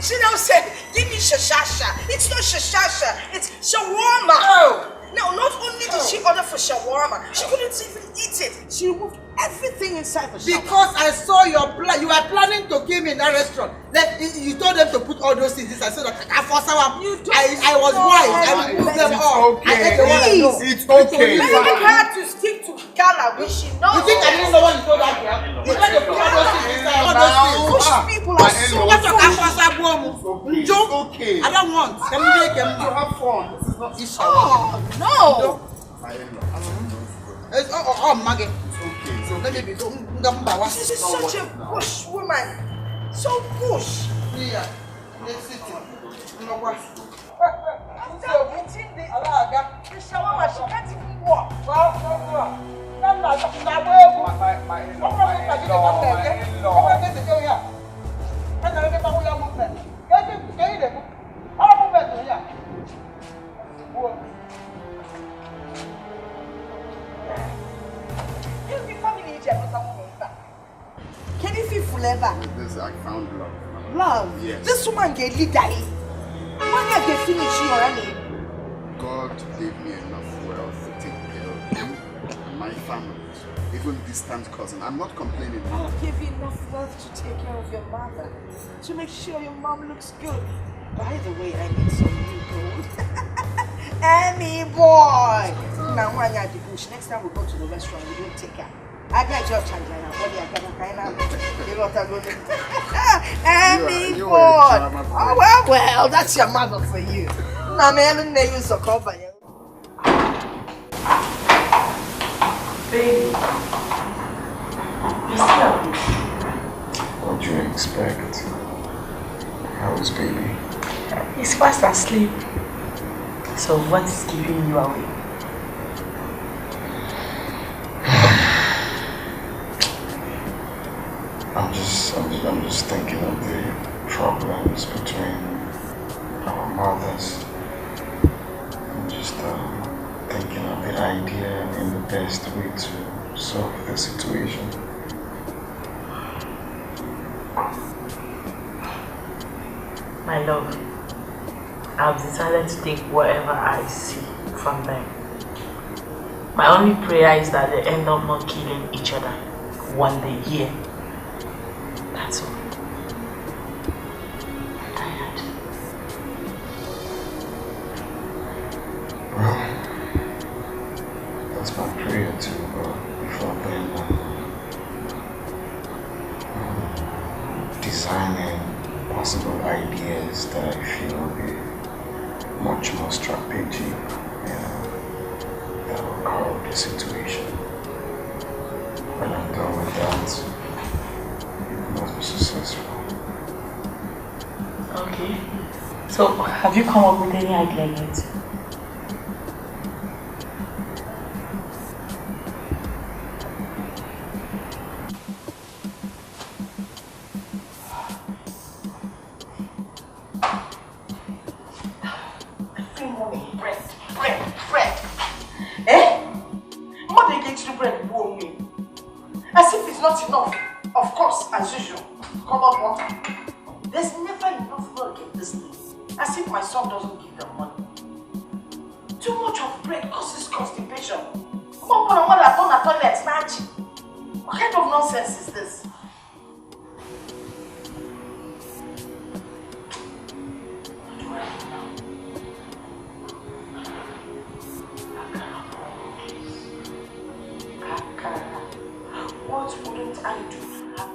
She now said, give me shashasha. It's not shashasha, it's shawarma. Now, not only did she order for shawarma, she couldn't even eat it. She removed everything inside the shawarma. Because I saw your plan. You were planning to give me in that restaurant. Like, you told them to put all those things inside. So that I was wise. I removed them all. It's okay. Maybe you had to stick to Gala, which she knows. You think I didn't know what you told that girl? You tried to put all those things inside. All those things. Push people are so It's okay. I don't want. Can we make them have fun? This is not no. It's Maggie. It's okay. Let me be so. This is such a bush woman. So bush. Yeah. Let's sit. After eating the shawarma, she can't even walk. Can you feel forever? This I found love. Love? Yes. This woman get leader. When I get finished, you already. God gave me enough wealth to take care of you and my family, even distant cousin. I'm not complaining. God gave you enough wealth to take care of your mother, to make sure your mom looks good. By the way, I need some new gold. Any boy! Now, when you're at the bush, next time we go to the restaurant, we don't take her. I got your charge and body. I got a kind of. You know what I'm going to Any boy! Oh, well, that's your mother for you. Now, man, and they use a cover. Baby, you still up? What do you expect? How is baby? He's fast asleep. So what is keeping you awake? I'm just thinking of the problems between our mothers. I'm just thinking of the idea and the best way to solve the situation. My love, I've decided to take whatever I see from them. My only prayer is that they end up not killing each other one day here. That's all. I'm tired. Well, that's my prayer too, but before then, designing possible ideas that I feel will be much more strategic, that will curb the situation. When I'm done with that, must be successful. Okay. So, have you come up with any idea yet? Bread. Eh? What they get to bread won't mean? As if it's not enough. Of course, as usual, colored water. There's never enough milk in this thing. As if my son doesn't give them money. Too much of bread causes constipation. What kind of nonsense is this? What wouldn't I do to have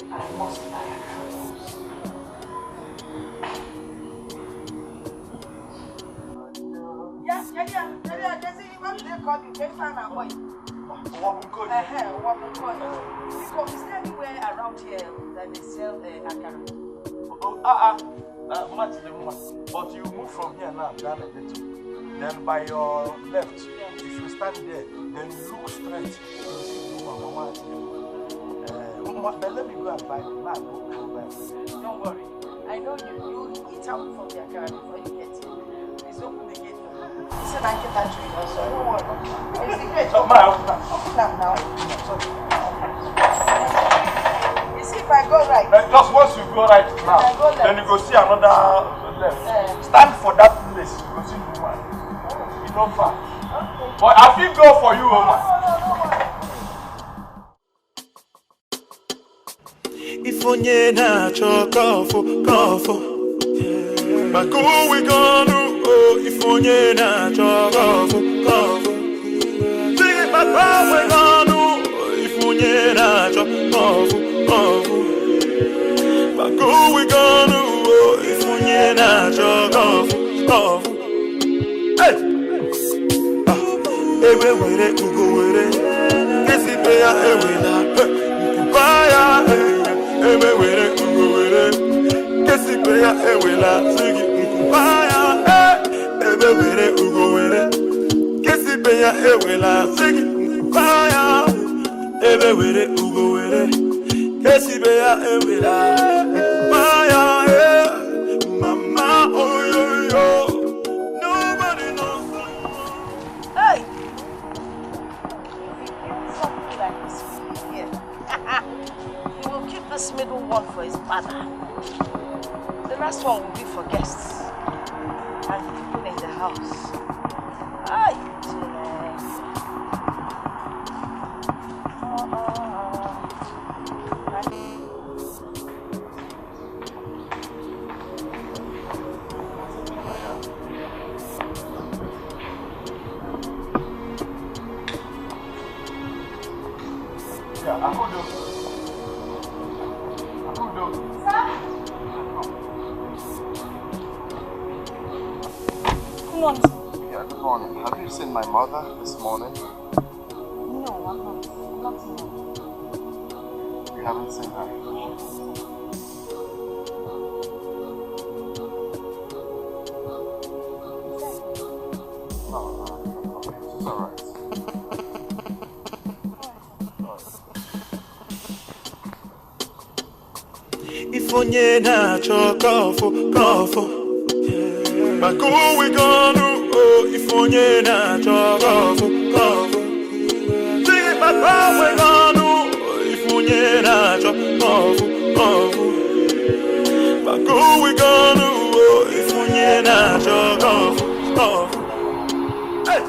I must buy a house. Yeah. There's even they call you Grandchild and boy. Because is there anywhere around here that they sell Okaro? Much the one. But you move from here now, down a little. Then by your left, if you stand there, then you look straight. You see Mama. But let me go and buy the map. Don't worry. I know you eat out from the Okaro before you get here. Please open the gate for me. It's an architecture also. Don't worry. It's the gate. Open them now. You see if I go right. Just once you go right now, then you go see another left. Stand for that place. You go see the woman. You don't far. Okay. But I feel go for you, woman. If onye na chokofo, but go we gonna oh, if onye na chokofo, sing it, but go we gonna if onye na chokofo, but go we gonna oh, if onye na chokofo, hey, everywhere you go, kesi pe ya ewela, kupaya. Ebele ugowere, kesi peya ewela, sigi nkubaya. Ebele ugowere, kesi peya ewela, sigi nkubaya. Ebele ugowere, Esibea Ewela, Maya, Mama, oh yo, nobody knows. Hey! Something like this here. He will keep this middle one for his mother. The last one will be for guests and people in the house. Ay, Good morning. Have you seen my mother this morning? No, I'm not seeing her. You haven't seen her? Oh, okay. It's alright. If onye na-achọ kọfụ but go we gonna if onye na-achọ kọfụ sing it, but go we gonna if onye na-achọ kọfụ but go we gonna if onye na-achọ kọfụ. Hey!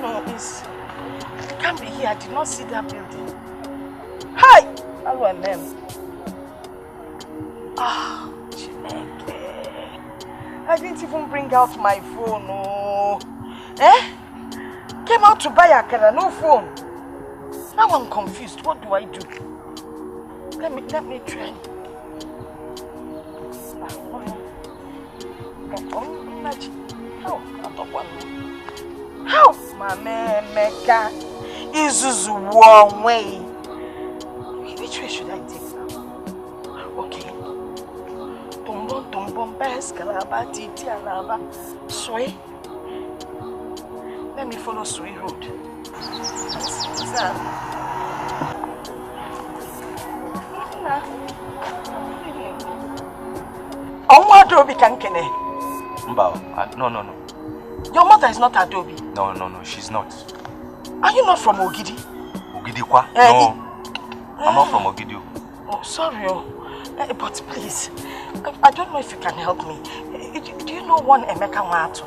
No, it can't be here. I did not see that building. Hi! Hello, MM. Ah, Chineke. I didn't even bring out my phone. Oh. Came out to buy akara, no phone. Now I'm confused. What do I do? Let me try. How? Mama Meka Izuzu one way. Which way should I take now? Okay. Tumbom, Escalating, Titi Alaba, Sway. Let me follow Sway Road. What's that? Adobe Kankene. No. Your mother is not Adobe. No, she's not. Are you not from Ogidi? Ogidi kwa? No. I'm not from Ogidi. Oh, sorry. But please, I don't know if you can help me. Do you know one Emeka Wato?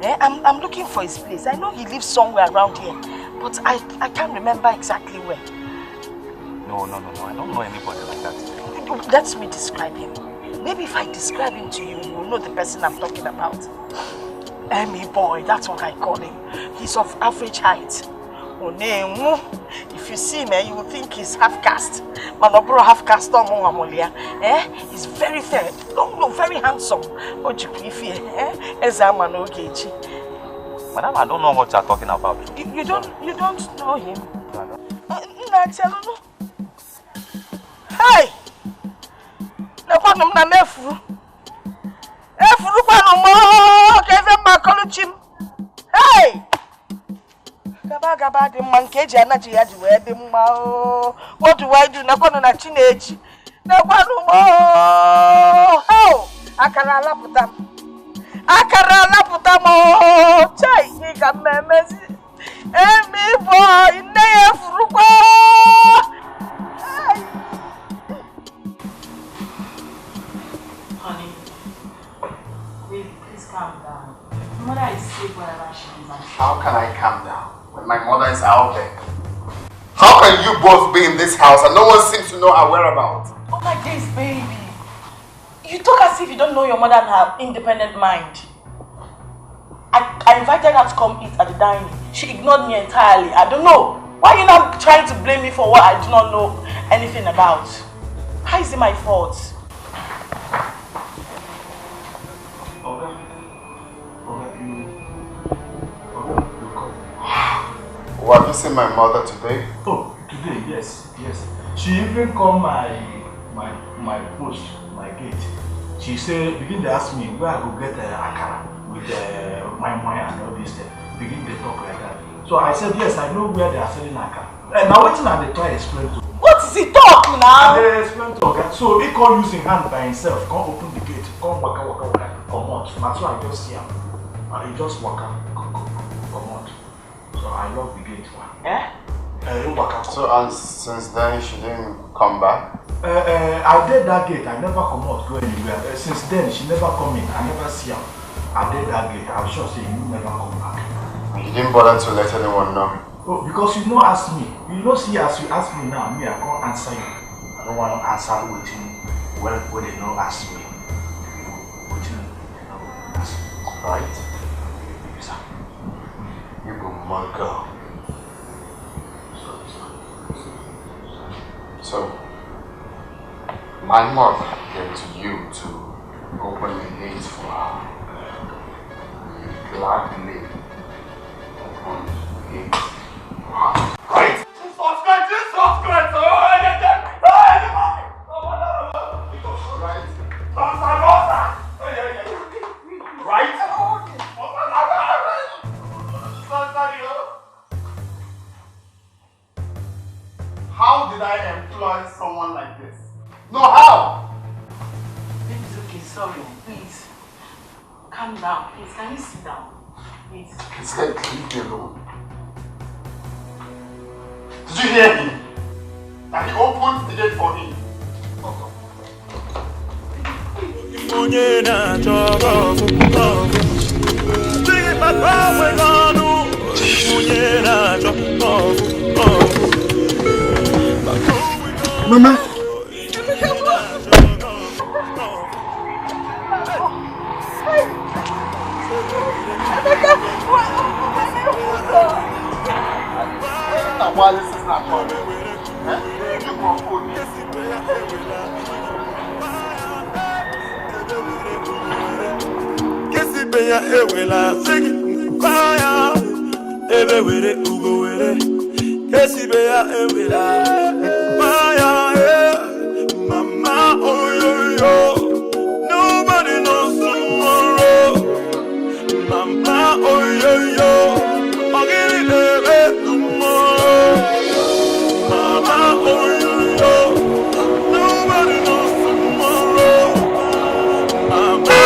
I'm looking for his place. I know he lives somewhere around here, but I can't remember exactly where. No. I don't know anybody like that. Let me describe him. Maybe if I describe him to you, you will know the person I'm talking about. Emmy boy, that's what I call him. He's of average height. If you see him, you will think he's half caste. Manobro half caste. He's very fair, no, very handsome. Madam, I don't know what you're talking about. You don't know him? Hey! Hey! Gaba the monkey energy had to wear the mao. What do I do? Nakono na chineji. Nakwanu mo. How? Akara laputa mo. Chai, he can memezi. Emi boy, ne fruko. Honey, baby, please calm down. Mother is safe wherever she is. How can I calm down when my mother is out there? How can you both be in this house and no one seems to know our whereabouts? Oh my days, baby. You talk as if you don't know your mother and her independent mind. I invited her to come eat at the dining. She ignored me entirely. I don't know. Why are you now trying to blame me for what I do not know anything about? How is it my fault? Well, have you seen my mother today? Oh, today, yes. She even called my post, my gate. She said, begin to ask me where I could get akara with my and all this thing. Begin to talk like that. So I said, yes, I know where they are selling Aka. And now waiting and they try to explain to me. What is he talking now? And they explain to her. So he can't use his hand by himself, can't open the gate, can't waka, come out. That's why I just see him. And he just waka, come out. So I lock the gate for him. Eh? So and since then she didn't come back? I did that gate, I never come out, go anywhere. Since then she never come in, I never see her. I did that gate, I'm sure say you never come back. You didn't bother to let anyone know? Oh, because you don't ask me. You don't see as you ask me now, me I can't answer you. I don't want to answer with you when they don't ask me. What you know, ask me. Right? Yes, sir. You go my girl. So, my mother came to you to open the gate for her. You gladly opened the gate for her. Right? How did I employ someone like this? No, how? It's okay, sorry. Please. Calm down. Please, can you sit down? Please. He said, leave me alone. Did you hear him? That he opened the gate for him. Mama. Why this is not coming? You can phone me. Kesibeya ewela sing fire ebe were ugo were Kesibeya ewela fire mama oyoyo nobody knows tomorrow mama oyoyo ogiri ebe tomorrow mama oyoyo nobody knows tomorrow mama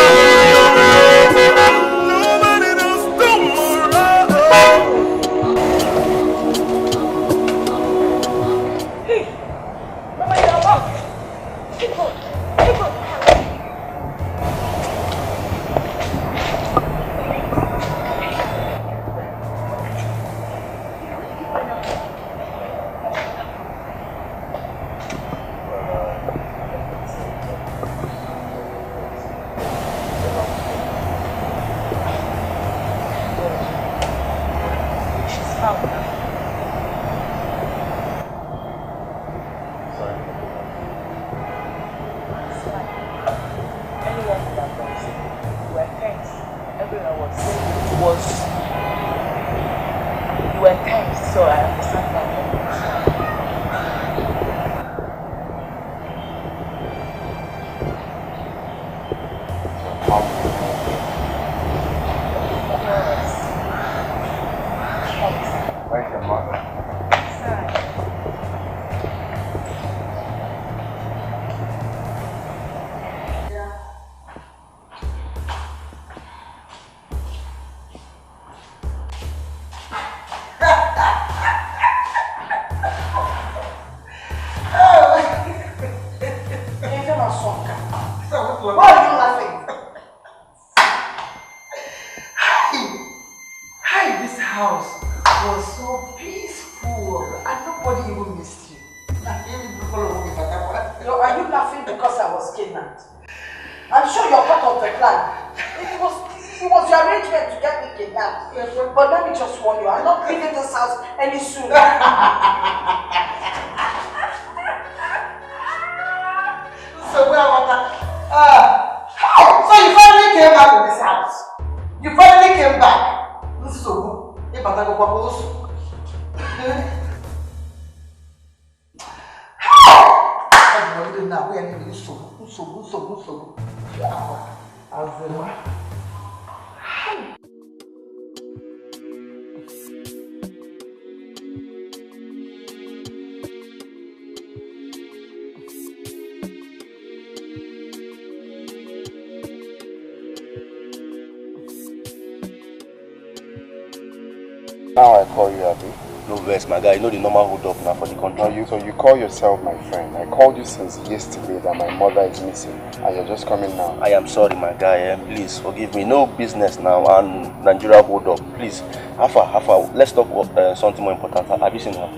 Now I call you Abi. No vex, my guy. You know the normal hold up now for the country. So you call yourself my friend. I called you since yesterday that my mother is missing, and you're just coming now. I am sorry, my guy. Please forgive me. No business now and Nigeria hold up. Please, Hafa. Let's talk about something more important. Have you seen her?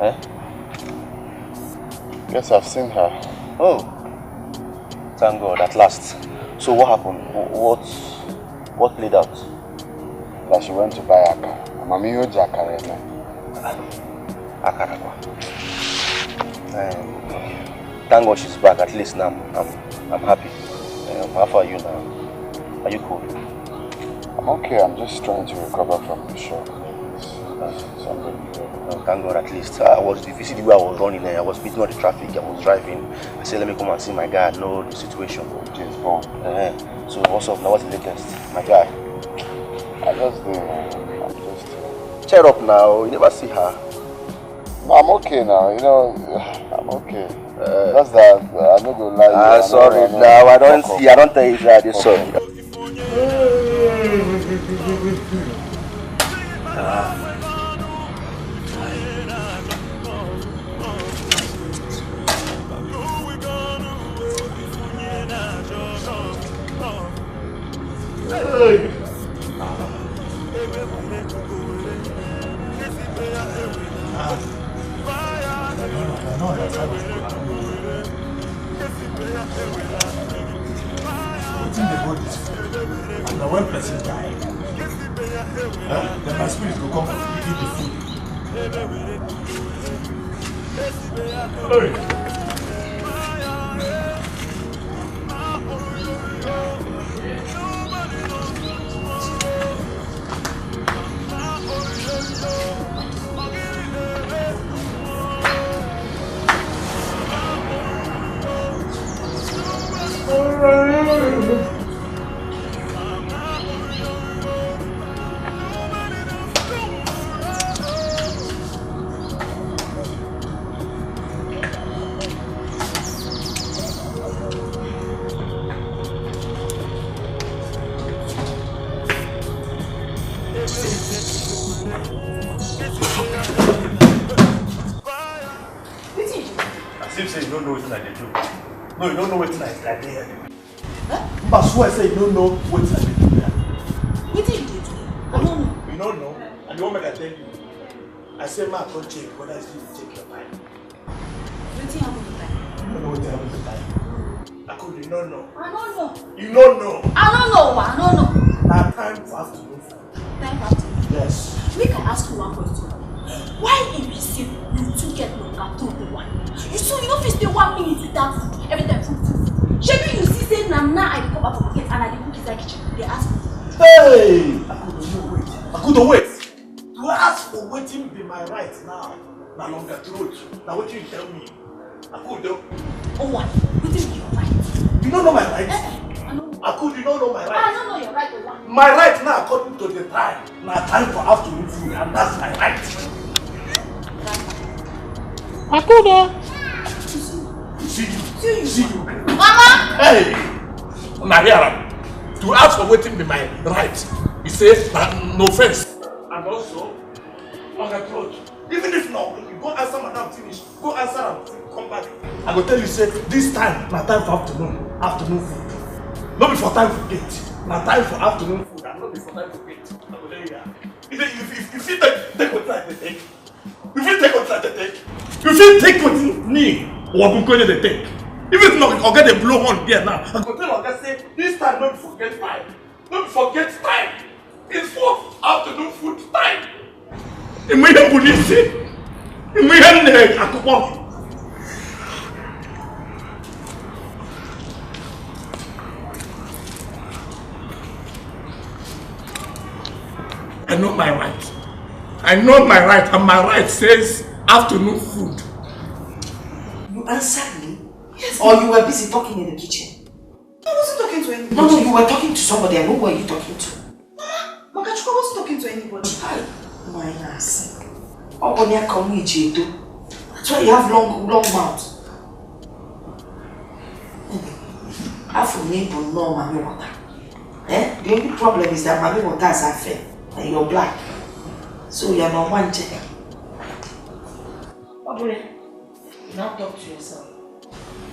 Eh? Yes, I've seen her. Oh, thank God, at last. So what happened? What played out? That she went to buy Akara. Mami Hoja Akara. Akara. Thank God she's back. At least now I'm happy. How far are you now? Are you cool? I'm okay. I'm just trying to recover from the shock. Thank God, at least. If you see the way I was running there, I was beating on the traffic, I was driving. I said, let me come and see my guy. I know the situation. James Bond. So what's up now? What's the latest? My guy. I'm just cheer up now. You never see her. No, I'm okay now. You know, I'm okay. Just that I'm not gonna lie. Sorry. Now I don't see. I don't tell you that. Sorry. And when person die, then my spirit will come to eat the food. No, you don't know what tonight is like there. But I swear, I say you don't know what tonight is there. What did you do? I don't know. You don't know? And the moment I tell you, I say, man, don't check whether it's going to take your time. What did happen to time? You don't know what happened to time. I could, you don't know. I don't know. You don't know. I don't know. I don't know. Now, time for afternoon food. Time for afternoon food? Yes. Make I ask you one question. Why in receive you two get longer to the one? You saw you don't face the 1 minute without food. Every time food. Maybe you see say now I come back from market and I cook inside kitchen. They ask me. Hey! I couldn't wait. To ask for waiting be my right now. No longer truth. Now what you tell me? I couldn't. Oh what? What is your right? You don't know my right? I know. I could, you don't know my right. I don't know your right or what? My right now according to the time. Now time for afternoon food and that's my right. I could. See you. Mama! Hey! Now here, to ask for waiting be my right. He says, no offense. And also, on the throat. Even if not, you go answer madam finish. Go answer and come back. I go tell you, say, this time, na time for afternoon food. Not before time for gate. Na time for afternoon food and not before time for gate. I go tell you that. If you take what I take, if you take what I take, if you take what me, or I'm going to take. If it's not, I'll get a blow on there now. I go tell Oga say, this time don't forget time. Don't forget time. It's for afternoon food time. Imwe police. Imwe akoko. I know my right. I know my right, and my right says afternoon food. You answered me? Yes. Or you were busy talking in the kitchen? I wasn't talking to anybody. No, you were talking to somebody. I know who you were talking to. Makachuka wasn't talking to anybody. My ass. That's why you have long mouth. Half of me will know mommy water. The only problem is that mommy water is unfair. and you're black. So you're not one check. Ebele, now talk to yourself.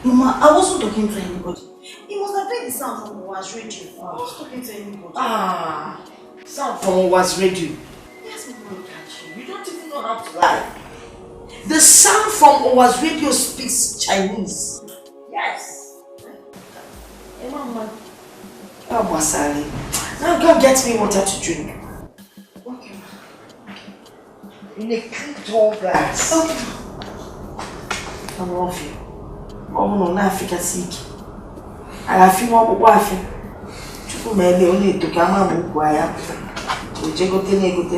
Mama, I wasn't talking to anybody. It must have been the sound from Owa's radio. I was talking to anybody. Sound from Owa's radio. Yes, Mama. Look at you. You don't even know how to lie. The sound from Owa's radio speaks Chinese. Yes. Hey, Mama. Now go get me water to drink. Okay. In a clean tall glass. Okay. I love you. Mom, no, Africa sick. I feel more wife. You may only to come and quiet. We just go to the end.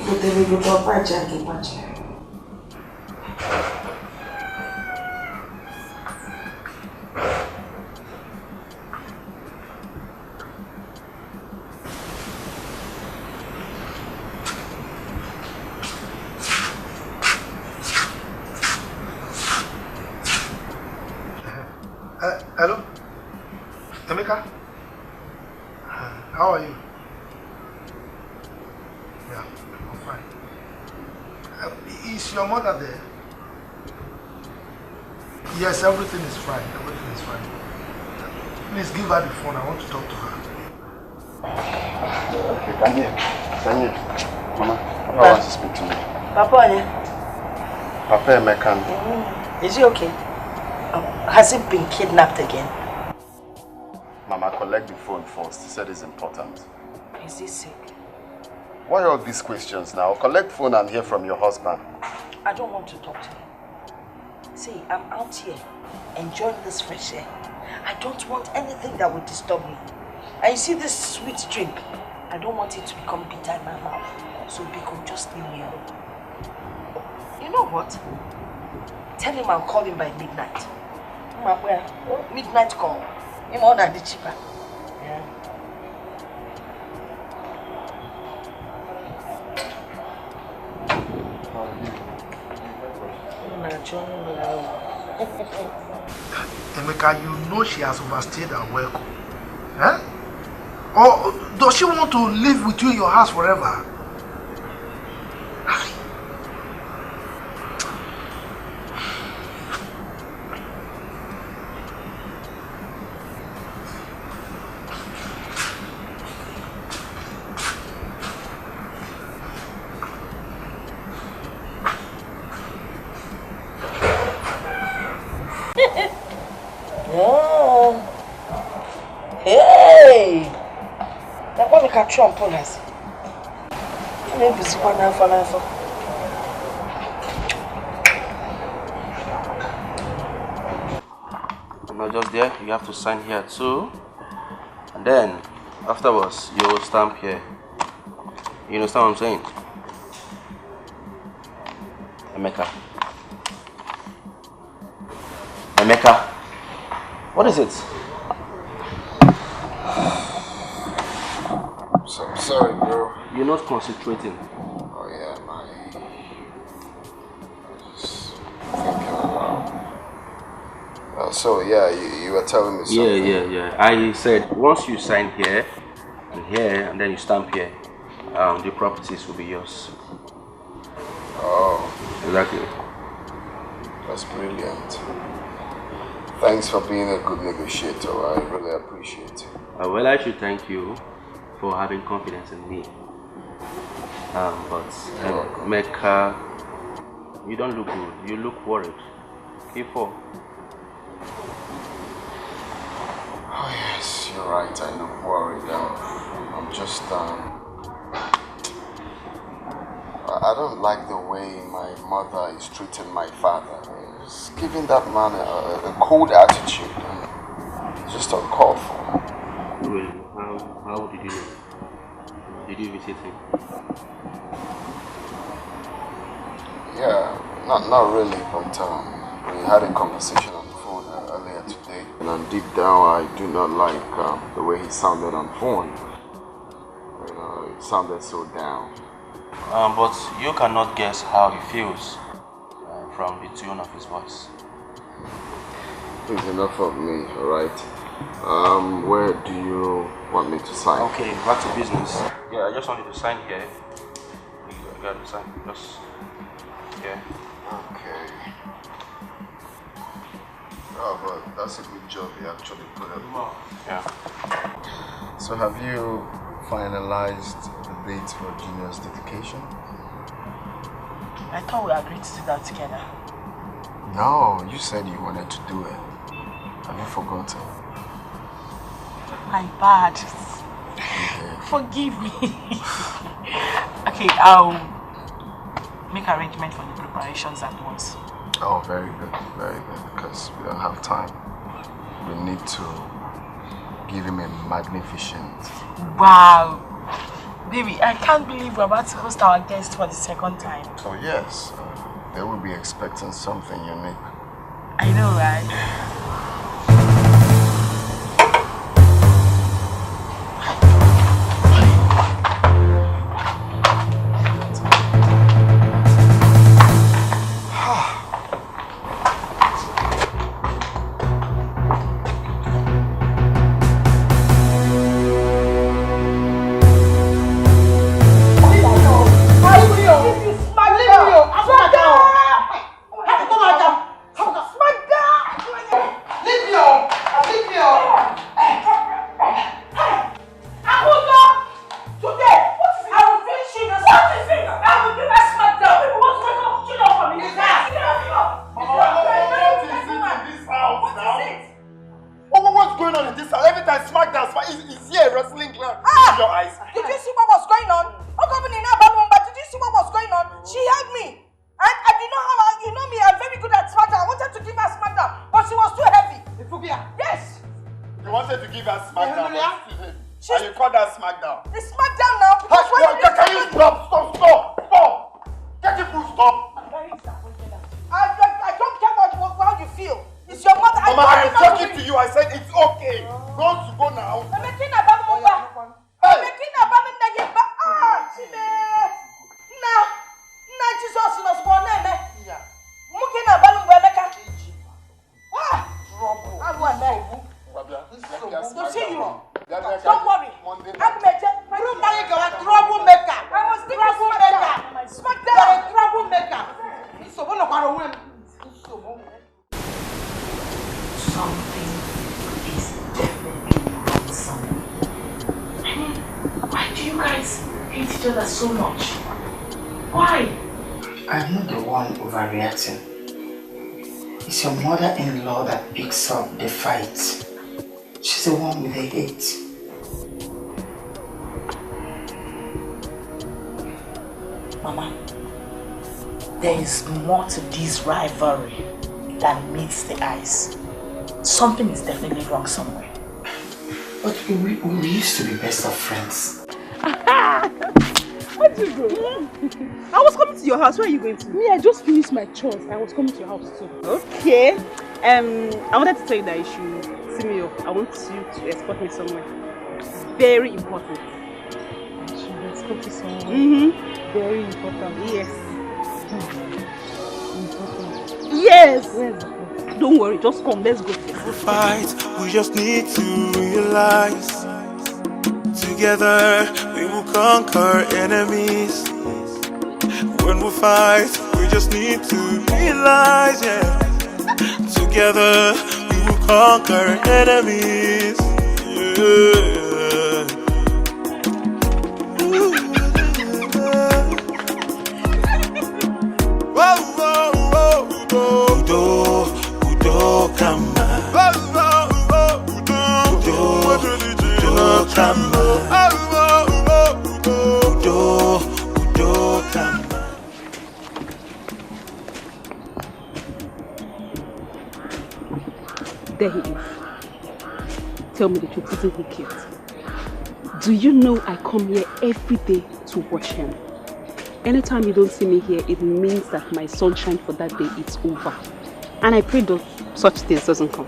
Go to a patch and patch. Hello? Emeka? How are you? Yeah, I'm fine. Is your mother there? Yes, everything is fine. Everything is fine. Please give her the phone. I want to talk to her. Okay, can you? Mama, Papa wants to speak to me. Papa Emeka. Is he okay? Has he been kidnapped again? Mama, collect the phone first. He said it's important. Is he sick? Why all these questions now? Collect phone and hear from your husband. I don't want to talk to him. See, I'm out here enjoying this fresh air. I don't want anything that will disturb me. And you see this sweet drink? I don't want it to become bitter in my mouth. So Biko, just leave me alone. You know what? Tell him I'll call him by midnight. Midnight call. Him on the cheaper. Yeah. Emeka, you know she has overstayed her welcome. Huh? Or does she want to live with you in your house forever? Oh. Hey! That one can trump on us. Maybe it's one for. Not just there, you have to sign here too. And then afterwards you will stamp here. You understand what I'm saying? Emeka, what is it? So I'm sorry, bro. You're not concentrating. Oh yeah, man. Just thinking about. So yeah, you were telling me something. Yeah. I said once you sign here, and then you stamp here, the properties will be yours. Oh. Exactly. That's brilliant. Thanks for being a good negotiator. I really appreciate it. Well, I should thank you for having confidence in me. But Mecca, you don't look good. You look worried. K4. Oh yes, you're right. I look worried. I'm just I don't like the way my mother is treating my father. Just giving that man a cold attitude. It's just uncalled for. Well, how did you know? Did you visit him? Yeah, not really, but we had a conversation on the phone earlier today. And deep down, I do not like the way he sounded on the phone. You know, it sounded so down. But you cannot guess how he feels from the tone of his voice. It's enough of me, alright? Where do you want me to sign? Okay, back to business. Yeah, I just want you to sign here. You got to sign. Just here. Okay. Oh, but that's a good job you actually put in. Yeah. So have you finalized the date for Junior's dedication? I thought we agreed to do that together. No, you said you wanted to do it. Have you forgotten? My bad. Okay. Forgive me. Okay, I'll make arrangement for the preparations at once. Oh, very good, because we don't have time. We need to give him a magnificent... Wow! Baby, I can't believe we're about to host our guest for the second time. Oh yes, they will be expecting something unique. I know, right? It's your mother-in-law that picks up the fight. She's the one with the hate. Mama, there is more to this rivalry than meets the eyes. Something is definitely wrong somewhere. But we used to be best of friends. Where'd you go? I was coming to your house. Where are you going to? Me, I just finished my chores. I was coming to your house too. Okay. I wanted to tell you that you should see me up. I want you to escort me somewhere. Very important. I should escort you somewhere. Very important. Yes. Important. Yes. Where's the place? Don't worry. Just come. Let's go. Fight. We just need to realize. Together we will conquer enemies. When we fight, we just need to realize, yeah. Together we will conquer enemies. Yeah. Whoa, whoa, whoa, Udo, Udo, Kama. Udo, Kama. There he is. Tell me the truth, isn't he cute? Do you know I come here every day to watch him? Anytime you don't see me here, it means that my sunshine for that day is over. And I pray that such things doesn't come.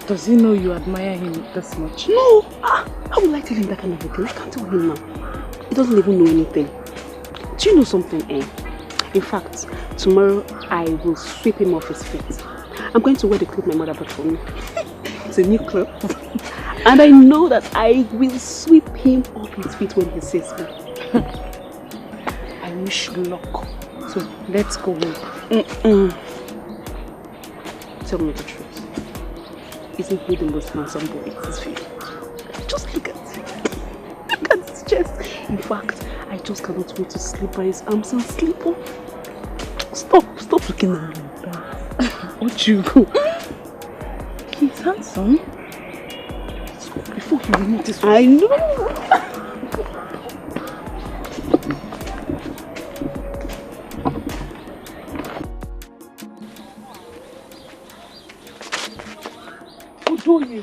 Does he know you admire him this much? No! How will I tell him that kind of a thing? I can't tell him now. He doesn't even know anything. Do you know something, eh? In fact, tomorrow I will sweep him off his feet. I'm going to wear the clothes my mother bought for me. bought a new club. And I know that I will sweep him off his feet when he sees me. I wish you luck. So let's go in. Tell me the truth. Isn't he the most handsome boy in this field? Just look at him. Look at his chest. In fact, I just cannot wait to sleep by his arms and sleep off. Stop looking at me like that. What you go? He's handsome. Before he will notice. I know.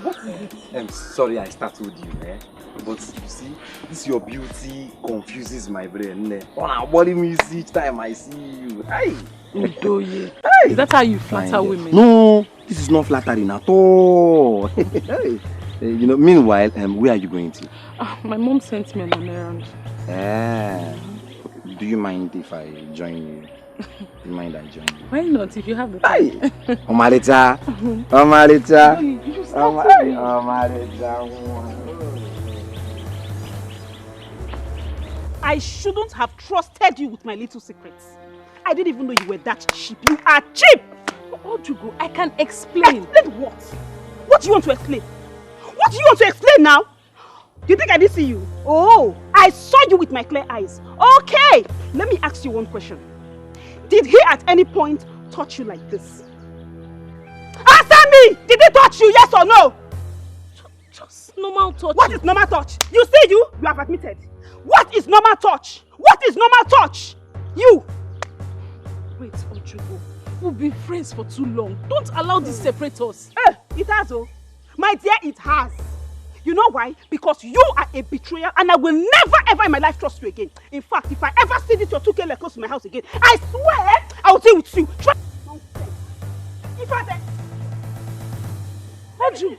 What is it? I'm sorry I startled you, but you see, this your beauty confuses my brain. On body me each time I see you. Hey! Udoye. Is that how you flatter women? No, this is not flattering at all. Hey. Meanwhile, where are you going to? My mom sent me on an errand. Do you mind if I join you? Do you mind I join you? Why not, if you have the time? Omalita. I shouldn't have trusted you with my little secrets. I didn't even know you were that cheap. You are cheap! Ojugo, I can explain. Explain what? What do you want to explain? What do you want to explain now? Do you think I didn't see you? Oh, I saw you with my clear eyes. Okay, let me ask you one question. Did he at any point touch you like this? Answer me! Did he touch you, yes or no? Just normal touch. What is normal touch? You see you have admitted. What is normal touch? What is normal touch? You! Wait, Ojugo. We've been friends for too long. Don't allow this separate us. It has, oh. My dear, it has. You know why? Because you are a betrayer and I will never ever in my life trust you again. In fact, if I ever see this your 2K close to my house again, I swear I will deal with you. Try nonsense. If I then... Oju.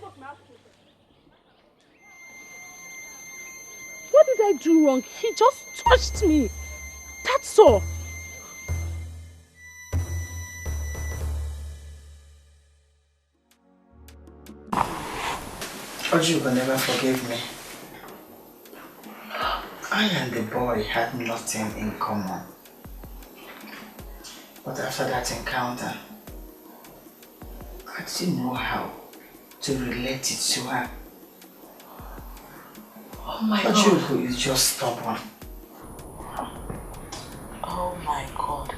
What did I do wrong? He just touched me. That's all. Oju will never forgive me. I and the boy had nothing in common. But after that encounter, I didn't know how to relate it to her. Oh my God. Oju is just stubborn. Oh my God.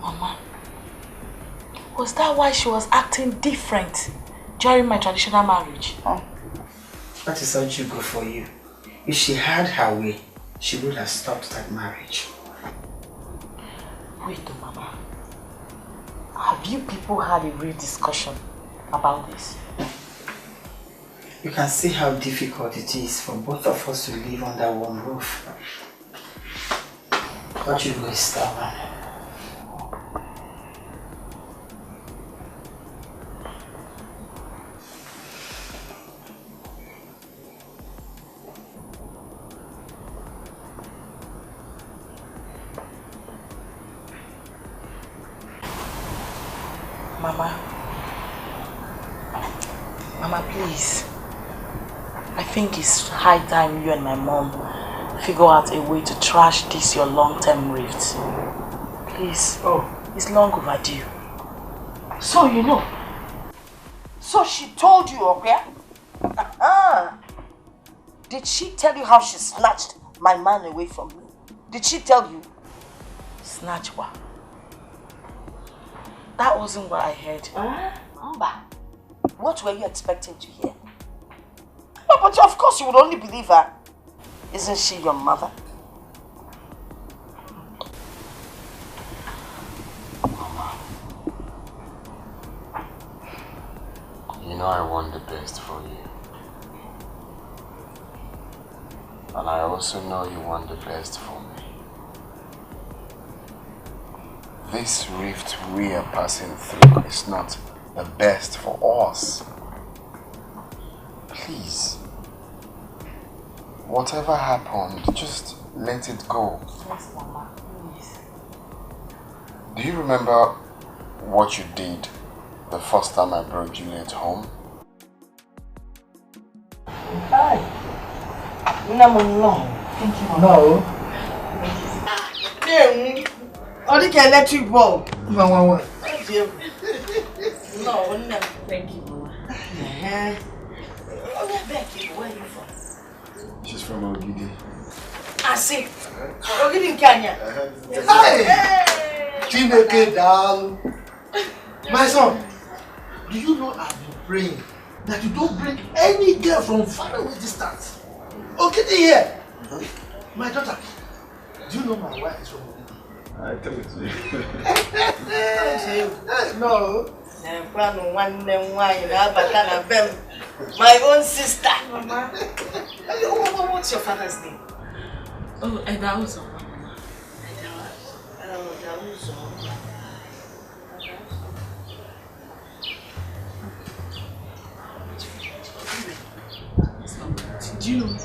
Mama, was that why she was acting different during my traditional marriage? Oh, that is Ojugo for you. If she had her way, she would have stopped that marriage. Wait, Mama. Have you people had a real discussion about this? You can see how difficult it is for both of us to live under one roof. Ojugo is stubborn. Mama, please. I think it's high time you and my mom figure out a way to trash this your long-term rift. Please. Oh. It's long overdue. So you know. So she told you, okay? Did she tell you how she snatched my man away from me? Did she tell you? Snatch what? That wasn't what I heard. What were you expecting to hear? No, but of course you would only believe her. Isn't she your mother? You know I want the best for you. And I also know you want the best for me. This rift we are passing through is not the best for us. Please. Whatever happened, just let it go. Yes, Mama, please. Do you remember what you did the first time I brought Juliet home? No. Thank you, Mama. No. Only can electric bulb. No. No, thank you, Mama. Becky, where are you from? She's from Ogidi. I see. Ogidi in Kenya. Hey! Chineke dal. My son, do you know I've been praying that you don't bring any girl from far away distance? Ogidi here. My daughter, do you know my wife is from Ogidi? I tell it to you. No. My own sister. Mama. What's your father's name? Oh, Edauzo. Do you know?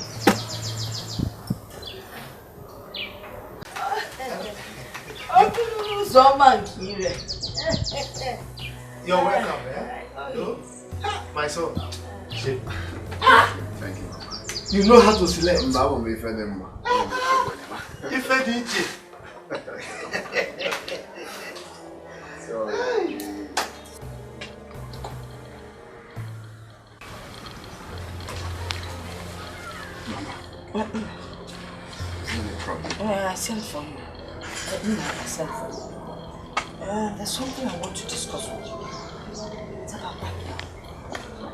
You're welcome, eh? No? My son. Thank you, Mama. You know how to select. I won't be offended, Mama. If I did it. What? No problem. I sent for you. I sent for you. There's something I want to discuss with you. It's about that girl.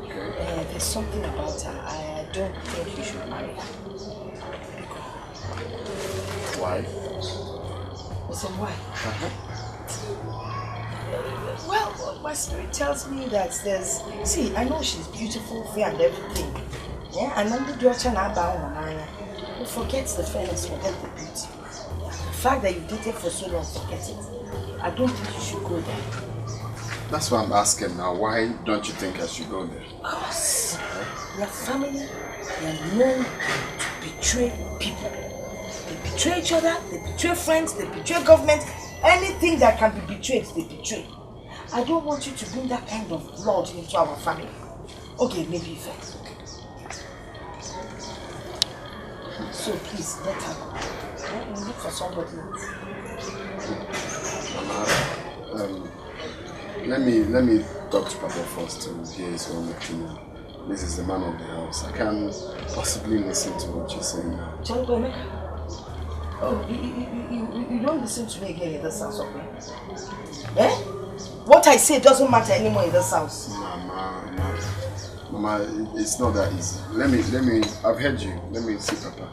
Okay. There's something about her. I don't think you should marry her. Why? Listen, why? Well, my spirit tells me that there's... See, I know she's beautiful, fair and everything. Yeah, and then the daughter who forgets the fairness, forget the beauty. The fact that you dated for so long, forget it. I don't think you should go there. That's why I'm asking now. Why don't you think I should go there? Because your family, they are known to betray people. They betray each other, they betray friends, they betray government. Anything that can be betrayed, they betray. I don't want you to bring that kind of blood into our family. Okay, maybe first. So please, let her go. We'll look for somebody else. Let me talk to Papa first to hear his own opinion. This is the man of the house. I can't possibly listen to what you're saying now. Oh, you don't listen to me again in this house, okay? Eh? What I say doesn't matter anymore in this house. Mama, it's not that easy. Let me, I've heard you. Let me see Papa.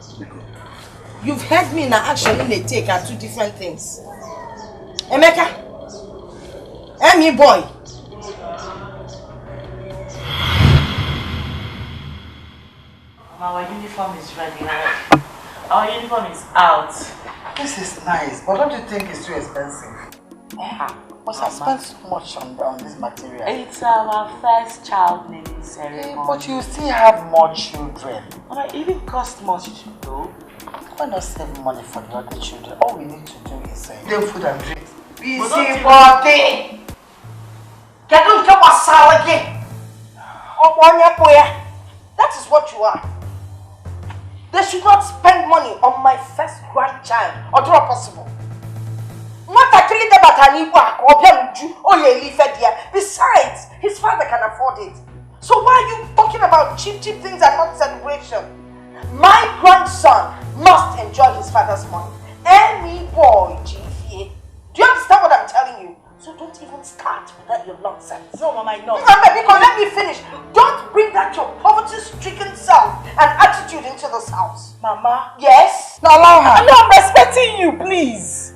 You've heard me in an action in a take are two different things. Emeka? Me boy. Our uniform is ready. Our uniform is out. This is nice, but don't you think it's too expensive? Because I spent so much on this material. It's our first child naming ceremony. But you still have more children. It even costs much though. Why not save money for the other children? All we need to do is give food and drink. Busy body. Get on top of salad. That is what you are. They should not spend money on my first grandchild, or do possible. Not actually the Bataniwa or besides, his father can afford it. So why are you talking about cheap things and not celebration? My grandson must enjoy his father's money. Any boy, GFA. Do you understand what I'm telling you? So don't even start with that your nonsense. No, Mama, I know. Because let me finish. Don't bring that your poverty-stricken self and attitude into this house. Mama. Yes? No, allow her. No, I'm respecting you, please.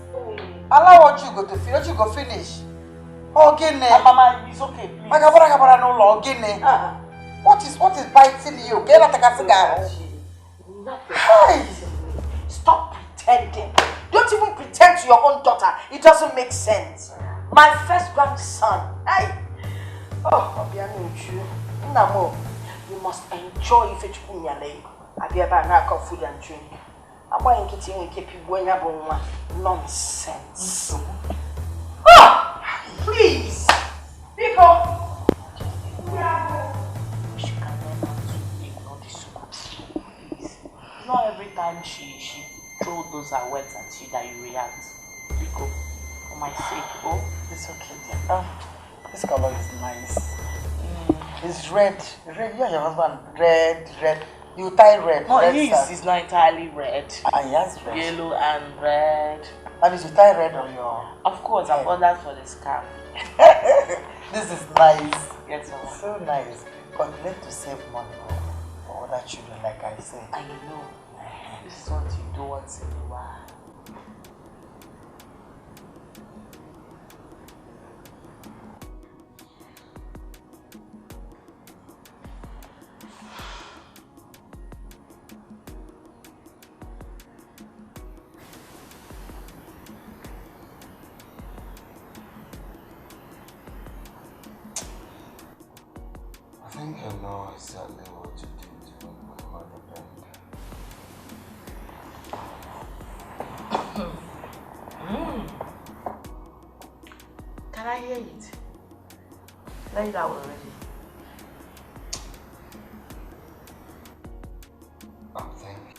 Allow what you go to finish. What you go finish? Mama, it's okay, please. What is biting you? Get out of cigar. Hey! Stop pretending. Don't even pretend to your own daughter. It doesn't make sense. My first grandson. Hey! Oh, Namo, you must enjoy if it's Punyale. I be about lack of food and drink. I'm going to keep you going up nonsense. Oh! Please! People! Not every time she throw those her words at you that you react. Rico, for my sake, oh. It's okay, dear. This color is nice. It's red. Red, you and your husband. Red. You tie red. No, red his is not entirely red. And yes, red. Yellow and red. And you tie red on your... Of course, I bought that for the scarf. This is nice. Yes, sir. So nice. But you need to save money for other children, like I said. I know. This is what you do once in a while. I think I know exactly what to do to make my mother bend. Can I hear it? Lay that already. I'm thinking.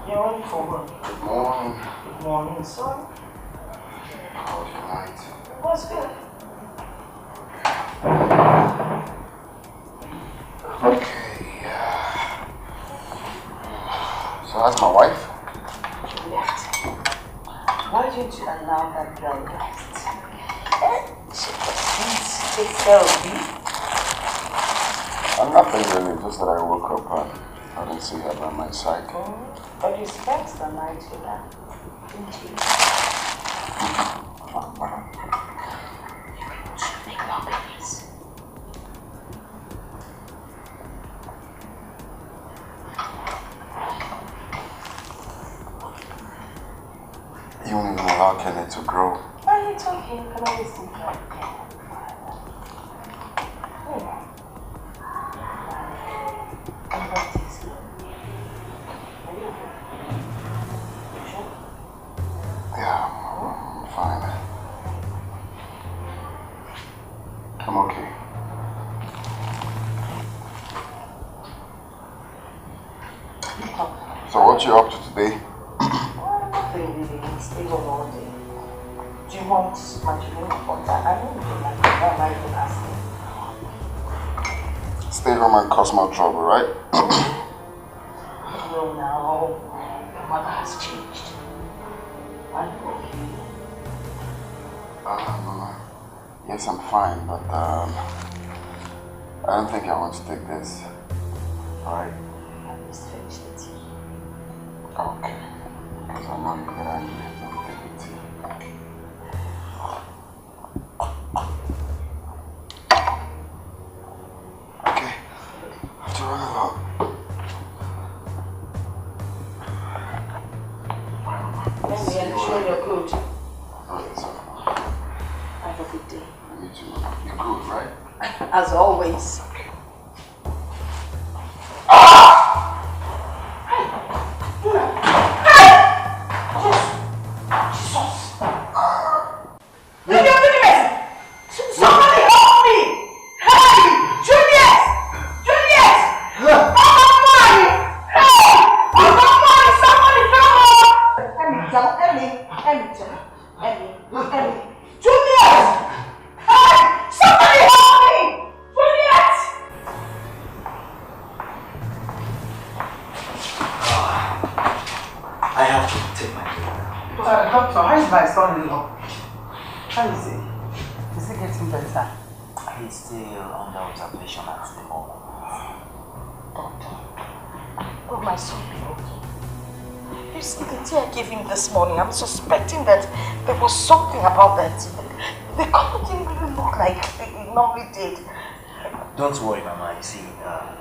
You're ready for work. Good morning. Good morning, son. How was your night? It was good. Okay. So how's my wife? She left. Why didn't you allow that girl rest? She didn't take care of you. I'm not thinking, just that I woke up and I didn't see her by my side. But you spent the night with her, didn't you? You should make more babies. You won't even allow Kenny to grow. Oh, it's okay. You can always think like that. Yeah, I'm fine. I'm okay. So what you up to today? Nothing really. Stay home all day. Do you want my drink water? I know you don't like it. Why am I even asking? Stay home and cause more trouble, right? No, now. Your mother has changed. Are you okay? Yes, I'm fine, but I don't think I want to take this. Alright? I just finished the tea. Okay. Because I know you're gonna need to take the tea. Okay. I have to run along. Let me show your coat. Alright, so. Have a good day. You too. You're good, right? As always. Somebody help me! Hey! Juliet! Juliet! I'm on money! Hey! I'm on money! Somebody come on! Emmy. Juliet! Hey! Somebody help me! Juliet! I have to take my leave now. Doctor, how is my son-in-law? How is he? Is he getting better? He's still under observation at the moment. Doctor, will my son be okay? You see the tea I gave him this morning, I'm suspecting that there was something about that tea. The color didn't really look like it normally did. Don't worry, Mama. You see,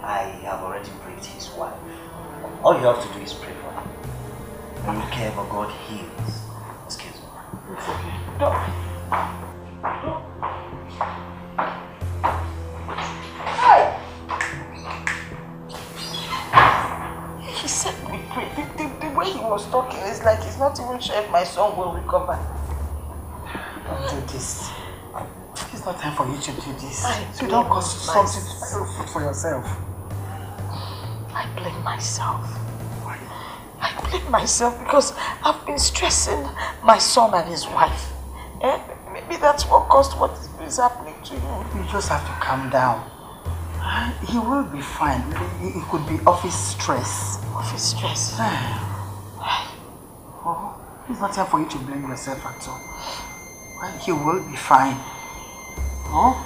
I have already briefed his wife. All you have to do is pray for him. And whatever God heals. Excuse me. It's okay. Hey! He said we pray. The way he was talking is like he's not even sure if my son will recover. Don't do this. He's It's not time for you to do this. So don't cause something for yourself. I blame myself. I blame myself because I've been stressing my son and his wife. Maybe that's what caused what is happening to him. You just have to calm down. He will be fine. It could be office stress. Office stress? Oh, it's not time for you to blame yourself at all. He will be fine. Oh?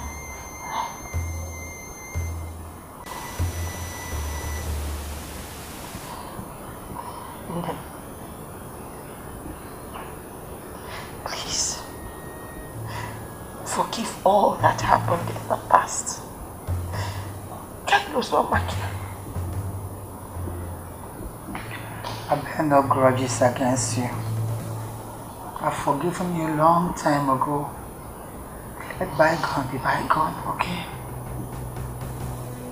Please, forgive all that happened in the past. Carlos, not Maki. I bear no grudges against you. I've forgiven you a long time ago. Let bygone be bygone, okay?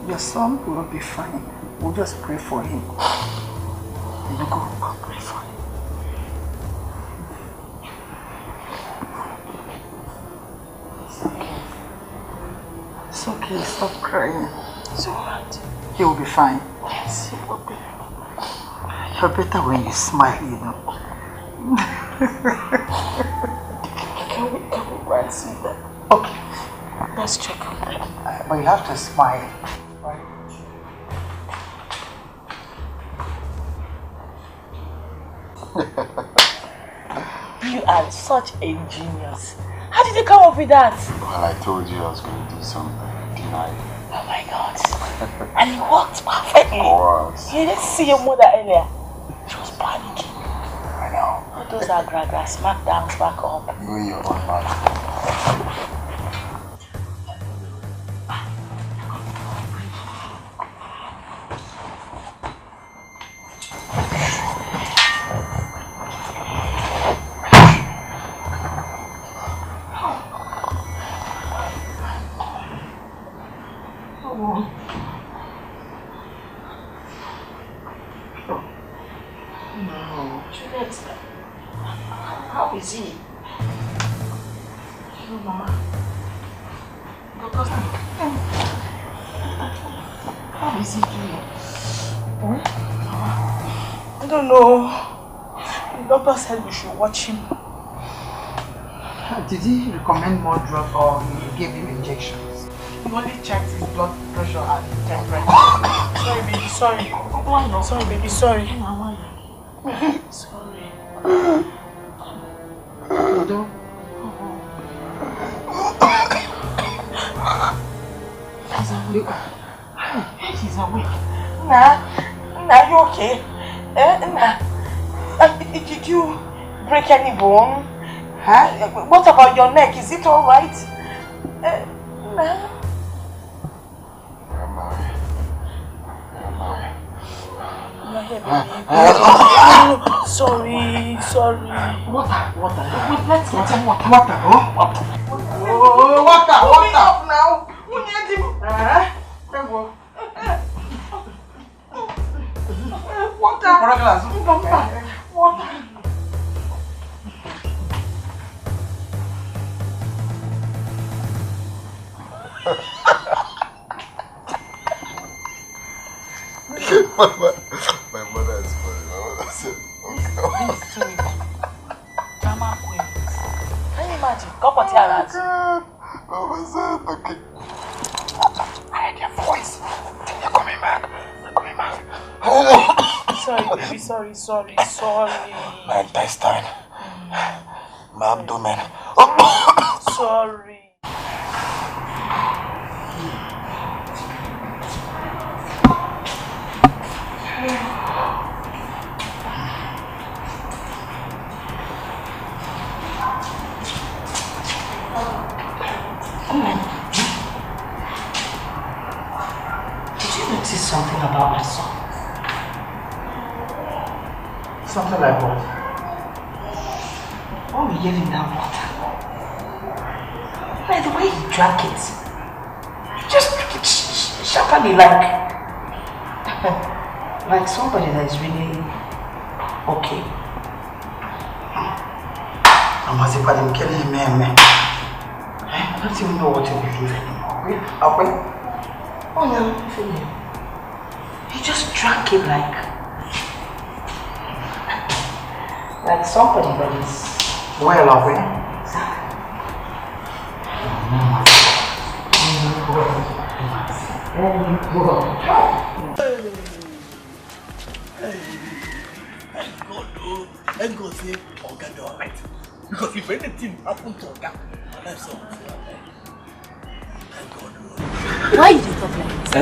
Your son will be fine. We'll just pray for him. You go, I'll pray for him. It's okay, stop crying. It's alright. He will be fine. Yes, he will be. You're better when you smile, you know. Can we go and see that? Okay. Let's check on that. But you have to smile. Right? You are such a genius. How did you come up with that? Well, I told you I was going to do something. Deny it. Oh my God. And it worked perfectly. Of course. You didn't see your mother earlier. She was panicking. I know. All those are gragra smackdowns back up. You and your own man. How is he? Oh, Mama. How is he doing? I don't know. The doctor said we should watch him. Did he recommend more drugs or he gave him injections? He only checked his blood pressure and temperature. Sorry, baby, sorry. Why not? Sorry, baby, sorry. Sorry. Dodo? He's awake. He's awake. Nah, you okay? Did you break any bone? Huh? What about your neck? Is it alright? Nah. Sorry. Water. Let's get him water. Water. Water up now. We need him. Water. My mother is funny. My mother said, okay. Drama queens. Can you imagine? Go for tiaras. Mama said, okay. I heard your voice. They're coming back. Sorry, baby. Sorry. My intestine. My abdomen. Sorry. Did you notice something about my son? Something like what? When we gave him that water, by the way he drank it, he just took it sharply like somebody that is really okay. I'm as if I'm killing him. don't even know what you believe anymore. Okay? Oh no, Philip. You just drank it like somebody that is well aware. Let's go say Oga do alright. Because if anything happens to Oga, that's all. Why did you talk like this? Eh?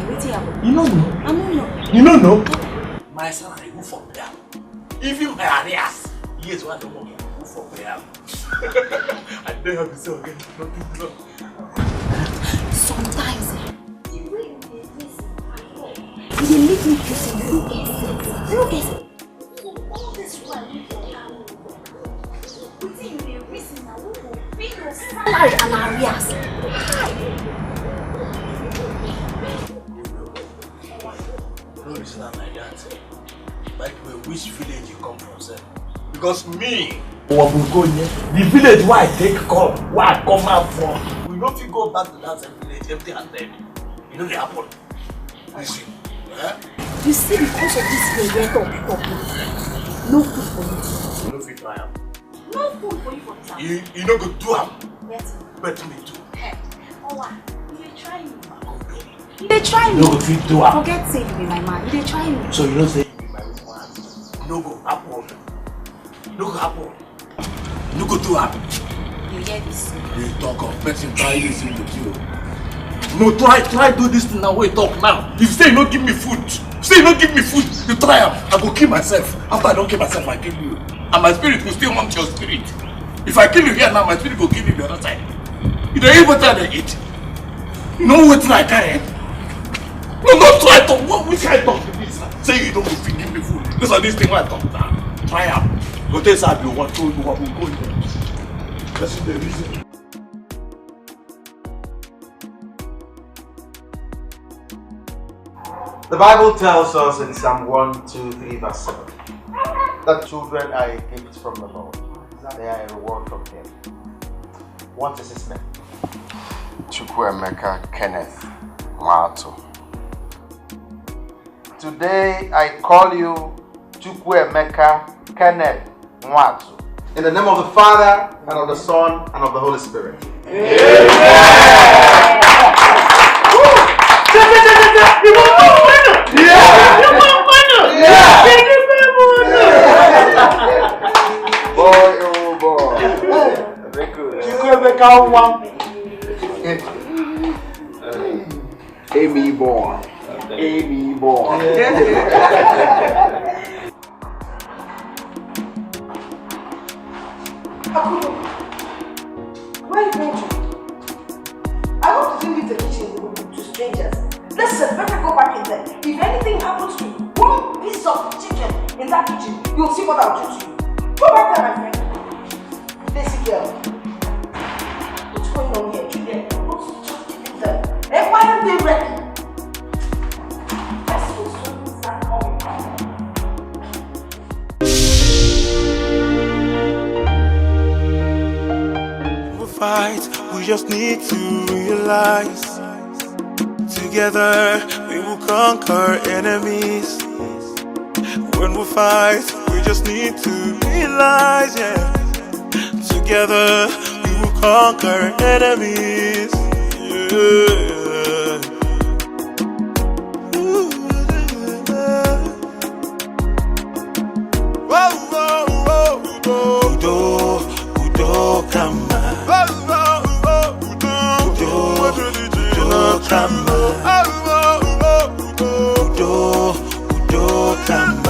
What's happening? You don't know. I don't know. You don't know? My salary move for prayer. Even my arrears. Yes, what I don't want to move for prayer. I don't have to say again. Sometimes the way you make me feel so look at it. All this while you within the reason that we will pay your salary and arrears. No reason I'm like that. By the way, which village you come from, sir? Because me, the village where I take come, where I come out from, we don't fit go back to that same village empty-handed. You know the happen. Listen, eh? You see, because of this thing, we're talking. No food for you. You don't fit try am. No food for you for this house. You don't go do am. Yes. Bet me too. Hey, oh what? You try me. They try me. You go fit do am. Forget saying you be my man. They try me. So you don't say you be my man. No go happen. No go happen. No go do am. You hear this? You talk of person try listen to you. No, try do this thing now. Wait, talk now. If you say you don't give me food, you try am. I go kill myself. After I don't kill myself, I kill you. And my spirit will still hunt your spirit. If I kill you here now, my spirit will kill you the other side. You don't even try to eat. You know what I carry? No, try to. Which kind of talk to this? Say you don't give me food. This is this thing where I talk now. Try am. Go tell Sabi what to do. What will go in there. That's the reason. The Bible tells us in Psalm 123 verse 7 that children are a gift from the Lord. They are a reward from Him. What is his name? Chukwuemeka Kenneth Nwatu. Today I call you Chukwuemeka Kenneth Nwatu. In the name of the Father, and of the Son, and of the Holy Spirit. Amen. Boy, oh boy. Very good. Amy boy. Amy boy. Where are you going to? I hope to leave the kitchen to strangers. Listen, better go back in there. If anything happens to one piece of chicken in that kitchen, you'll see what I'll do to you. Go back there, my friend. Lazy girl. What's going on here? Julia, what's just giving them? And why aren't they ready? I suppose something's not coming. Fight, we just need to realize together we will conquer enemies. When we fight, we just need to realize, yeah, together we will conquer enemies, yeah. Whoa, whoa, whoa, Udo, Udo, come on. Udo, come.